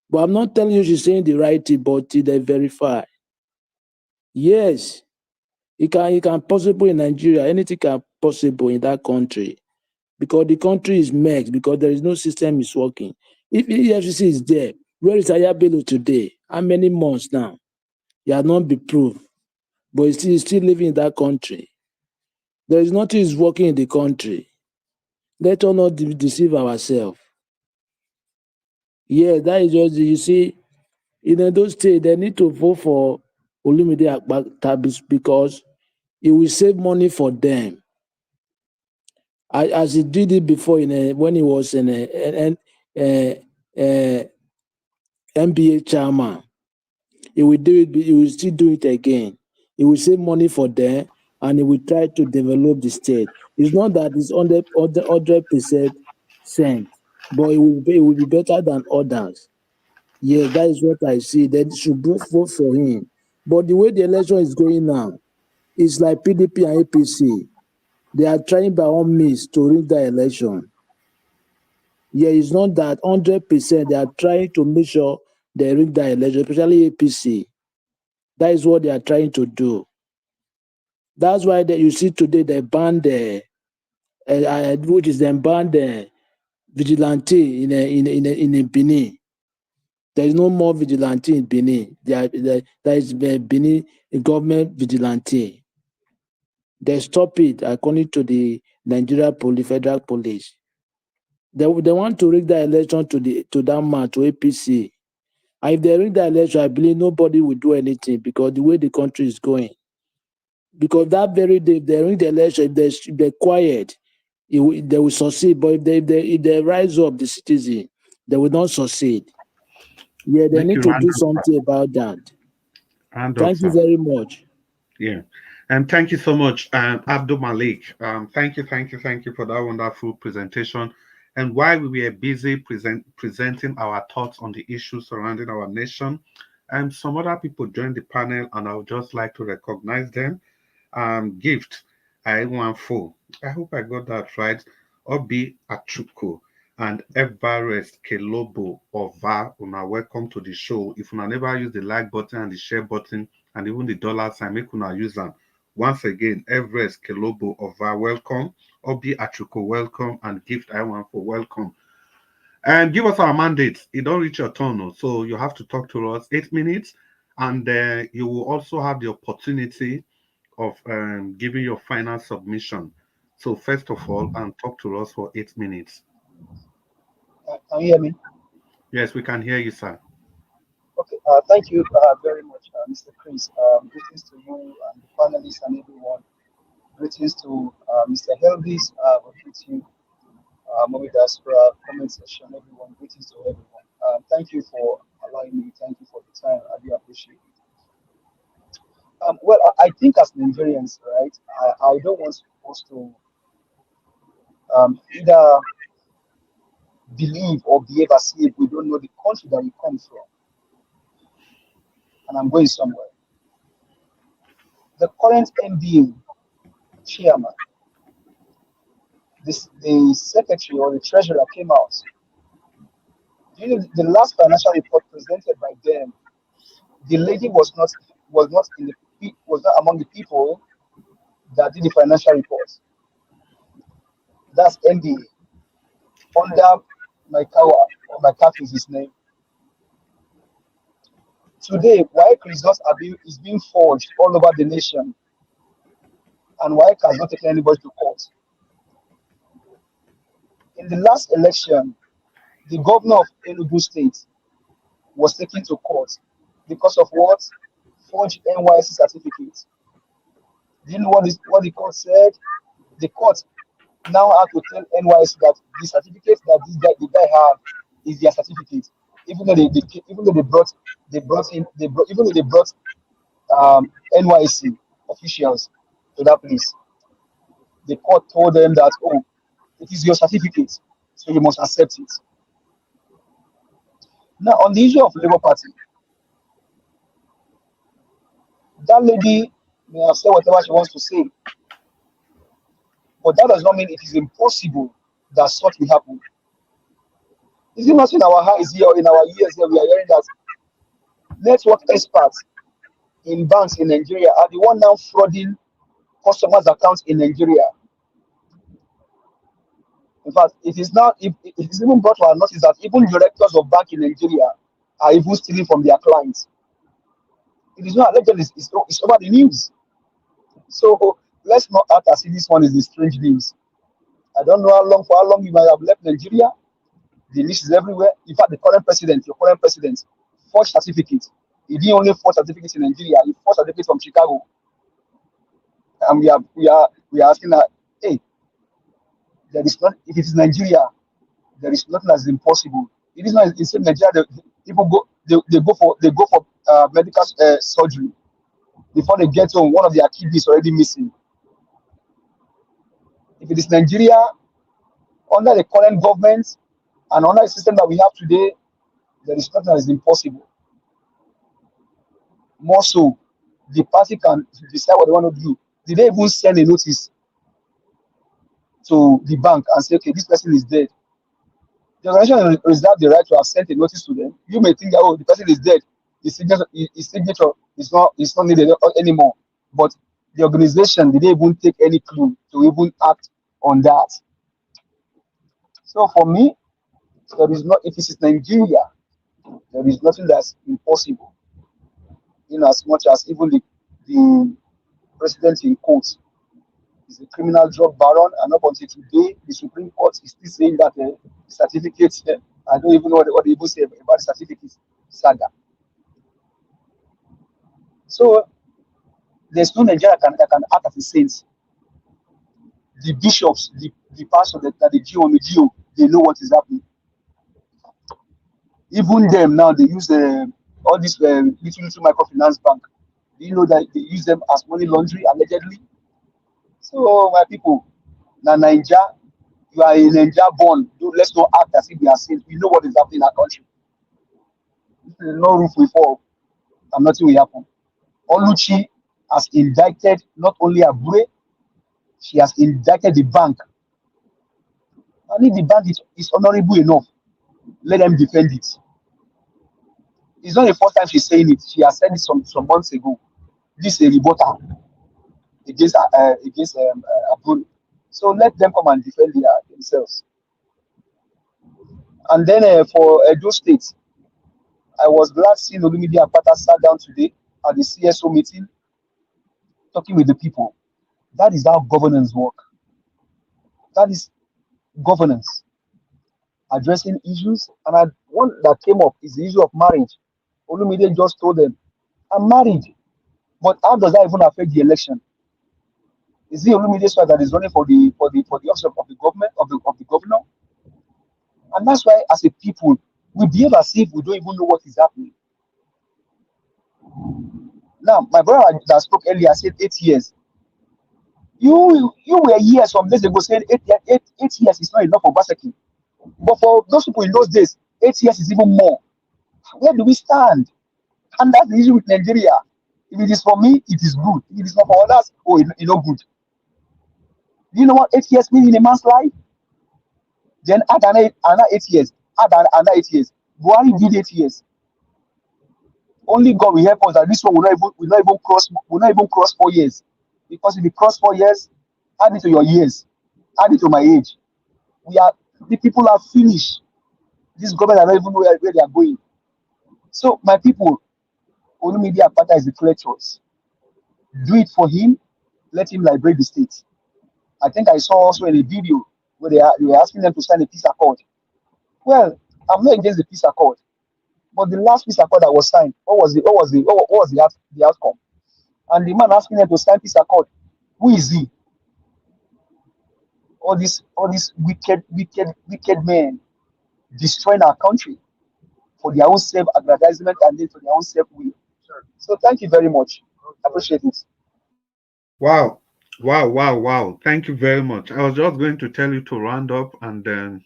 But I'm not telling you she's saying the right thing, but they verify. Yes, it can possible in Nigeria. Anything can possible in that country because the country is mixed because there is no system is working. If EFCC is there, where is Yaya Bello today? How many months now? He has not been proved, but he's still living in that country. There is nothing is working in the country. Let us not deceive ourselves. Yeah, that is just, you see, in those states, they need to vote for Olumide Tabis because it will save money for them. As he did it before when he was in a NBA chairman, he will do it. He will still do it again. He will save money for them, and he will try to develop the state. It's not that it's 100% cent, but it will be better than others. Yes, that is what I see. They should both vote for him. But the way the election is going now, it's like PDP and APC. They are trying by all means to rig the election. Yeah, it's not that 100%. They are trying to make sure they rig the election, especially APC. That is what they are trying to do. That's why you see today they banned which is they banned vigilante in Benin. There is no more vigilante in Benin. There is Benin government vigilante. They stop it according to the Nigeria Federal Police. They want to rig the election to that man, to APC. And if they rig the election, I believe nobody will do anything because the way the country is going. Because that very day, if they rig the election, if they're quiet, they will succeed. But if they rise up, the citizen, they will not succeed. Yeah, they Make need you to hand do up, sir. something about that. Hand up, Thank you sir. very much. Yeah. And thank you so much, Abdul Malik. Thank you for that wonderful presentation. And while we were busy presenting our thoughts on the issues surrounding our nation, and some other people joined the panel, and I would just like to recognize them. Gift, I want full. I hope I got that right. Obi Achuko and Everest Kelobo Ova, una welcome to the show. If una never use the like button and the share button and even the dollar sign, make una use them. Once again, Everest Kelobo Ova, welcome. Obi Achuko, welcome. And Gift I want for welcome. And give us our mandate. It don't reach your turn, no. So you have to talk to us 8 minutes, and you will also have the opportunity of giving your final submission. So first of all, talk to us for 8 minutes. Can you hear me? Yes, we can hear you, sir. Okay, thank you very much, Mr. Chris. Greetings to you and the panelists and everyone. Greetings to Mr. Helvis. We greet you. Maybe that's for our comment section. Everyone, greetings to everyone. Thank you for allowing me. Thank you for the time. I do appreciate it. Well, I think as Nigerians, right, I don't want us to either believe or behave as if we don't know the country that we come from. And I'm going somewhere. The current MBA chairman, the secretary or the treasurer came out. You know, the last financial report presented by them, the lady was not among the people that did the financial report. That's MBA under Maikawa or Maikafi is his name. Today, why results is being forged all over the nation, and why has not taken anybody to court. In the last election, the governor of Enugu State was taken to court because of what? Forged NYC certificates. Do you know what the court said? The court now have to tell NYC that the certificate that the guy have is their certificate, even though they brought NYC officials to that place. The court told them that, oh, it is your certificate, so you must accept it. Now, on the issue of Labour Party, that lady may have said whatever she wants to say, but that does not mean it is impossible that such will happen. Is it not in our eyes here or in our ears here we are hearing that network experts in banks in Nigeria are the one now frauding customers' accounts in Nigeria? In fact, it is even brought to our notice that even directors of bank in Nigeria are even stealing from their clients. It is not alleged, it's over the news. So let's not act as if this one is the strange news. I don't know for how long you might have left Nigeria. The list is everywhere. In fact, your current president, forged certificate. He didn't only forge certificates in Nigeria, he forged certificates from Chicago. And we are asking that, hey, there is not, if it is Nigeria, there is nothing that is impossible. It is not in Nigeria. People go for medical surgery before they get home. One of their kidneys already missing. If it is Nigeria, under the current government and under the system that we have today, there is nothing that is impossible. More so, the party can decide what they want to do. Did they even send a notice to the bank and say, okay, this person is dead? The organization reserve the right to have sent a notice to them. You may think that, oh, the person is dead. His signature is not needed anymore. But the organization didn't even take any clue to even act on that. So for me, there is not. If it is Nigeria, there is nothing that's impossible. In as much as even the president in court is a criminal drug baron, and up until today, the Supreme Court is still saying that the certificates. I don't even know what they even say about the certificates saga. So there's no Nigeria that can act as a saint. The bishops, the pastors that the Jew on the Jew, they know what is happening. Even them now, they use all these little microfinance bank. Do you know that they use them as money laundering allegedly? So my people, now Nigeria, you are in Nigeria born. Let's not act as if we are saints. We know what is happening in our country. There's no roof we fall, and nothing will happen. Oluchi has indicted not only Abure, she has indicted the bank. And if the bank is honorable enough, let them defend it. It's not the first time she's saying it. She has said it some months ago. This is a rebuttal against Abure. So let them come and defend themselves. And then for Edo State, I was glad seeing Oluchi Opara sat down today at the CSO meeting, talking with the people. That is how governance work. That is governance, addressing issues. And one that came up is the issue of marriage. Olumide just told them, I'm married. But how does that even affect the election? Is it Olumide's wife that is running for the office of the government of the governor? And that's why, as a people, we behave as if we don't even know what is happening. Now, my brother that spoke earlier said 8 years. You were here some days ago saying 8 years is not enough for Baseki. But for those people in those days, 8 years is even more. Where do we stand? And that's the issue with Nigeria. If it is for me, it is good. If it is not for others, oh, it's not good. Do you know what 8 years means in a man's life? Then add another 8 years. Add another 8 years. Buhari did 8 years. Only God will help us that this one will not even cross 4 years. Because if you cross 4 years, add it to your years, add it to my age. The people are finished. This government are not even know where they are going. So my people, Olumide Opara is the clear choice. Do it for him. Let him liberate the state. I think I saw also in a video where they were asking them to sign a peace accord. Well, I'm not against the peace accord, but the last peace accord that was signed, what was the outcome? And the man asking them to sign peace accord, who is he? All these wicked men destroying our country for their own self-aggrandizement and then for their own self-will. So thank you very much. I appreciate it. Wow. Wow, wow, wow. Thank you very much. I was just going to tell you to round up, and then,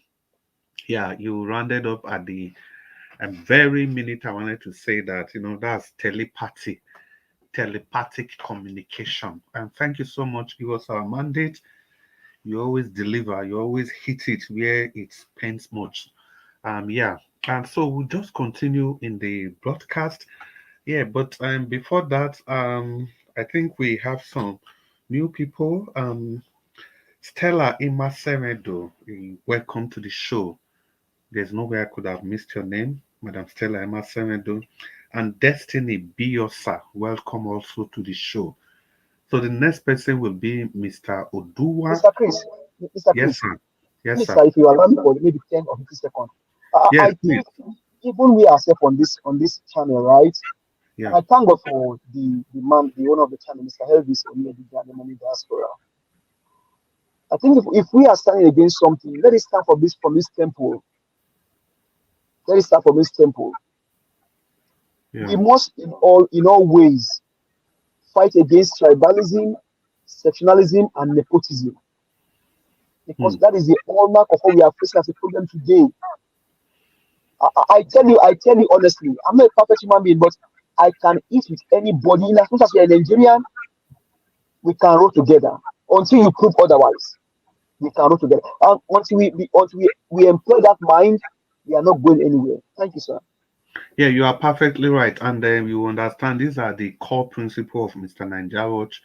yeah, you rounded up at the very minute I wanted to say that, that's telepathic communication. And thank you so much. It was our mandate. You always deliver, you always hit it where it pains much. Yeah. And so we'll just continue in the broadcast. Yeah, but before that, I think we have some new people. Stella Imasemedo, welcome to the show. There's no way I could have missed your name, Madam Stella Imasemedo. And Destiny Biosa, welcome also to the show. So the next person will be Mr. Odua. Mr. Chris, Yes, sir. Yes, please, sir. sir, if you allow me for maybe 10 or 15 seconds. Yes, I please. think even we ourselves on this channel, right? Yeah. And I thank God for the man, the owner of the channel, Mr. Elvis Onyedika, the money diaspora. I think if we are standing against something, let it stand for this from this temple. Let it start from this temple. Yeah. We must in all ways fight against tribalism, sectionalism, and nepotism. Because that is the hallmark of what we are facing as a problem today. I tell you honestly, I'm not a perfect human being, but I can eat with anybody. In as much as you're a Nigerian, we can roll together until you prove otherwise. We can roll together. And until we employ that mind, we are not going anywhere. Thank you, sir. Yeah, you are perfectly right. And then you understand these are the core principles of Mr. Naija Watch.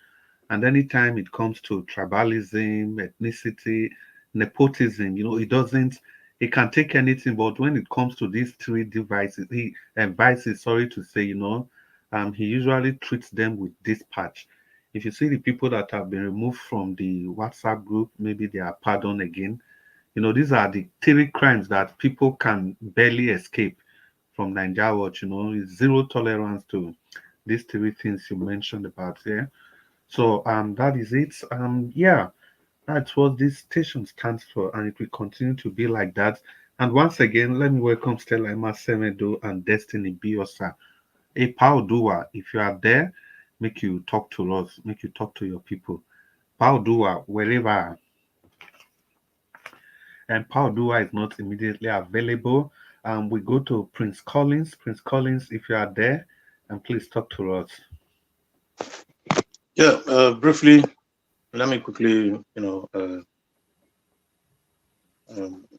And anytime it comes to tribalism, ethnicity, nepotism, it can take anything. But when it comes to these three vices, sorry to say, he usually treats them with dispatch. If you see the people that have been removed from the WhatsApp group, maybe they are pardoned again. These are the three crimes that people can barely escape from Naija Watch. It's zero tolerance to these three things you mentioned about here. So that is it. Yeah, that's what this station stands for, and it will continue to be like that. And once again, let me welcome Stella Emma Semedo and Destiny Biosa. A Dua, if you are there, make you talk to us, make you talk to your people. Dua, wherever. And Dua is not immediately available. We go to Prince Collins. Prince Collins, if you are there, and please talk to us. Yeah, briefly, let me quickly,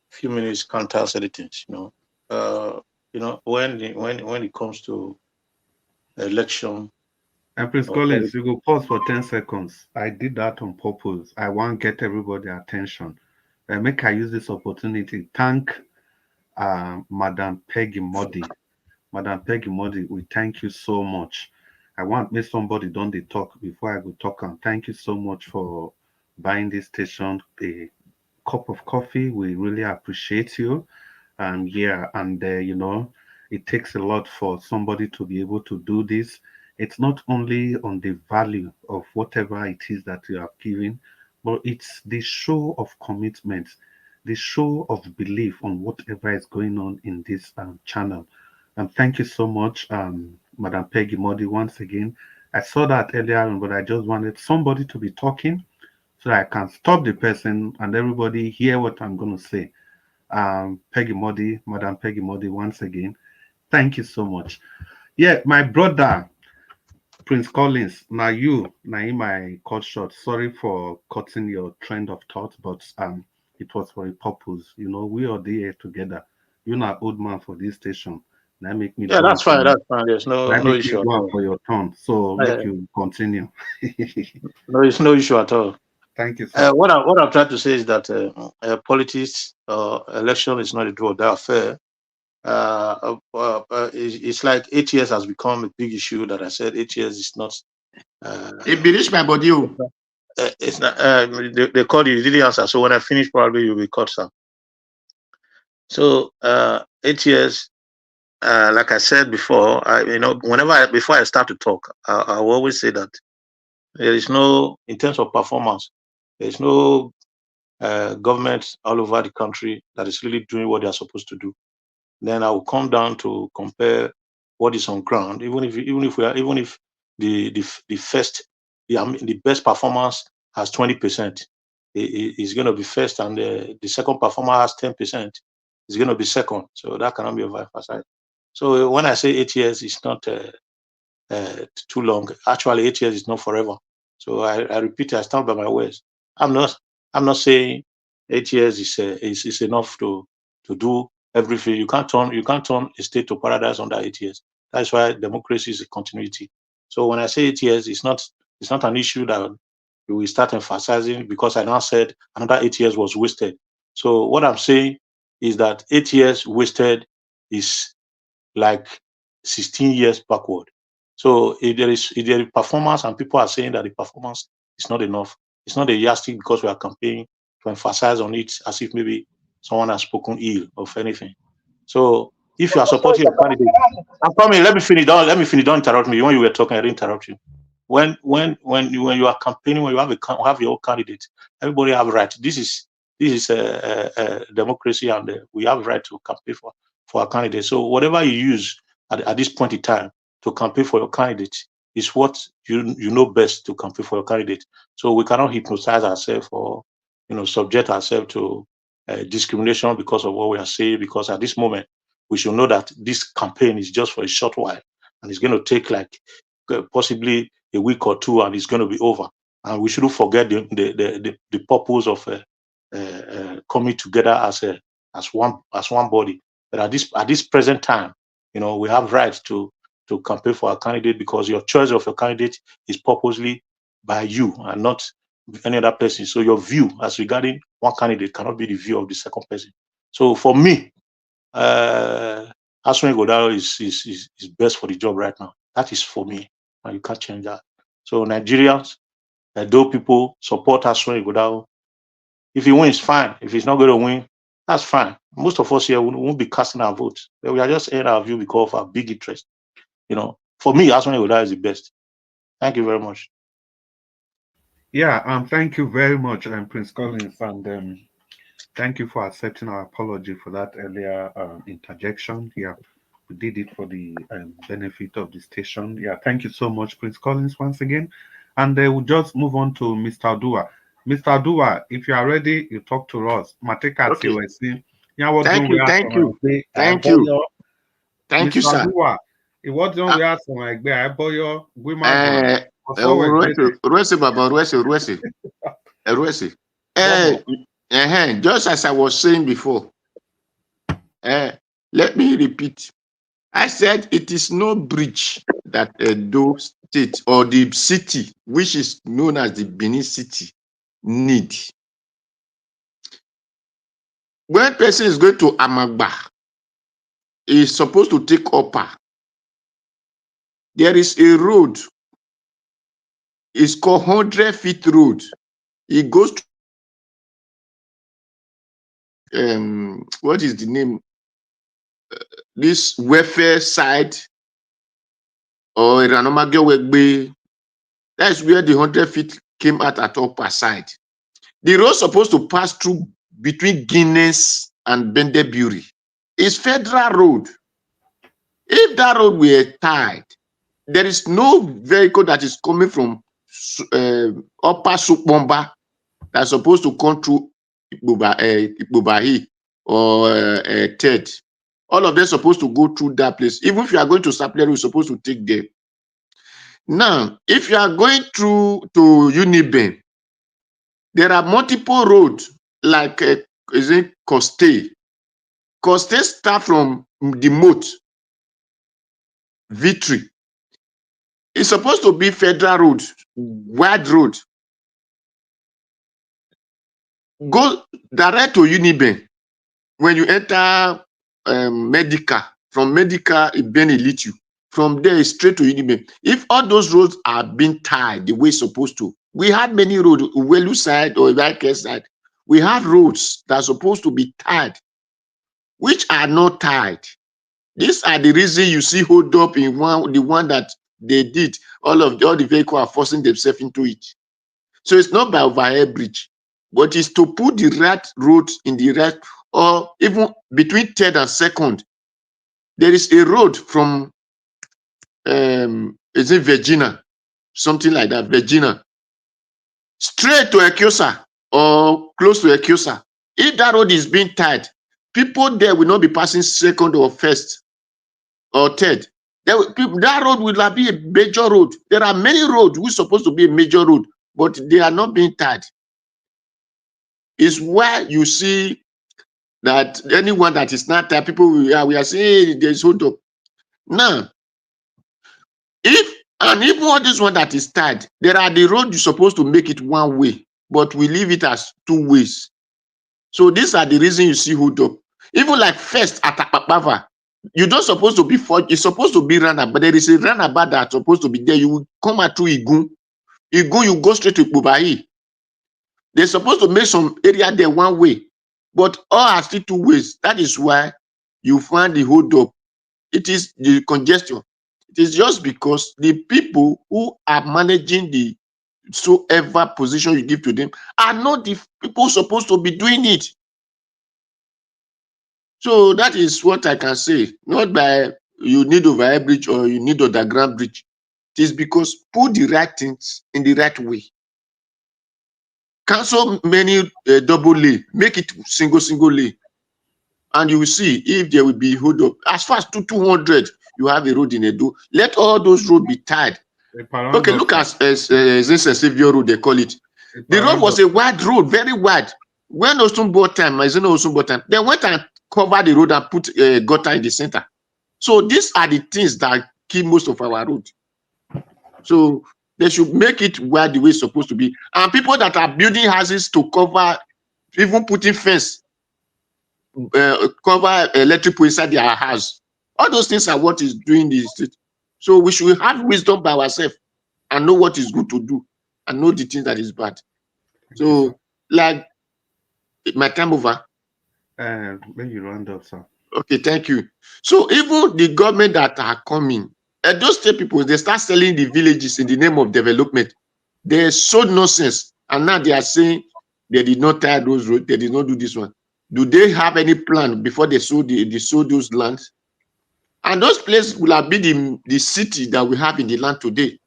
few minutes counter certain things. When it comes to election. And Prince Collins, you go pause for 10 seconds. I did that on purpose. I want to get everybody attention. Make I use this opportunity. Thank Madam Peggy Modi. Madam Peggy Modi, we thank you so much. I want me somebody done the talk before I go talk. And thank you so much for buying this station a cup of coffee. We really appreciate you. Yeah, and It takes a lot for somebody to be able to do this. It's not only on the value of whatever it is that you are giving, but it's the show of commitment, the show of belief on whatever is going on in this channel. And thank you so much, Madam Peggy Modi, once again. I saw that earlier on, but I just wanted somebody to be talking so that I can stop the person and everybody hear what I'm going to say. Peggy Modi, Madam Peggy Modi, once again, thank you so much. Yeah, my brother, Prince Collins, now in my cut short. Sorry for cutting your trend of thought, but it was for a purpose. You know, we are there together. You're not old man for this station. Now make me Yeah, do am that's for fine. you. That's fine. There's no Now no make me issue at do am all. for your turn. So make you continue. No, it's no issue at all. Thank you, sir. What I'm trying to say is that politics election is not a draw. They are fair. It's like 8 years has become a big issue. That I said 8 years is not. It be reach my body. It's not. They called you. You didn't answer. So when I finish, probably you'll be cut, sir. So 8 years. Like I said before, before I start to talk, I will always say that there is no, in terms of performance, there is no government all over the country that is really doing what they are supposed to do. Then I will come down to compare what is on ground. Even if the best performance has 20%, is going to be first, and the second performer has 10%, is going to be second. So that cannot be emphasized. So when I say 8 years, it's not too long. Actually, 8 years is not forever. So I repeat, I stand by my words. I'm not saying 8 years is enough to do everything. You can't turn a state to paradise under 8 years. That's why democracy is a continuity. So when I say 8 years, it's not an issue that we start emphasizing because I now said another 8 years was wasted. So what I'm saying is that 8 years wasted is like 16 years backward. So if there is performance and people are saying that the performance is not enough, it's not a yardstick because we are campaigning to emphasize on it as if maybe someone has spoken ill of anything. So if you are supporting your candidate, I'm coming. Let me finish. Don't Don't interrupt me. When you were talking, I didn't interrupt you. When you are campaigning, when you have your own candidate, everybody have right. This is a democracy, and we have right to campaign for a candidate. So whatever you use at this point in time to campaign for your candidate is what you know best to campaign for your candidate. So we cannot hypnotize ourselves or subject ourselves to discrimination because of what we are saying. Because at this moment, we should know that this campaign is just for a short while, and it's going to take like possibly a week or two, and it's going to be over. And we shouldn't forget the purpose of coming together as one body. But at this present time, we have right to campaign for a candidate because your choice of your candidate is purposely by you and not any other person. So your view as regarding one candidate cannot be the view of the second person. So for me, Aswin Godaro is best for the job right now. That is for me, and you can't change that. So Nigerians, though people support Aswin Godaro, if he wins, fine. If he's not going to win, that's fine. Most of us here won't be casting our votes. We are just saying our view because of our big interest. For me, Aswin Godaro is the best. Thank you very much. Yeah, thank you very much, Prince Collins, and thank you for accepting our apology for that earlier interjection. Yeah, we did it for the benefit of the station. Yeah, thank you so much, Prince Collins, once again. And we'll just move on to Mr. Dua. Mr. Dua, if you are ready, you talk to us. Mateka Okay. Thank you. Thank you, Mr. sir. Dua, what don't we ask for my I boyo Guimagwan? Just as I was saying before, let me repeat. I said it is no breach that Edo State or the city, which is known as the Benin City, need. When person is going to Amagba, he is supposed to take Opa. There is a road. It's called 100 feet road. It goes to what is the name? this welfare side or Iranomagewegbe. That's where the 100 feet came out at upper side. The road supposed to pass through between Guinness and Bendeburi. It's federal road. If that road were tied, there is no vehicle that is coming from upper Supomba that's supposed to come through Ibubahi or Ted. All of them supposed to go through that place. Even if you are going to Sapler, you're supposed to take them. Now, if you are going through to Uniben, there are multiple roads like is it Coste? Coste start from the moat, Victory. It's supposed to be federal road, wide road. Go direct to Uniben. When you enter Medica, from Medica, it leads you. From there, it's straight to Uniben. If all those roads are being tied the way it's supposed to, we had many roads, Uwelu side or Ibaike side. We have roads that are supposed to be tied, which are not tied. These are the reason you see hold up in the one that they did. All the vehicles are forcing themselves into it. So it's not by overhead bridge, but it's to put the right road in the right, or even between third and second. There is a road from is it Virginia, something like that, Virginia, straight to Ekiosa or close to Ekiosa. If that road is being tied, people there will not be passing second or first or third. That road will be a major road. There are many roads which are supposed to be a major road, but they are not being tied. It's where you see that anyone that is not tied, people we are saying there's hold up. Now, even all this one that is tied, there are the road you're supposed to make it one way, but we leave it as two ways. So these are the reasons you see hold up. Even like first at Akpakpava, you don't supposed to be it's supposed to be roundabout, but there is a roundabout that's supposed to be there. You will come out through Igun. Igun, you go straight to Bubai. They're supposed to make some area there one way, but all are still two ways. That is why you find the hold up. It is the congestion. It is just because the people who are managing the so ever position you give to them are not the people supposed to be doing it. So that is what I can say. Not by you need overhead bridge or you need underground bridge. It is because put the right things in the right way. Cancel many double lane, make it single lane, and you will see if there will be hold up. As far as 200, you have a road in Edo. Let all those roads be tied. Okay, look at Xavier Road, they call it. The road was a wide road, very wide. When Osunbo time, they went and covered the road and put a gutter in the center. So these are the things that kill most of our road. So they should make it where the way it's supposed to be. And people that are building houses to cover, even putting fence, cover electrical inside their house. All those things are what is doing the state. So we should have wisdom by ourselves and know what is good to do and know the thing that is bad. So, like, my time over. When you round up, sir. Okay, thank you. So even the government that are coming, those state people, they start selling the villages in the name of development. They sold nonsense, and now they are saying they did not tie those roads, they did not do this one. Do they have any plan before they sold those lands? And those places will have been the city that we have in the land today.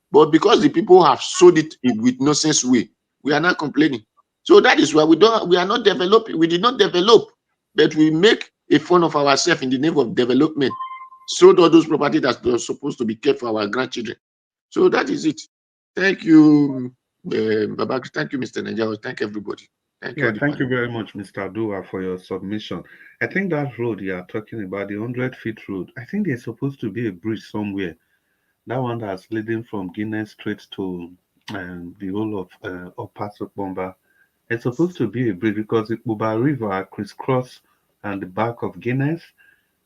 But because the people have sold it with nonsense way, we are not complaining. So that is why we are not developing. We did not develop, but we make a fun of ourselves in the name of development. Sold all those property that are supposed to be kept for our grandchildren. So that is it. Thank you, Babak. Thank you, Mr. Najawa. Thank everybody. Thank you very much, Mr. Abure, for your submission. I think that road you are talking about, the 100-feet road, I think there's supposed to be a bridge somewhere. That one that's leading from Guinness straight to the whole of Upper Sokbomba. It's supposed to be a bridge because the Uba River crisscross and the back of Guinness.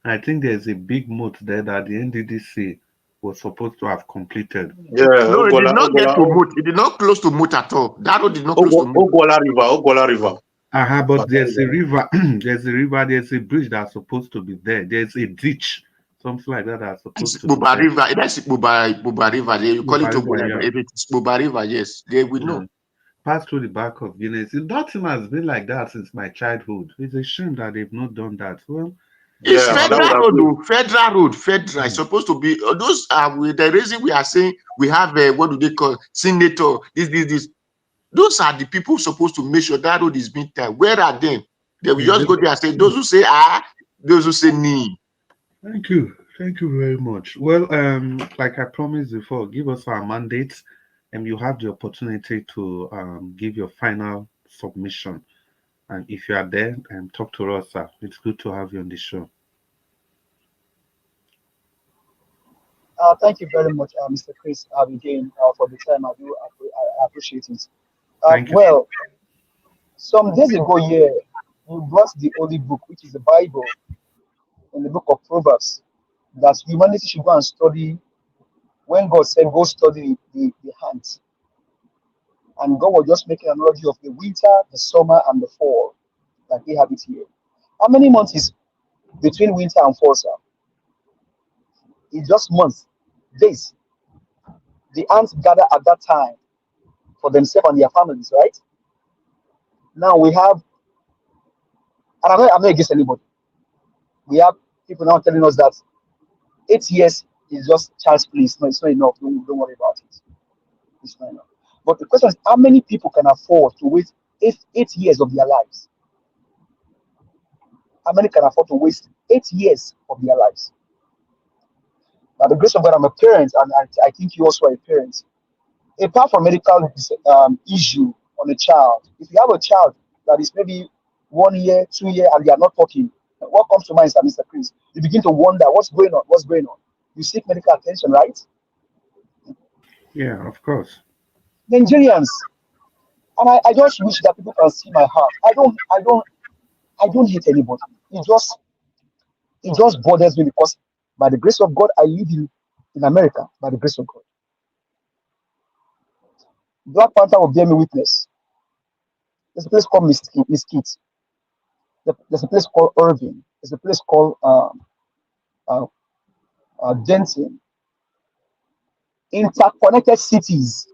I think there's a big moat there that the NDDC was supposed to have completed. Yeah, no, it did not get to moat. It did not close to moat at all. That road did not close to moat. Ogola River. But there's a river, there's a river, there's a bridge that's supposed to be there. There's a ditch, something like that that's supposed to be Buba there. River. That's Buba River. You call it River, Buba River. If it's Buba River, yes, they will know. Pass through the back of Guinness. That thing has been like that since my childhood. It's a shame that they've not done that. Well, it's federal road, though. Federal road. Federal. It's supposed to be. Those are the reason we are saying we have what do they call senator? This. Those are the people supposed to make sure that road is being done. Where are they? They will just go there and say those who say those who say ni. Thank you very much. Well, like I promised before, give us our mandates, and you have the opportunity to give your final submission. And if you are there, talk to us, sir. It's good to have you on the show. Thank you very much, Mr. Chris, again, for the time. I appreciate it. Thank you. Well, some days ago, you brought the Holy Book, which is the Bible, in the book of Proverbs, that humanity should go and study. When God said, go study the hands. And God was just making an analogy of the winter, the summer, and the fall, like we have it here. How many months is between winter and fall, sir? It's just months, days. The ants gather at that time for themselves and their families, right? Now we have, and I'm not against anybody. We have people now telling us that 8 years is just child's play. No, it's not enough. Don't worry about it. It's not enough. But the question is, how many people can afford to waste 8 years of their lives? How many can afford to waste 8 years of their lives? By the grace of God, I'm a parent, and I think you also are a parent. Apart from medical issue on a child, if you have a child that is maybe 1 year, 2 years, and they are not talking, what comes to mind is Mr. Chris? You begin to wonder what's going on. What's going on? You seek medical attention, right? Yeah, of course. Nigerians, and I just wish that people can see my heart. I don't hate anybody. It just bothers me because by the grace of God, I live in America. By the grace of God, Black Panther will bear me witness. There's a place called Mesquite. There's a place called Irving. There's a place called Denton. Interconnected cities.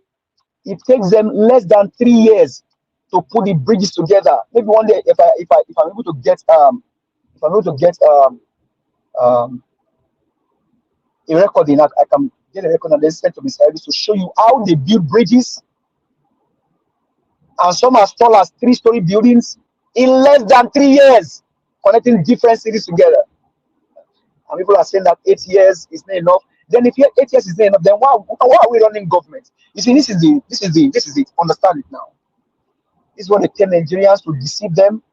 It takes them less than 3 years to put the bridges together. Maybe one day, if I'm able to get a recording, I can get a record and then send to Mr. Elvis to show you how they build bridges, and some as tall as 3-story buildings in less than 3 years, connecting different cities together. And people are saying that 8 years is not enough. Then if 8 years is not enough, then why are we running government? You see, this is it. Understand it now. This is what they tell Nigerians to deceive them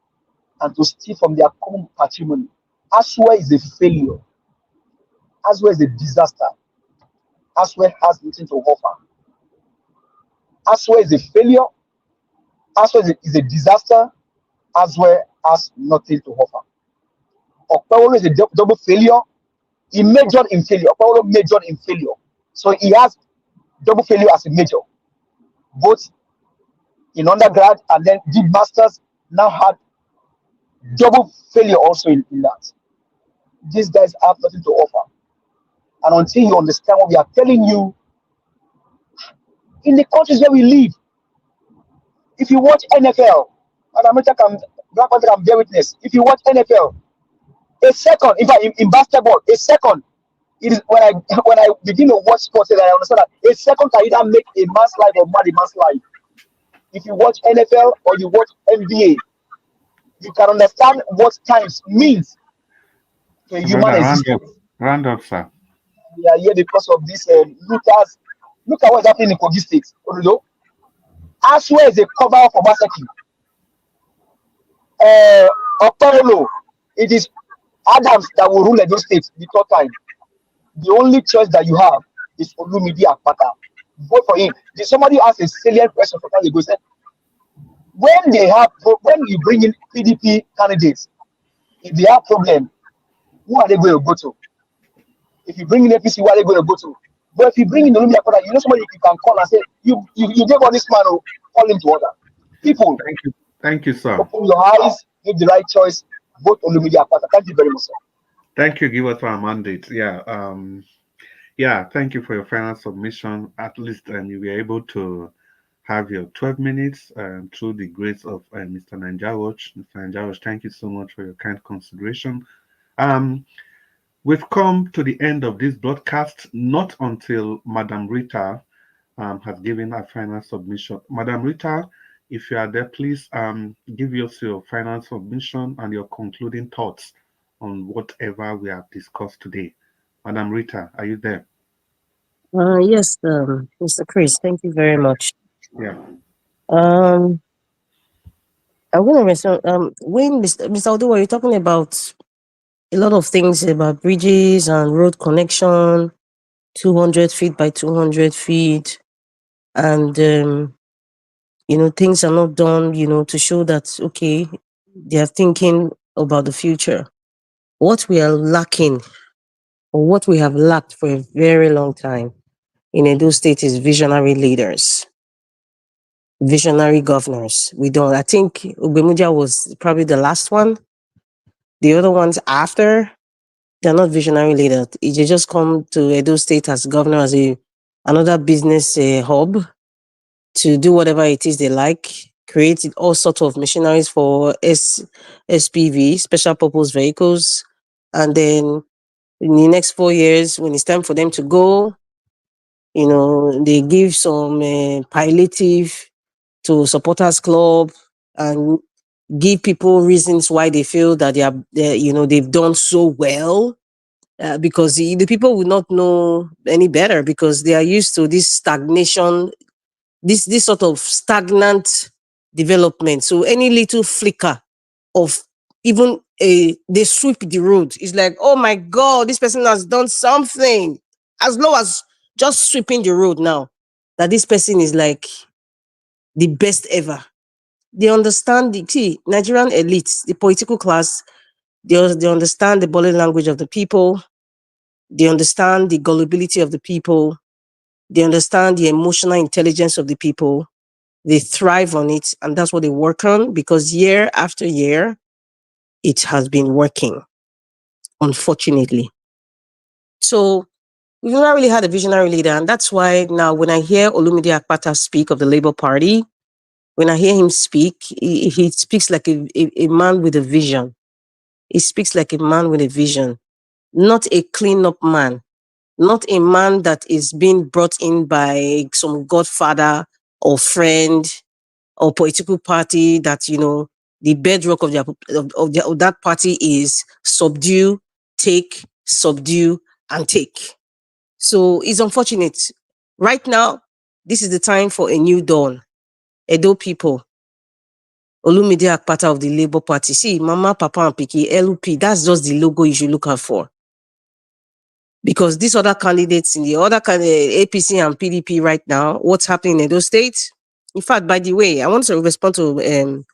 and to steal from their common patrimony. Asua is a failure. Asua is a disaster. Asua has nothing to offer. Asua is a failure. Asua is a disaster. Asua has nothing to offer. Okpawolo is a double failure. He majored in failure. Okpawolo majored in failure. So he has double failure as a major. Both in undergrad and then did masters, now had double failure also in that. These guys have nothing to offer. And until you understand what we are telling you, in the countries where we live, if you watch NFL, and America Black Panther can bear witness, if you watch NFL, a second, in fact, in basketball, a second, it is when I begin to watch sports, I understand that a second can either make a man's life or mad a man's life. If you watch NFL or you watch NBA, you can understand what times means to a human existence. Round up, sir. We are here because of these looters. Look at what's happening in Kogi State. Asua is a cover for Obaseki. Okpawolo, it is Adams that will rule Edo State the third time. The only choice that you have is Olumide Akpata. Vote for him. Somebody asked a salient question for time ago. Said, when you bring in PDP candidates, if they have problem, who are they going to go to? If you bring in APC, who are they going to go to? But if you bring in Olumide Akpata, somebody you can call and say, you gave all this man, call him to order. People, Thank you, sir. Open your eyes, make the right choice, vote Olumide Akpata. Thank you very much, sir. Thank you, give us our mandate. Yeah, thank you for your final submission. At least you were able to have your 12 minutes through the grace of Mr. Nanjawach. Mr. Nanjawach, thank you so much for your kind consideration. Um, we've come to the end of this broadcast, not until Madam Rita has given a final submission. Madam Rita, if you are there, please give us your final submission and your concluding thoughts on whatever we have discussed today. Madam Rita, are you there? Yes, Mr. Chris, thank you very much. Yeah. Um, I'm going to respond. When Mr. Oduwa, you're talking about a lot of things about bridges and road connection, 200 feet by 200 feet, and things are not done, to show that okay, they are thinking about the future. What we are lacking, or what we have lacked for a very long time in Edo State, is visionary leaders, visionary governors. We don't. I think Ubemudia was probably the last one. The other ones after, they're not visionary leaders. They just come to Edo State as governor, as another business hub, to do whatever it is they like, create all sorts of machineries for SPV, special purpose vehicles. And then in the next 4 years, when it's time for them to go, they give some palliative to supporters club and give people reasons why they feel that they've done so well. Because the people will not know any better, because they are used to this stagnation, this sort of stagnant development. So any little flicker of even they sweep the road, it's like, oh my God, this person has done something. As low as just sweeping the road now, that this person is like the best ever. They understand Nigerian elites, the political class, they understand the body language of the people. They understand the gullibility of the people. They understand the emotional intelligence of the people. They thrive on it, and that's what they work on, because year after year, it has been working, unfortunately. So we've never really had a visionary leader, and that's why now when I hear Olumide Akpata speak of the Labour Party, when I hear him speak, he speaks like a man with a vision. He speaks like a man with a vision, not a clean-up man, not a man that is being brought in by some godfather or friend or political party that, the bedrock of, of that party is subdue, and take. So it's unfortunate. Right now, this is the time for a new dawn. Edo people, Olumide Akpata of the Labour Party. See, Mama, Papa, and Piki, LP, that's just the logo you should look out for. Because these other candidates in the other APC and PDP right now, what's happening in those states? In fact, by the way, I want to respond to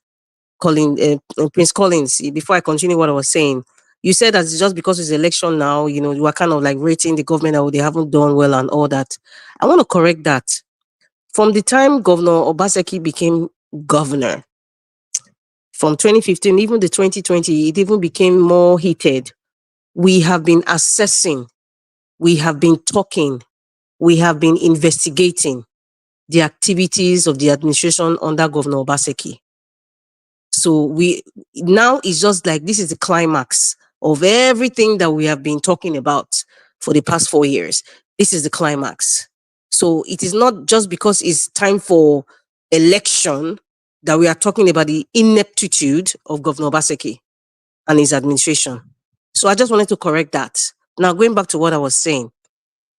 Prince Collins before I continue what I was saying. You said that just because it's election now, you are kind of like rating the government that they haven't done well and all that. I want to correct that. From the time Governor Obaseki became governor, from 2015, even the 2020, it even became more heated. We have been assessing, we have been talking, we have been investigating the activities of the administration under Governor Obaseki. So now it's just like this is the climax of everything that we have been talking about for the past 4 years. This is the climax. So it is not just because it's time for election that we are talking about the ineptitude of Governor Obaseki and his administration. So I just wanted to correct that. Now, going back to what I was saying,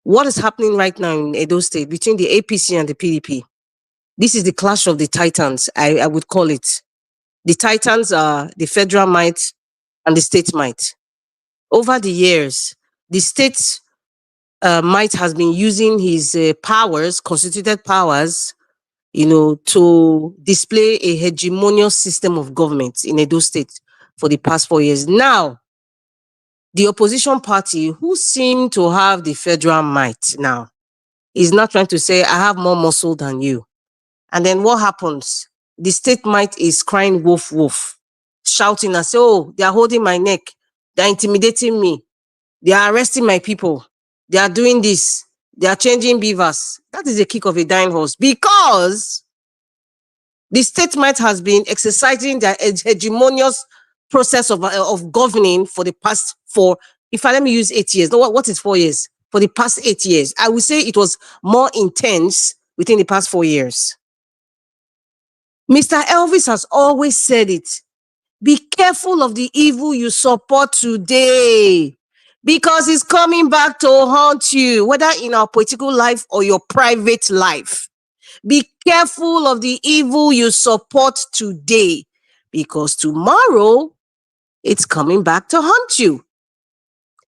what is happening right now in Edo State between the APC and the PDP? This is the clash of the titans, I would call it. The titans are the federal might and the state might. Over the years, the state might has been using his powers, constituted powers, to display a hegemonious system of government in Edo State for the past 4 years. Now, the opposition party, who seem to have the federal might now, is not trying to say, I have more muscle than you. And then what happens? the state might is crying wolf, wolf, shouting and say, oh, they are holding my neck. They're intimidating me. They are arresting my people. They are doing this. They are changing beavers. That is the kick of a dying horse, because the state might has been exercising their hegemonious process of governing for the past let me use 8 years. No, what is 4 years? For the past 8 years. I would say it was more intense within the past 4 years. Mr. Elvis has always said it. Be careful of the evil you support today, because it's coming back to haunt you, whether in our political life or your private life. Be careful of the evil you support today, because tomorrow it's coming back to haunt you.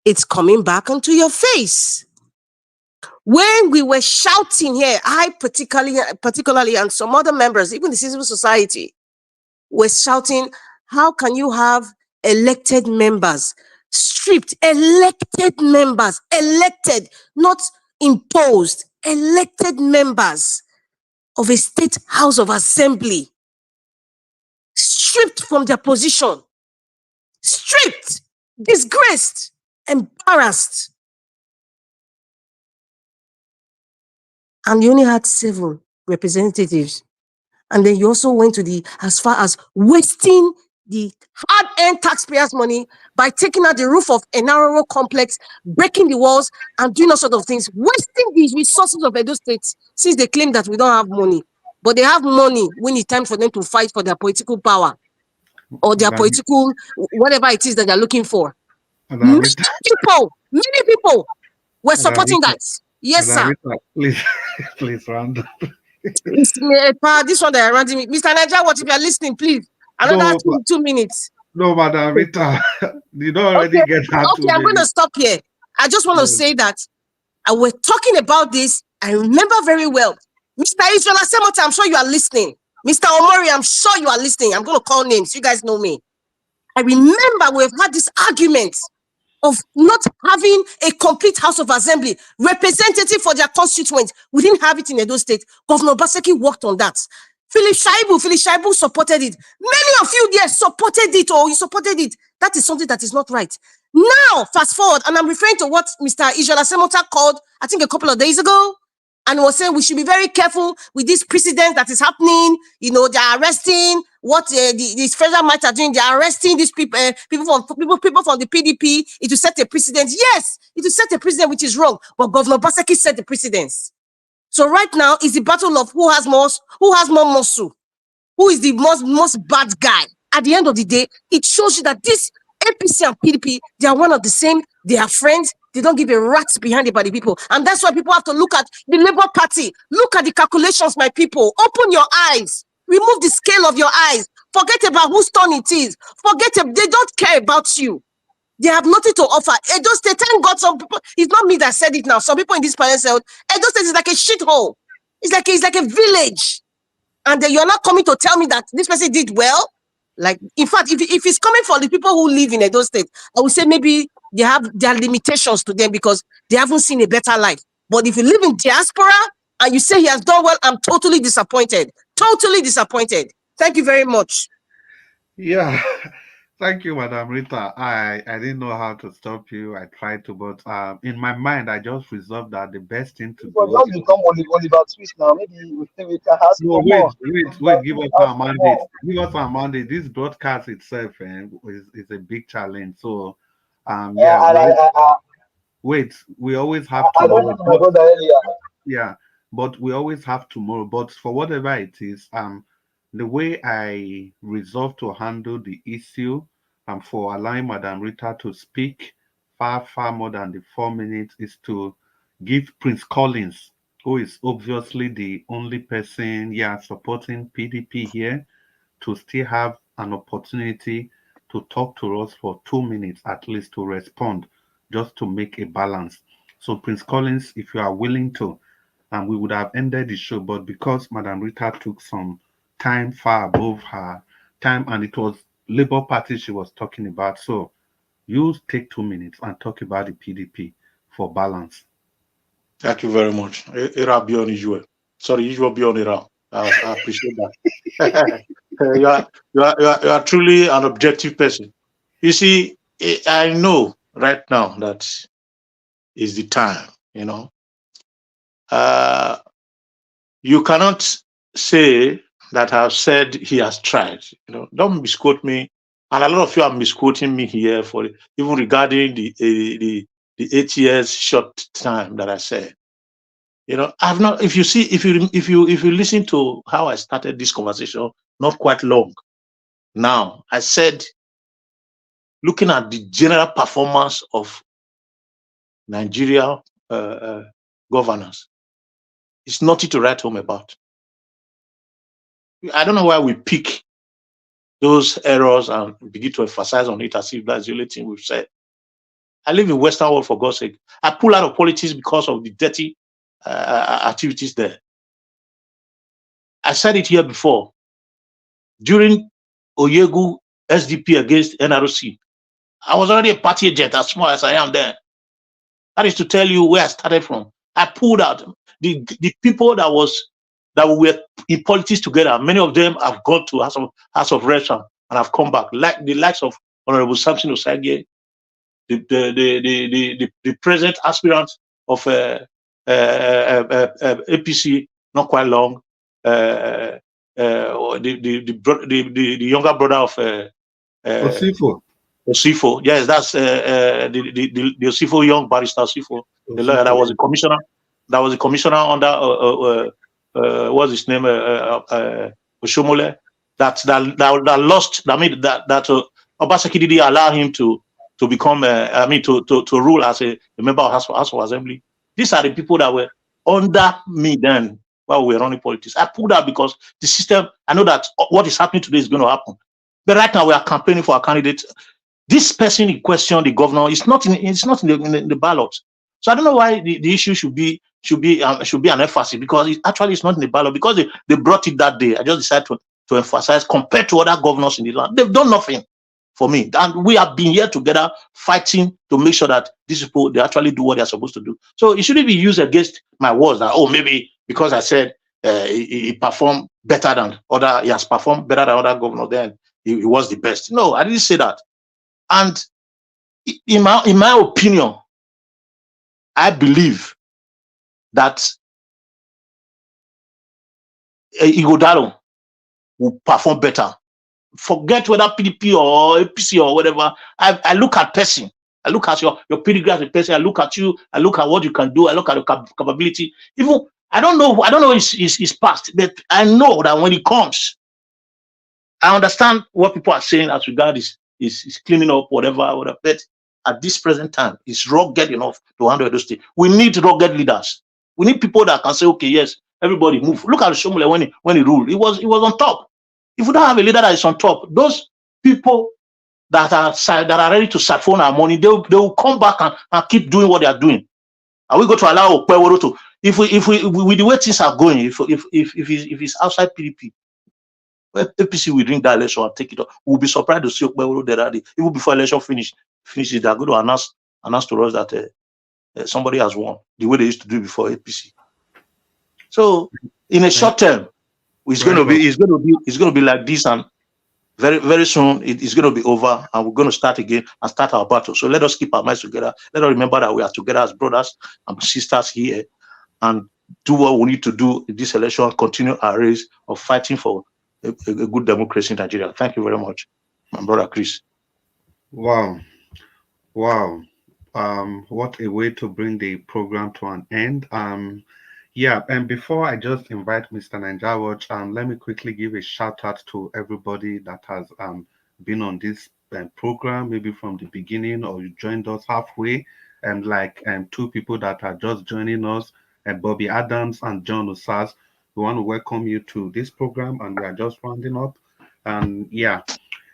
It's coming back onto your face. When we were shouting here, I particularly, and some other members, even the civil society, were shouting, how can you have elected members stripped? Elected members, elected, not imposed, elected members of a state house of assembly, stripped from their position, stripped, disgraced, embarrassed. And you only had 7 representatives. And then you also went to as far as wasting the hard-earned taxpayers' money by taking out the roof of a narrow complex, breaking the walls, and doing all sorts of things, wasting the resources of Edo State, since they claim that we don't have money. But they have money when it's time for them to fight for their political power or their political, whatever it is that they're looking for. Many people were supporting that. Yes, sir. Please round up. This one that around me, Mr. Niger, what if you are listening, please? Another 2 minutes. No, Madam Rita, you don't already get that. Okay, I'm going to stop here. I just want to say that we're talking about this. I remember very well. Mr. Israel Asemota, I'm sure you are listening. Mr. Omori, I'm sure you are listening. I'm going to call names. You guys know me. I remember we've had this argument of not having a complete House of Assembly representative for their constituents. We didn't have it in Edo State. Governor Obaseki worked on that. Philip Shaibu supported it. Many of you there supported it, or you supported it. That is something that is not right. Now, fast forward, and I'm referring to what Mr. Israel Asemota called, I think a couple of days ago, and was saying we should be very careful with this precedent that is happening. You know, they are arresting what these federal might are doing. They are arresting these people, people from the PDP. It will set a precedent. Yes, it will set a precedent which is wrong. But Governor Obaseki set the precedence. So right now is the battle of who has more muscle, who is the most bad guy. At the end of the day, it shows you that this APC and PDP, they are one of the same. They are friends. They don't give a rat's behind it by the people. And that's why people have to look at the Labour Party. Look at the calculations, my people. Open your eyes. Remove the scale of your eyes. Forget about whose turn it is. They don't care about you. They have nothing to offer. Edo State, thank God, some people, it's not me that said it now. Some people in this panel said, Edo State is like a shithole. It's like a village. And then you're not coming to tell me that this person did well. Like, in fact, if it's coming from the people who live in Edo State, I would say maybe there are limitations to them because they haven't seen a better life. But if you live in diaspora and you say he has done well, I'm totally disappointed. Totally disappointed. Thank you very much. Yeah. Thank you, Madam Rita. I didn't know how to stop you. I tried to, but in my mind, I just resolved that the best thing to do. But just become Oliver Twist now. Maybe we can ask for more. Wait, give us our mandate. Give us our mandate. This broadcast itself is a big challenge. So, wait, we always have to. I don't know my brother earlier. Yeah, but we always have tomorrow. But for whatever it is, the way I resolve to handle the issue and for allowing Madam Rita to speak far more than the 4 minutes is to give Prince Collins, who is obviously the only person supporting PDP here, to still have an opportunity to talk to us for 2 minutes at least, to respond, just to make a balance. So Prince Collins, if you are willing to, and we would have ended the show, but because Madam Rita took some time far above her time, and it was Labour Party she was talking about, so you take 2 minutes and talk about the PDP for balance. Thank you very much. Era beyond usual. Sorry, usual beyond era. I appreciate that. You are truly an objective person. You see, I know right now that is the time. You know, you cannot say that I've said he has tried. You know, don't misquote me. And a lot of you are misquoting me here for even regarding the 8 years short time that I said. You know, I've not. If you listen to how I started this conversation, not quite long now, I said, looking at the general performance of Nigeria governance, it's nothing to write home about. I don't know why we pick those errors and begin to emphasize on it as if that's the only thing we've said. I live in Western world, for God's sake. I pull out of politics because of the dirty activities there. I said it here before. During Oyegu SDP against NRC, I was already a party agent, as small as I am there. That is to tell you where I started from. I pulled out the people that we were in politics together. Many of them have gone to House of Reps and have come back, like the likes of Honorable Samson Osage, the present aspirant of APC, not quite long, the younger brother of Osifo. Osifo, yes, that's the Osifo, young barrister Osifo, the lawyer that was a commissioner. That was a commissioner under what's his name, Oshomole. That lost. I mean that Obaseki didn't allow him to become. To rule as a member of House of Assembly. These are the people that were under me then while we were running politics. I pulled out because the system. I know that what is happening today is going to happen. But right now we are campaigning for our candidate. This person in question, the governor, is not in the ballot. So I don't know why the issue should be an emphasis, because it actually is not in the ballot, because they brought it that day. I just decided to emphasize, compared to other governors in the land, they've done nothing for me. And we have been here together fighting to make sure that these people, they actually do what they're supposed to do. So it shouldn't be used against my words that, oh, maybe because I said he performed better than he has performed better than other governors, then he was the best. No, I didn't say that. And in my opinion, I believe that Ighodalo will perform better. Forget whether PDP or APC or whatever. I look at person. I look at your pedigree as a person. I look at you. I look at what you can do. I look at your capability. Even I don't know his past, but I know that when he comes, I understand what people are saying as regards is cleaning up whatever. But at this present time, it's rugged enough to handle those things. We need rugged leaders. We need people that can say, okay, yes, everybody move. Look at Shomole when he ruled. He was on top. If we don't have a leader that is on top, those people that are ready to siphon our money, they will come back and keep doing what they are doing. Are we going to allow Okpeworo to, if we with the way things are going, if it's outside PDP, APC will drink that election and take it up. We'll be surprised to see Okpeworo there already. Even before election finishes, they are going to announce to us that somebody has won, the way they used to do before APC. So in a short term, it's going to be like this, and very, very soon it's going to be over, and we're going to start again and start our battle. So let us keep our minds together. Let us remember that we are together as brothers and sisters here, and do what we need to do in this election. Continue our race of fighting for a good democracy in Nigeria. Thank you very much, my brother Chris. Wow. What a way to bring the program to an end. Yeah, and before I just invite Mr. Naija Watch, let me quickly give a shout out to everybody that has been on this program, maybe from the beginning, or you joined us halfway, and like two people that are just joining us, Bobby Adams and John Osas. We want to welcome you to this program, and we are just rounding up. And yeah,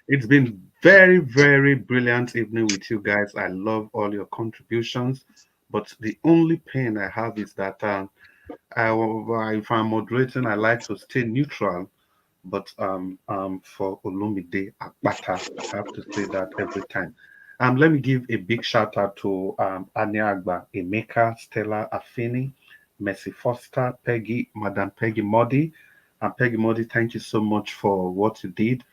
it's been very, very brilliant evening with you guys. I love all your contributions, but the only pain I have is that if I'm moderating, I like to stay neutral. But for Olumide Akpata, I have to say that every time. Let me give a big shout out to Aniagba, Emeka, Stella Afini, Mercy Foster, Peggy, Madam Peggy Modi, And Peggy Modi, thank you so much for what you did.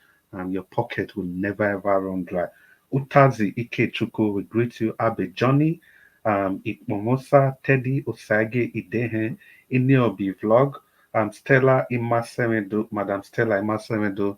Your pocket will never ever run dry. Utazi Ikechukwu, we greet you. Abe Johnny, Ikmomosa, Teddy Osage Idehe, Iniobi Vlog, Stella Imasemedo, Madam Stella Imasemedo,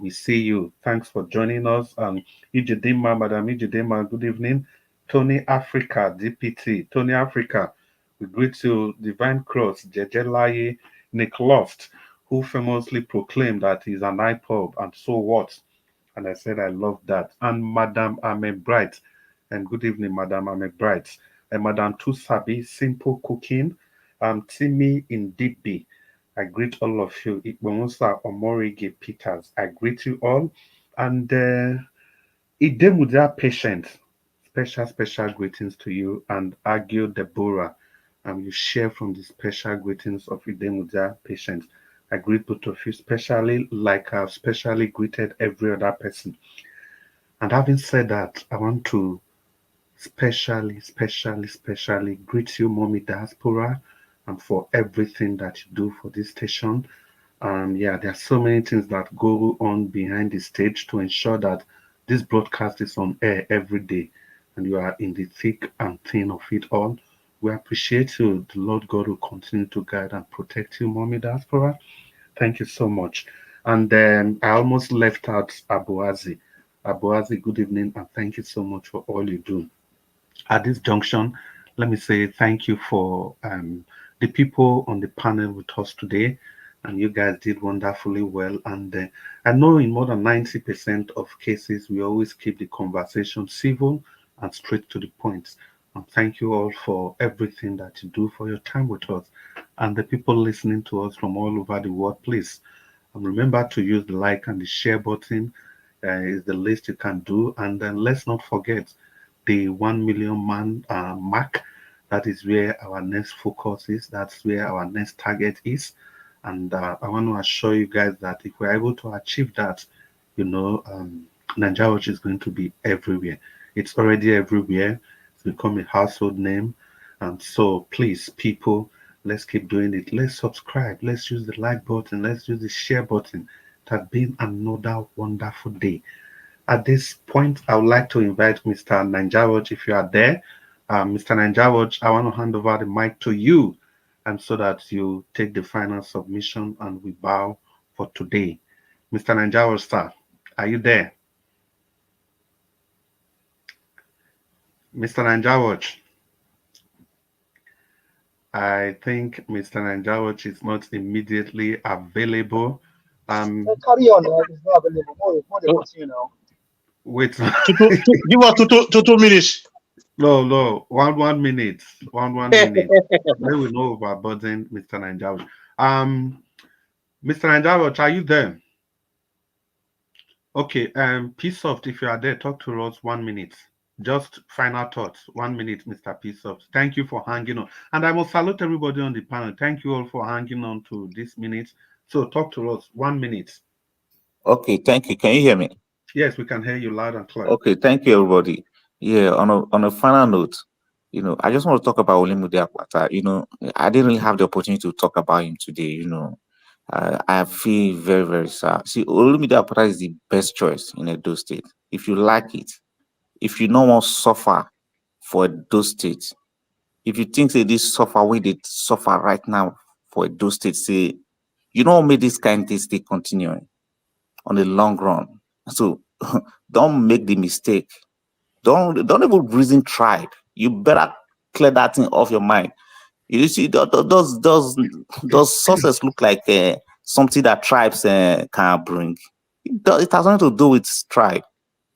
we see you. Thanks for joining us. Ijidima, Madam Ijidima, good evening. Tony Africa, DPT, Tony Africa, we greet you. Divine Cross, Jejelaye, Nick Lost, who famously proclaimed that he's an IPOB, and so what? And I said, I love that. And Madam Ahmed Bright, and good evening, Madam Ahmed Bright, and Madam Tusabi, Simple Cooking, Timmy Indibbi. I greet all of you. Ikbomusa Omorige Peters, I greet you all. And Idemuda Patient, special greetings to you. And Agio Deborah, you share from the special greetings of Idemuda Patient. I greet both of you specially, like I've specially greeted every other person. And having said that, I want to specially greet you, Mommy Diaspora, and for everything that you do for this station. Yeah, there are so many things that go on behind the stage to ensure that this broadcast is on air every day, and you are in the thick and thin of it all. We appreciate you. The Lord God will continue to guide and protect you, Mommy Diaspora. Thank you so much. And then I almost left out Abuazi. Abuazi, good evening, and thank you so much for all you do. At this junction, let me say thank you for the people on the panel with us today. And you guys did wonderfully well. And I know in more than 90% of cases, we always keep the conversation civil and straight to the point. And thank you all for everything that you do for your time with us. And the people listening to us from all over the world, please remember to use the like and the share button. Is the least you can do. And then let's not forget the 1 million man mark. That is where our next focus is. That's where our next target is. And I want to assure you guys that if we're able to achieve that, Nigeria Watch is going to be everywhere. It's already everywhere. It's become a household name. And so please, people, let's keep doing it. Let's subscribe. Let's use the like button. Let's use the share button. It has been another wonderful day. At this point, I would like to invite Mr. Nanjawaj, if you are there. Mr. Nanjawaj, I want to hand over the mic to you, and so that you take the final submission and we bow for today. Mr. Nanjawaj, sir, are you there? Mr. Nanjawaj, I think Mr. Nanjawaj is not immediately available. Carry on, it's not available. More than continue now. Wait. Give us two minutes. No, 1 minute. 1 minute. Then we know about burden, Mr. Nanjawaj. Mr. Nanjawaj, are you there? Okay, Peacesoft, if you are there, talk to us 1 minute. Just final thoughts. 1 minute, Mr. Peacesoft. Thank you for hanging on. And I must salute everybody on the panel. Thank you all for hanging on to this minute. So talk to us 1 minute. Okay, thank you. Can you hear me? Yes, we can hear you loud and clear. Okay, thank you, everybody. Yeah, on a final note, I just want to talk about Oluchi Opara. I didn't really have the opportunity to talk about him today. I feel very, very sad. See, Oluchi Opara is the best choice in Edo State. If you like it, if you don't want to suffer for Edo State, if you think that this suffer we did suffer right now for Edo State, say you don't make this kind of thing stay continuing on the long run. So don't make the mistake. Don't even reason tribe. You better clear that thing off your mind. You see, those sources look like something that tribes can bring. It has nothing to do with tribe.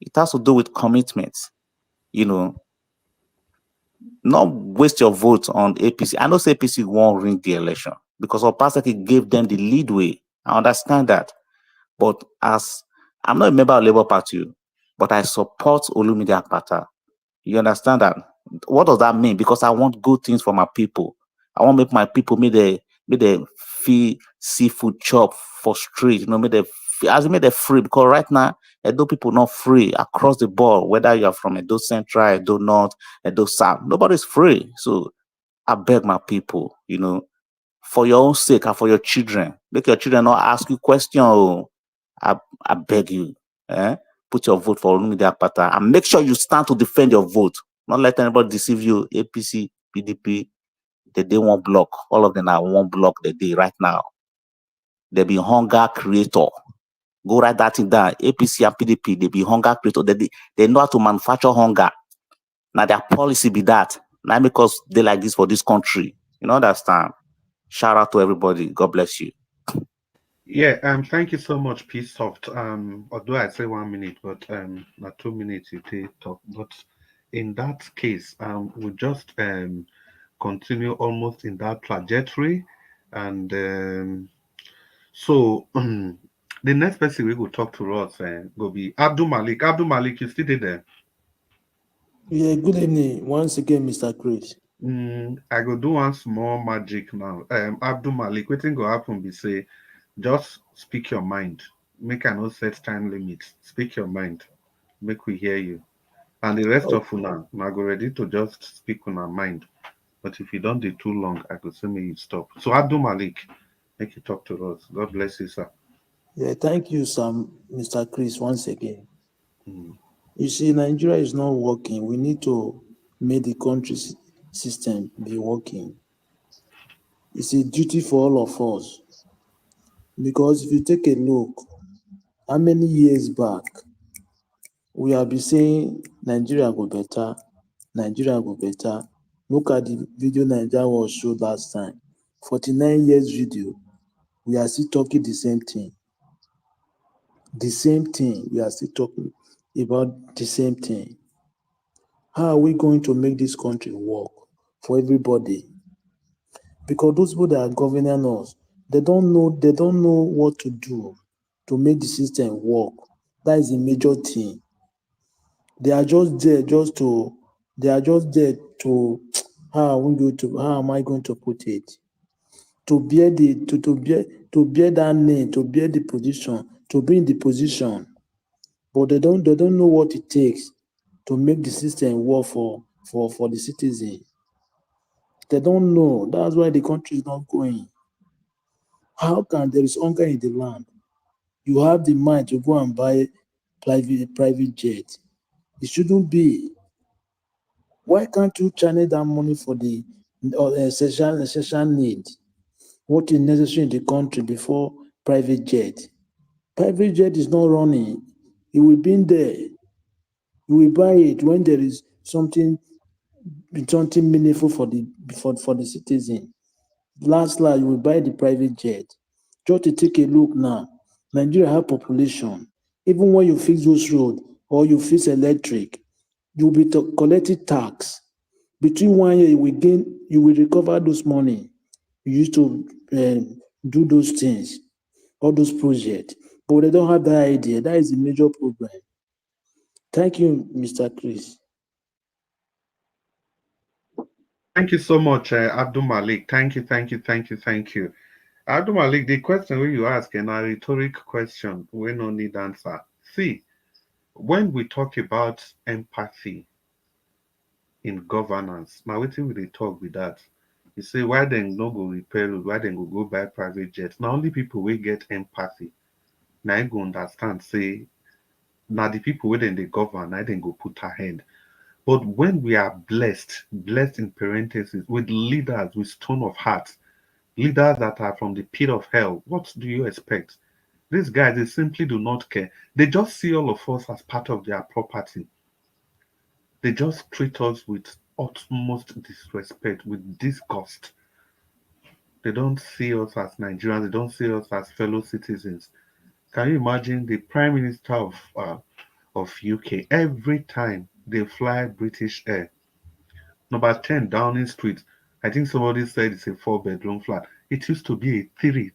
It has to do with commitment. Not waste your vote on APC. I know APC won't win the election because Opaseki gave them the leadway. I understand that. But as I'm not a member of Labour Party, but I support Oluchi Opara. You understand that? What does that mean? Because I want good things for my people. I want to make my people make they feel seafood chop for street. Make they free. Because right now, Edo people not free across the board. Whether you are from Edo Central, Edo North, Edo South, nobody's free. So I beg my people, for your own sake and for your children. Make your children not ask you questions. Oh. I beg you. Put your vote for Olumide Akpata and make sure you stand to defend your vote. Not let anybody deceive you. APC, PDP, they one block. All of them are one block the day right now. They be hunger creator. Go write that thing down. APC and PDP, they be hunger creator. They know how to manufacture hunger. Now their policy be that. Now because they like this for this country. You know, understand? Shout out to everybody. God bless you. Yeah, thank you so much, Peace Soft. Although I say 1 minute, but not 2 minutes you take talk. But in that case, we'll just continue almost in that trajectory. And so the next person we will talk to us will be Abdul Malik. Abdul Malik, you still there? Yeah, good evening once again, Mr. Chris. I go do one small magic now. Abdul Malik, wetin go happen be say, just speak your mind. Make I no set time limits. Speak your mind. Make we hear you. And the rest of una go ready to just speak on our mind. But if you don't do too long, I could say me you stop. So Abdul Malik, make you talk to us. God bless you, sir. Yeah, thank you, Mr. Chris, once again. Mm. You see, Nigeria is not working. We need to make the country's system be working. It's a duty for all of us. Because if you take a look, how many years back, we have been saying Nigeria go better, Nigeria go better. Look at the video Nigeria was showed last time. 49 years video, we are still talking the same thing. The same thing, we are still talking about the same thing. How are we going to make this country work for everybody? Because those people that are governing us, they don't know what to do to make the system work. That is a major thing. They are just there to how am I going to put it? To bear that name, to bear the position, to be in the position. But they don't know what it takes to make the system work for the citizen. They don't know. That's why the country is not going. How can there is hunger in the land? You have the mind to go and buy private jet. It shouldn't be. Why can't you channel that money for the essential need? What is necessary in the country before private jet? Private jet is not running. It will be in there. You will buy it when there is something meaningful for the citizen. Last, you will buy the private jet. Just to take a look now, Nigeria have population. Even when you fix those roads or you fix electric, you will be collecting tax. Between 1 year, you will recover those money you used to do those things, all those projects. But they don't have that idea. That is a major problem. Thank you, Mr. Chris. Thank you so much, Abdul Malik. Thank you. Abdul Malik, the question you ask is a rhetoric question. We no need answer. See, when we talk about empathy in governance, now wetin we dey talk with that? You say why dem no go repair road, why dem go buy private jets? Na only people wey get empathy na im go understand say na the people wey dem dey govern na dem go put ahead. But when we are blessed in parentheses, with leaders with stone of heart, leaders that are from the pit of hell, what do you expect? These guys, they simply do not care. They just see all of us as part of their property. They just treat us with utmost disrespect, with disgust. They don't see us as Nigerians. They don't see us as fellow citizens. Can you imagine the Prime Minister of UK? Every time they fly British Air, number 10 Downing Street. I think somebody said it's a 4-bedroom flat. It used to be a three.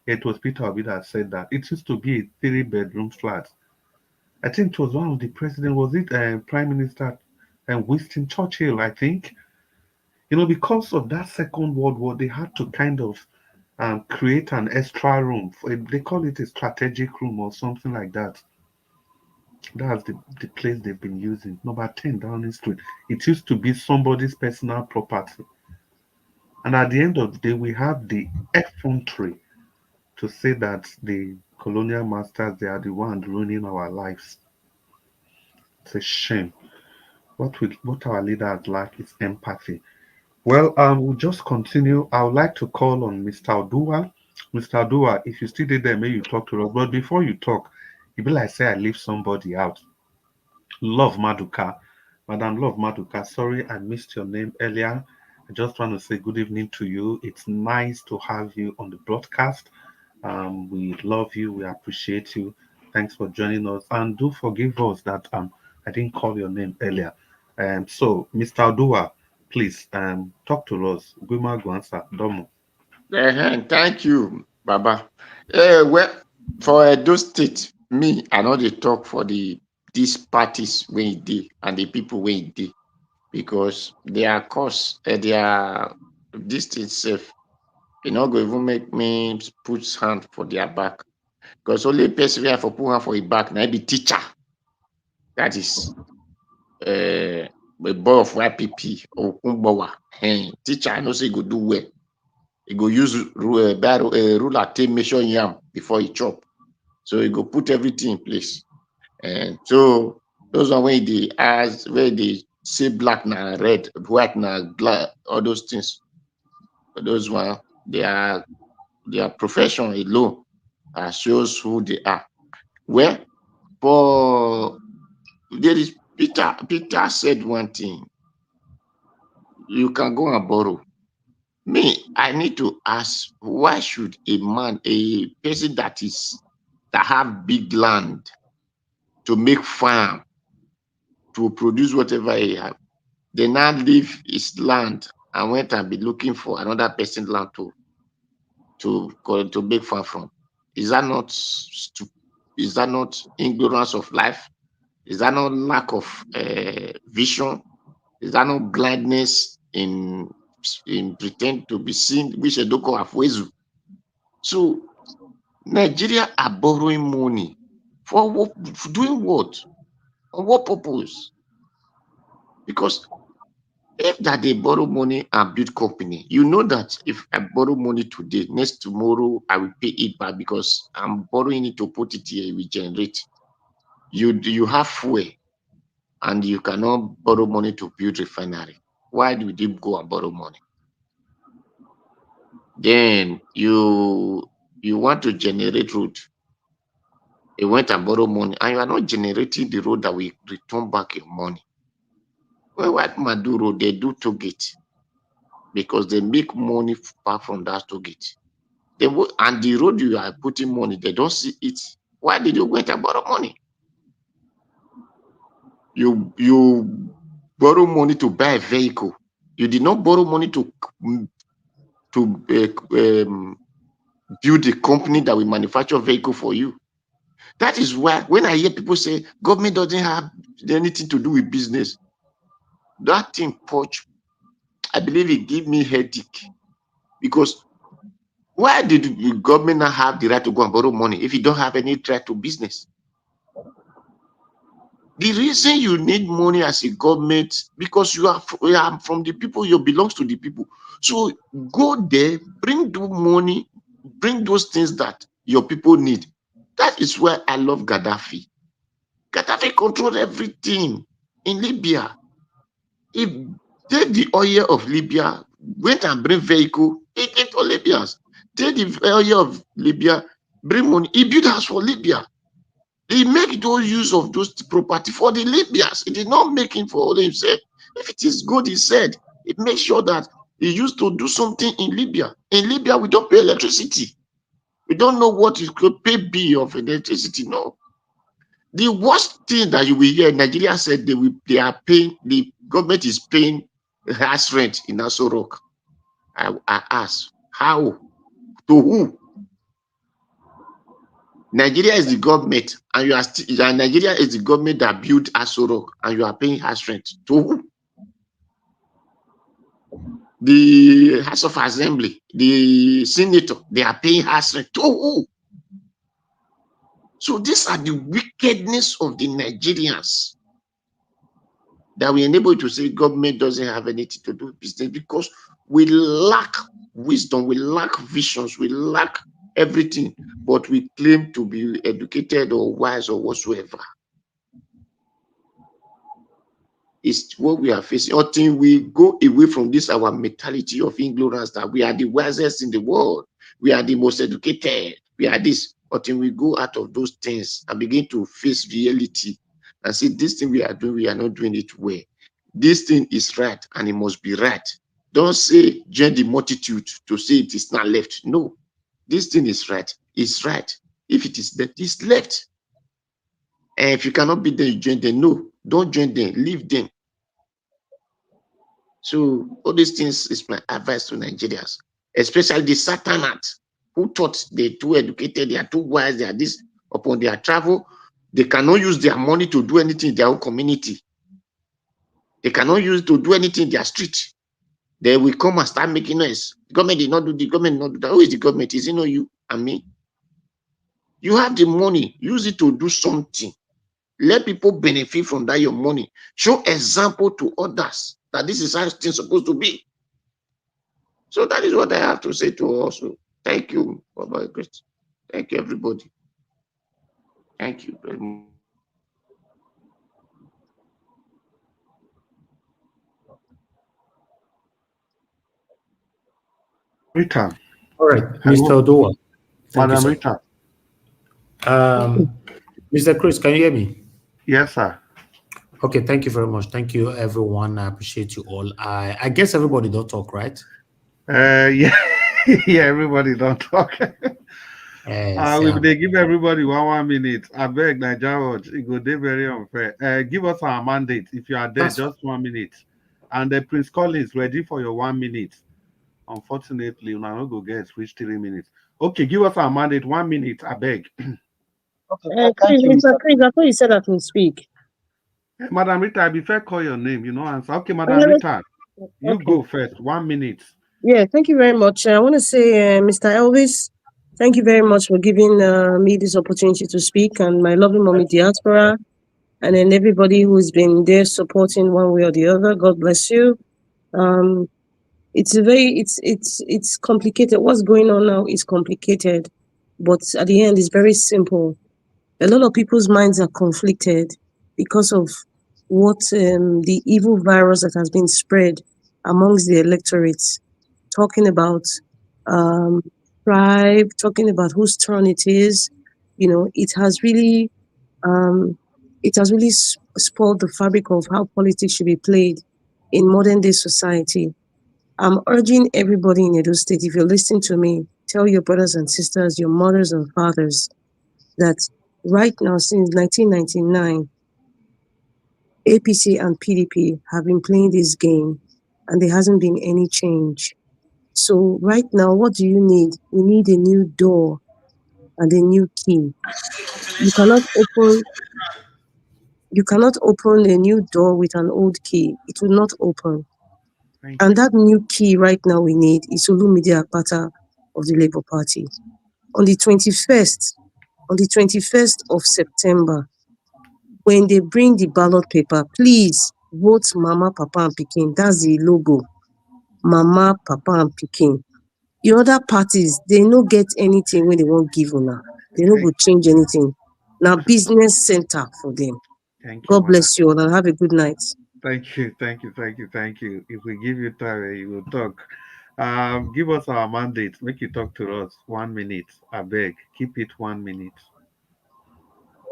It was Peter Obi that said that. It used to be a 3-bedroom flat. I think it was one of the president. Was it Prime Minister Winston Churchill? I think. Because of that Second World War, they had to kind of create an extra room. They call it a strategic room or something like that. That's the place they've been using. Number 10 Downing Street. It used to be somebody's personal property. And at the end of the day, we have the effrontery to say that the colonial masters, they are the ones ruining our lives. It's a shame. What our leaders lack is empathy. Well, we'll just continue. I would like to call on Mr. Odua. Mr. Odua, if you still did there, may you talk to us. But before you talk, you be like say I leave somebody out. Love Maduka. Madam Love Maduka, sorry I missed your name earlier. I just want to say good evening to you. It's nice to have you on the broadcast. We love you. We appreciate you. Thanks for joining us. And do forgive us that I didn't call your name earlier. So, Mr. Odua, please talk to us. Guma Gwansa, Domo. Thank you, Baba. Well, for those State, me, I know they talk for these parties when it did and the people when it did because their cause, their this itself, go even make me put hand for their back because only person wey for put hand for his back now be teacher. That is a boy of YPP or Kumbawa. Teacher, I know say go do well. He go use ruler take measure yam before he chop. So he go put everything in place. And so those are when they ask where they say black na red, white na black, all those things. Those one their profession alone shows who they are. Well, for there is Peter said one thing. You can go and borrow. Me, I need to ask, why should a person that have big land to make farm, to produce whatever he have, they now leave his land and went and be looking for another person's land to make farm from? Is that not is that not ignorance of life? Is that not lack of vision? Is that not blindness in pretend to be seen, which a doko afwezu? So Nigeria are borrowing money for doing what? On what purpose? Because if that they borrow money and build company, you know that if I borrow money today, next tomorrow I will pay it back because I'm borrowing it to put it here, we generate. You have fuel and you cannot borrow money to build refinery. Why do they go and borrow money? Then you want to generate road. You went and borrow money and you are not generating the road that will return back your money. Well, white man do road, they do toll gate because they make money back from that toll gate. And the road you are putting money, they don't see it. Why did you went and borrow money? You borrow money to buy a vehicle. You did not borrow money to build a company that will manufacture vehicle for you. That is why when I hear people say government doesn't have anything to do with business, that thing touch, I believe it give me headache. Because why did the government not have the right to go and borrow money if you don't have any threat to business? The reason you need money as a government, because you are from the people, you belongs to the people. So go there, bring the money, bring those things that your people need. That is why I love Gaddafi. Gaddafi controlled everything in Libya. He take the oil of Libya, went and bring vehicle, he gave to Libyans. Take the oil of Libya, bring money, he built house for Libya. He make those use of those property for the Libyans. He did not make it for only himself. If it is good, he said, it makes sure that he used to do something in Libya. In Libya, we don't pay electricity. We don't know what is could pay bill of electricity. No. The worst thing that you will hear, Nigeria said they are paying, the government is paying house rent in Aso Rock. I ask, how? To who? Nigeria is the government, and you are still, and Nigeria is the government that built Aso Rock, and you are paying house rent. To who? The House of Assembly, the senator, they are paying house rent. To who? So these are the wickedness of the Nigerians that we enable to say government doesn't have anything to do with business, because We lack wisdom, we lack visions, we lack everything, but we claim to be educated or wise or whatsoever. It's what we are facing. Until we go away from this, our mentality of ignorance that we are the wisest in the world, we are the most educated, we are this. Until we go out of those things and begin to face reality and see this thing we are doing, we are not doing it well. This thing is right and it must be right. Don't say join the multitude to say it is not left. No, this thing is right. It's right. If it is left, it's left. And if you cannot be there, you join them. No, don't join them. Leave them. So all these things is my advice to Nigerians, especially the Satanat who thought they're too educated, they are too wise, they are this. Upon their travel, they cannot use their money to do anything in their own community. They cannot use it to do anything in their street. They will come and start making noise. The government did not do the government, not do that. Who is the government? Is it not you and me? You have the money, use it to do something. Let people benefit from that your money. Show example to others that this is how things supposed to be. So that is what I have to say to also. Thank you, Baba Chris. Thank you, everybody. Thank you very much. Rita. All right, Mr. Odoa. Thank Madam you, Rita. Mr. Chris, can you hear me? Yes, sir. Okay, thank you very much. Thank you, everyone. I appreciate you all. I guess everybody don't talk, right? Yeah, yeah. Everybody don't talk. Yes, They give everybody 1 minute. I beg Nigeria, it go dey very unfair. Give us our mandate. If you are there, just 1 minute. And the Prince Collins ready for your 1 minute. Unfortunately, we are not go get reach 3 minutes. Okay, give us our mandate. 1 minute. I beg. Mr. Chris, I thought you said I can speak. Madam Rita, I be fair call your name. You know answer. Okay, Madam Rita, you go first. 1 minute. Yeah, thank you very much. I want to say, Mr. Elvis, thank you very much for giving me this opportunity to speak, and my lovely mommy diaspora, and then everybody who's been there supporting one way or the other. God bless you. It's complicated. What's going on now is complicated, but at the end, it's very simple. A lot of people's minds are conflicted because of what the evil virus that has been spread amongst the electorates, talking about tribe, talking about whose turn it is. You know, it has really spoiled the fabric of how politics should be played in modern day society. I'm urging everybody in Edo State, if you're listening to me, tell your brothers and sisters, your mothers and fathers, that right now, since 1999, APC and PDP have been playing this game and there hasn't been any change. So right now, what do you need? We need a new door and a new key. You cannot open a new door with an old key. It will not open. And that new key right now we need is Oluchi Opara of the Labour Party. On the 21st of September, when they bring the ballot paper, please vote Mama, Papa, and Pikin. That's the logo. Mama, Papa, and Pikin. The other parties, they no get anything when they won't give una. They no go change anything. Now business center for them. God bless you all and have a good night. Thank you. If we give you time, you will talk. Give us our mandate. Make you talk to us. 1 minute. I beg. Keep it 1 minute.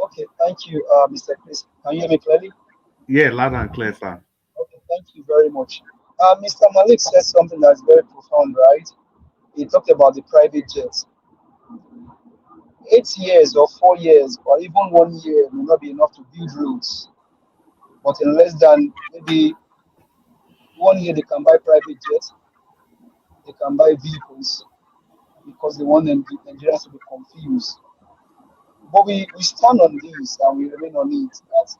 Okay, thank you, Mr. Chris. Can you hear me clearly? Yeah, loud and clear, sir. Okay, thank you very much. Mr. Malik said something that's very profound, right? He talked about the private jets. 8 years or 4 years or even 1 year will not be enough to build roads. But in less than maybe 1 year, they can buy private jets, they can buy vehicles because they want them, Nigerians to be confused. But we stand on this and we remain on it that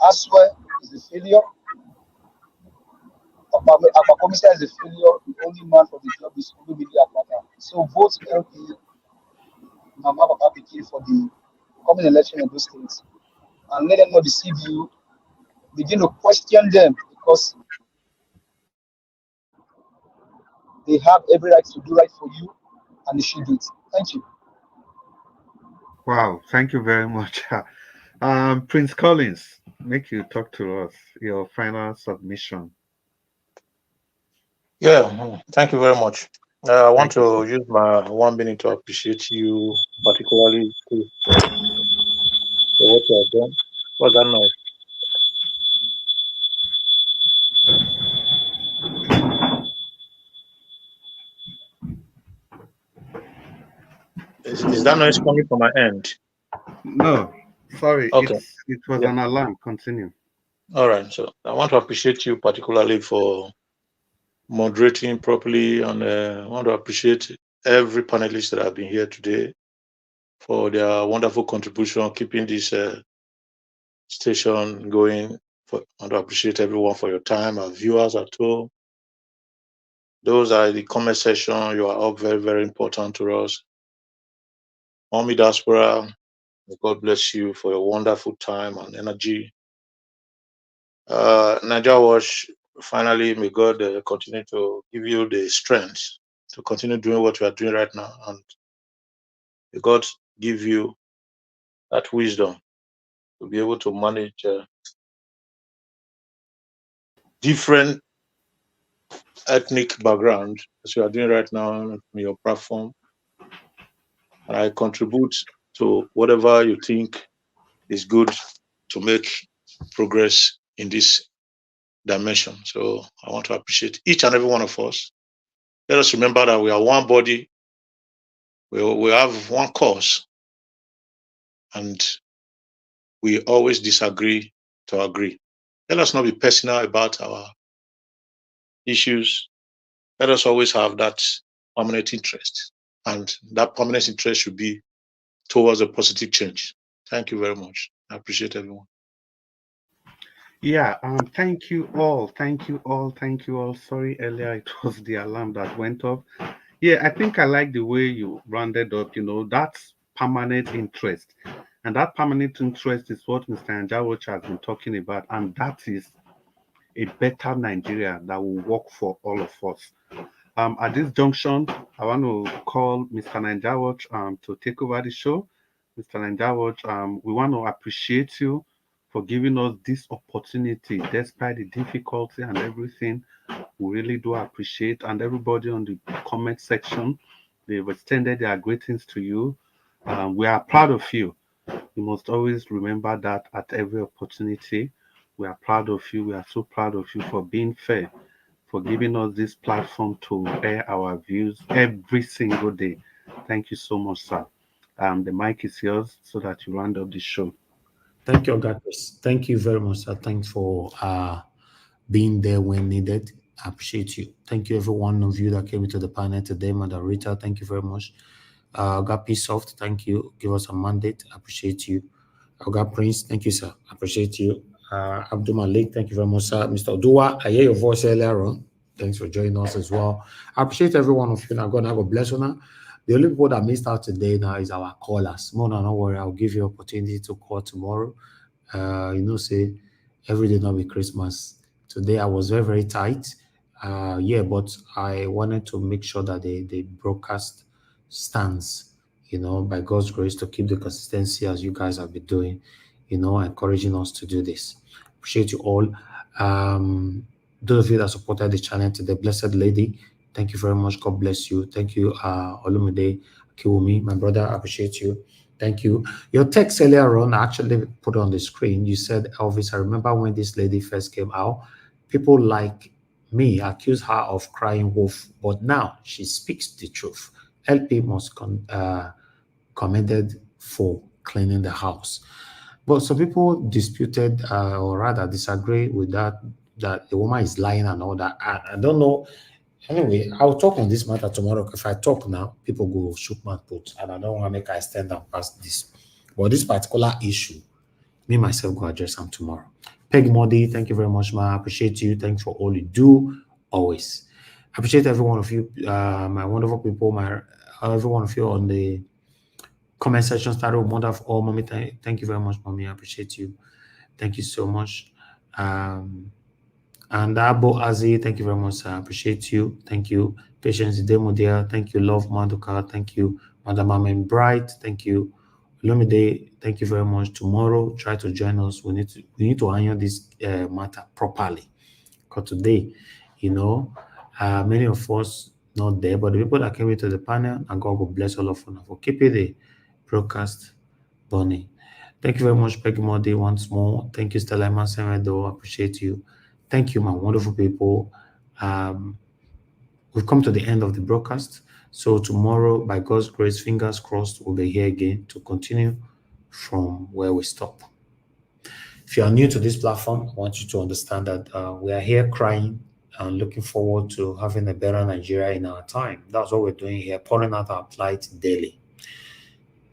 Aswe is a failure. Apakomisa is a failure. The only man for the job is Oluchi Opara. So vote LP Mama Papa Pikin for the coming election in those states. And let them not deceive you. Begin to question them because They have every right to do right for you, and they should do it. Thank you. Wow, thank you very much. Prince Collins, make you talk to us, your final submission. Yeah, thank you very much. I want Thank you, to sir. use my 1 minute to appreciate you, particularly Chris, for what you have done. What's that noise? Is that noise coming from my end? No, sorry, Okay. it was Yeah. an alarm. Continue. All right. So I want to appreciate you particularly for moderating properly, and I want to appreciate every panelist that have been here today for their wonderful contribution, keeping this station going. I want to appreciate everyone for your time, our viewers at home. Those are the comment section. You are all very, very important to us. Mommy Diaspora, God bless you for your wonderful time and energy. Naija Watch, finally, may God continue to give you the strength to continue doing what you are doing right now. And may God give you that wisdom to be able to manage different ethnic background as you are doing right now on your platform. And I contribute to whatever you think is good to make progress in this dimension. So I want to appreciate each and every one of us. Let us remember that we are one body, we have one cause, and we always disagree to agree. Let us not be personal about our issues. Let us always have that permanent interest, and that permanent interest should be towards a positive change. Thank you very much. I appreciate everyone. Yeah, thank you all. Thank you all. Thank you all. Sorry, earlier it was the alarm that went off. Yeah, I think I like the way you rounded up, that's permanent interest. And that permanent interest is what Mr. Anjawach has been talking about. And that is a better Nigeria that will work for all of us. At this junction, I want to call Mr. Nanjawach to take over the show. Mr. Nanjawach, we want to appreciate you for giving us this opportunity despite the difficulty and everything. We really do appreciate, and everybody on the comment section, they've extended their greetings to you. We are proud of you. You must always remember that at every opportunity. We are proud of you. We are so proud of you for being fair, for giving us this platform to air our views every single day. Thank you so much, sir. The mic is yours so that you round up the show. Thank you, Augustus. Thank you very much, sir. Thanks for being there when needed. I appreciate you. Thank you, every one of you that came into the panel today. Madam Rita, thank you very much. Agape Soft, thank you. Give us a mandate. I appreciate you. Oga Prince, thank you, sir. I appreciate you. Abdul Malik, thank you very much, sir. Mr. Odua, I hear your voice earlier on. Thanks for joining us as well. I appreciate every one of you. Now, God, bless you now. The only people that missed out today now is our callers. Mona, don't worry. I'll give you opportunity to call tomorrow. Say every day not be Christmas. Today I was very, very tight. But I wanted to make sure that the broadcast stands, by God's grace, to keep the consistency as you guys have been doing, encouraging us to do this. Appreciate you all. Those of you that supported the channel today, Blessed Lady, thank you very much. God bless you. Thank you, Olumide Kiwumi, my brother. I appreciate you. Thank you. Your text earlier on, I actually put on the screen. You said, Elvis, I remember when this lady first came out, people like me accused her of crying wolf, but now she speaks the truth. LP must commended for cleaning the house. But some people disputed or rather disagree with that the woman is lying and all that. I don't know. Anyway, I'll talk on this matter tomorrow. If I talk now, people go shoot my put, and I don't want to make I stand and past this. But this particular issue, me myself go address them tomorrow. Peg Modi, thank you very much, ma. I appreciate you. Thanks for all you do, always. I appreciate every one of you, my wonderful people, every one of you on the comment section started with wonderful. Oh, mommy, thank you very much, mommy. I appreciate you. Thank you so much. And Abo Azi, thank you very much, sir. I appreciate you. Thank you. Patience Demodia, thank you. Love Maduka, thank you. Madam Amen Bright, thank you. Lumide, thank you very much. Tomorrow, try to join us. We need to handle this matter properly. Because today, many of us not there, but the people that came into the panel, and God will bless all of us for keeping the broadcast burning. Thank you very much, Peggy Modi, once more. Thank you, Stella Masemedo. I appreciate you. Thank you, my wonderful people. We've come to the end of the broadcast. So tomorrow, by God's grace, fingers crossed, we'll be here again to continue from where we stop. If you are new to this platform, I want you to understand that we are here crying and looking forward to having a better Nigeria in our time. That's what we're doing here, pouring out our plight daily.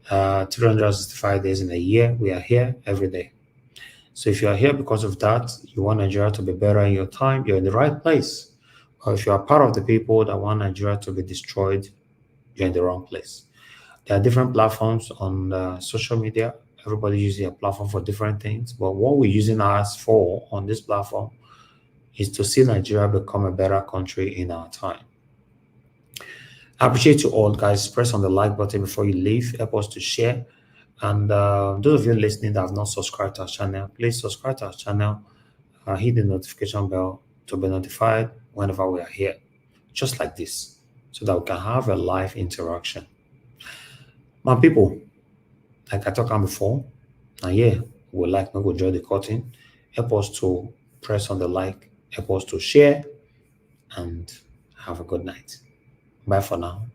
365 days in a year, we are here every day. So if you are here because of that, you want Nigeria to be better in your time, you're in the right place. Or if you are part of the people that want Nigeria to be destroyed, you're in the wrong place. There are different platforms on social media. Everybody uses a platform for different things. But what we're using ours for on this platform is to see Nigeria become a better country in our time. I appreciate you all, guys. Press on the like button before you leave. Help us to share. And those of you listening that have not subscribed to our channel, please subscribe to our channel. Hit the notification bell to be notified whenever we are here, just like this, so that we can have a live interaction. My people, like I talked about before, and yeah, we like me go draw the curtain. Help us to press on the like, help us to share, and have a good night. Bye for now.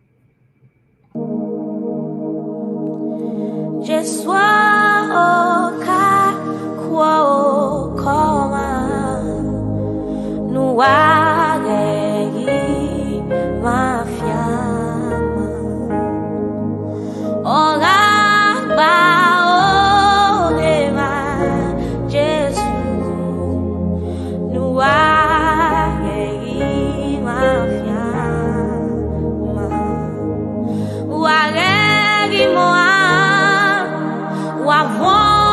Wa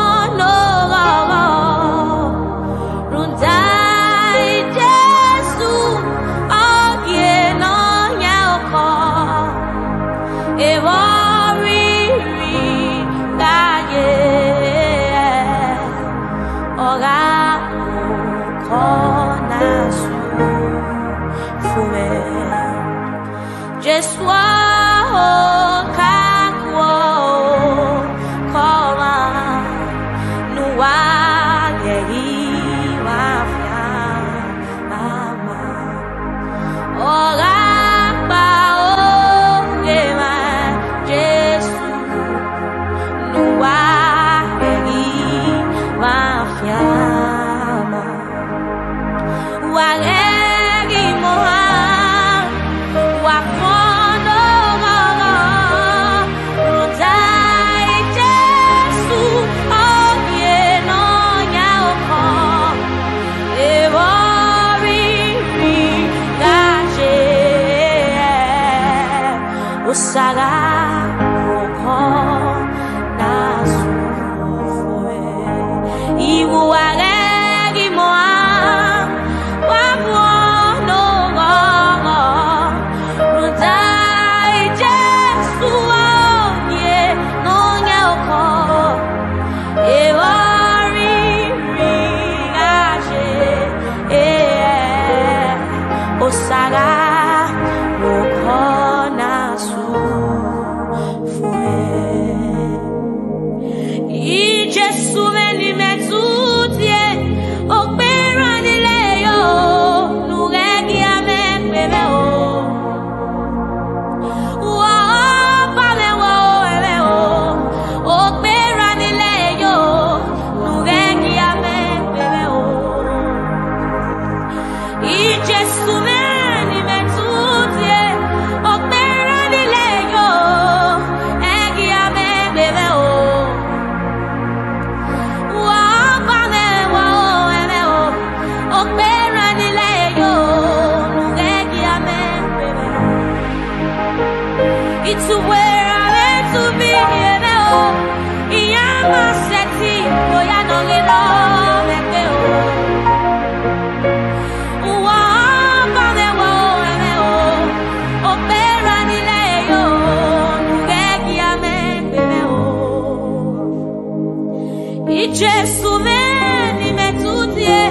Gesù veni metudie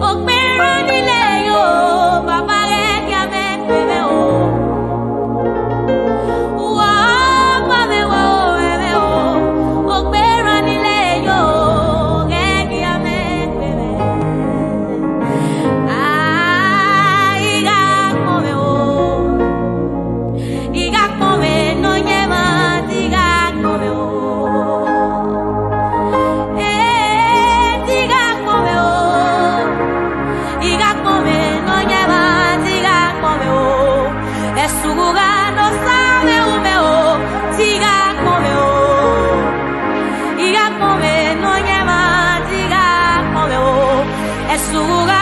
o perani leyo baba re kiame pebe o wa mame wa ebe o perani leyo re kiame pebe iga come no nyema diga come o Su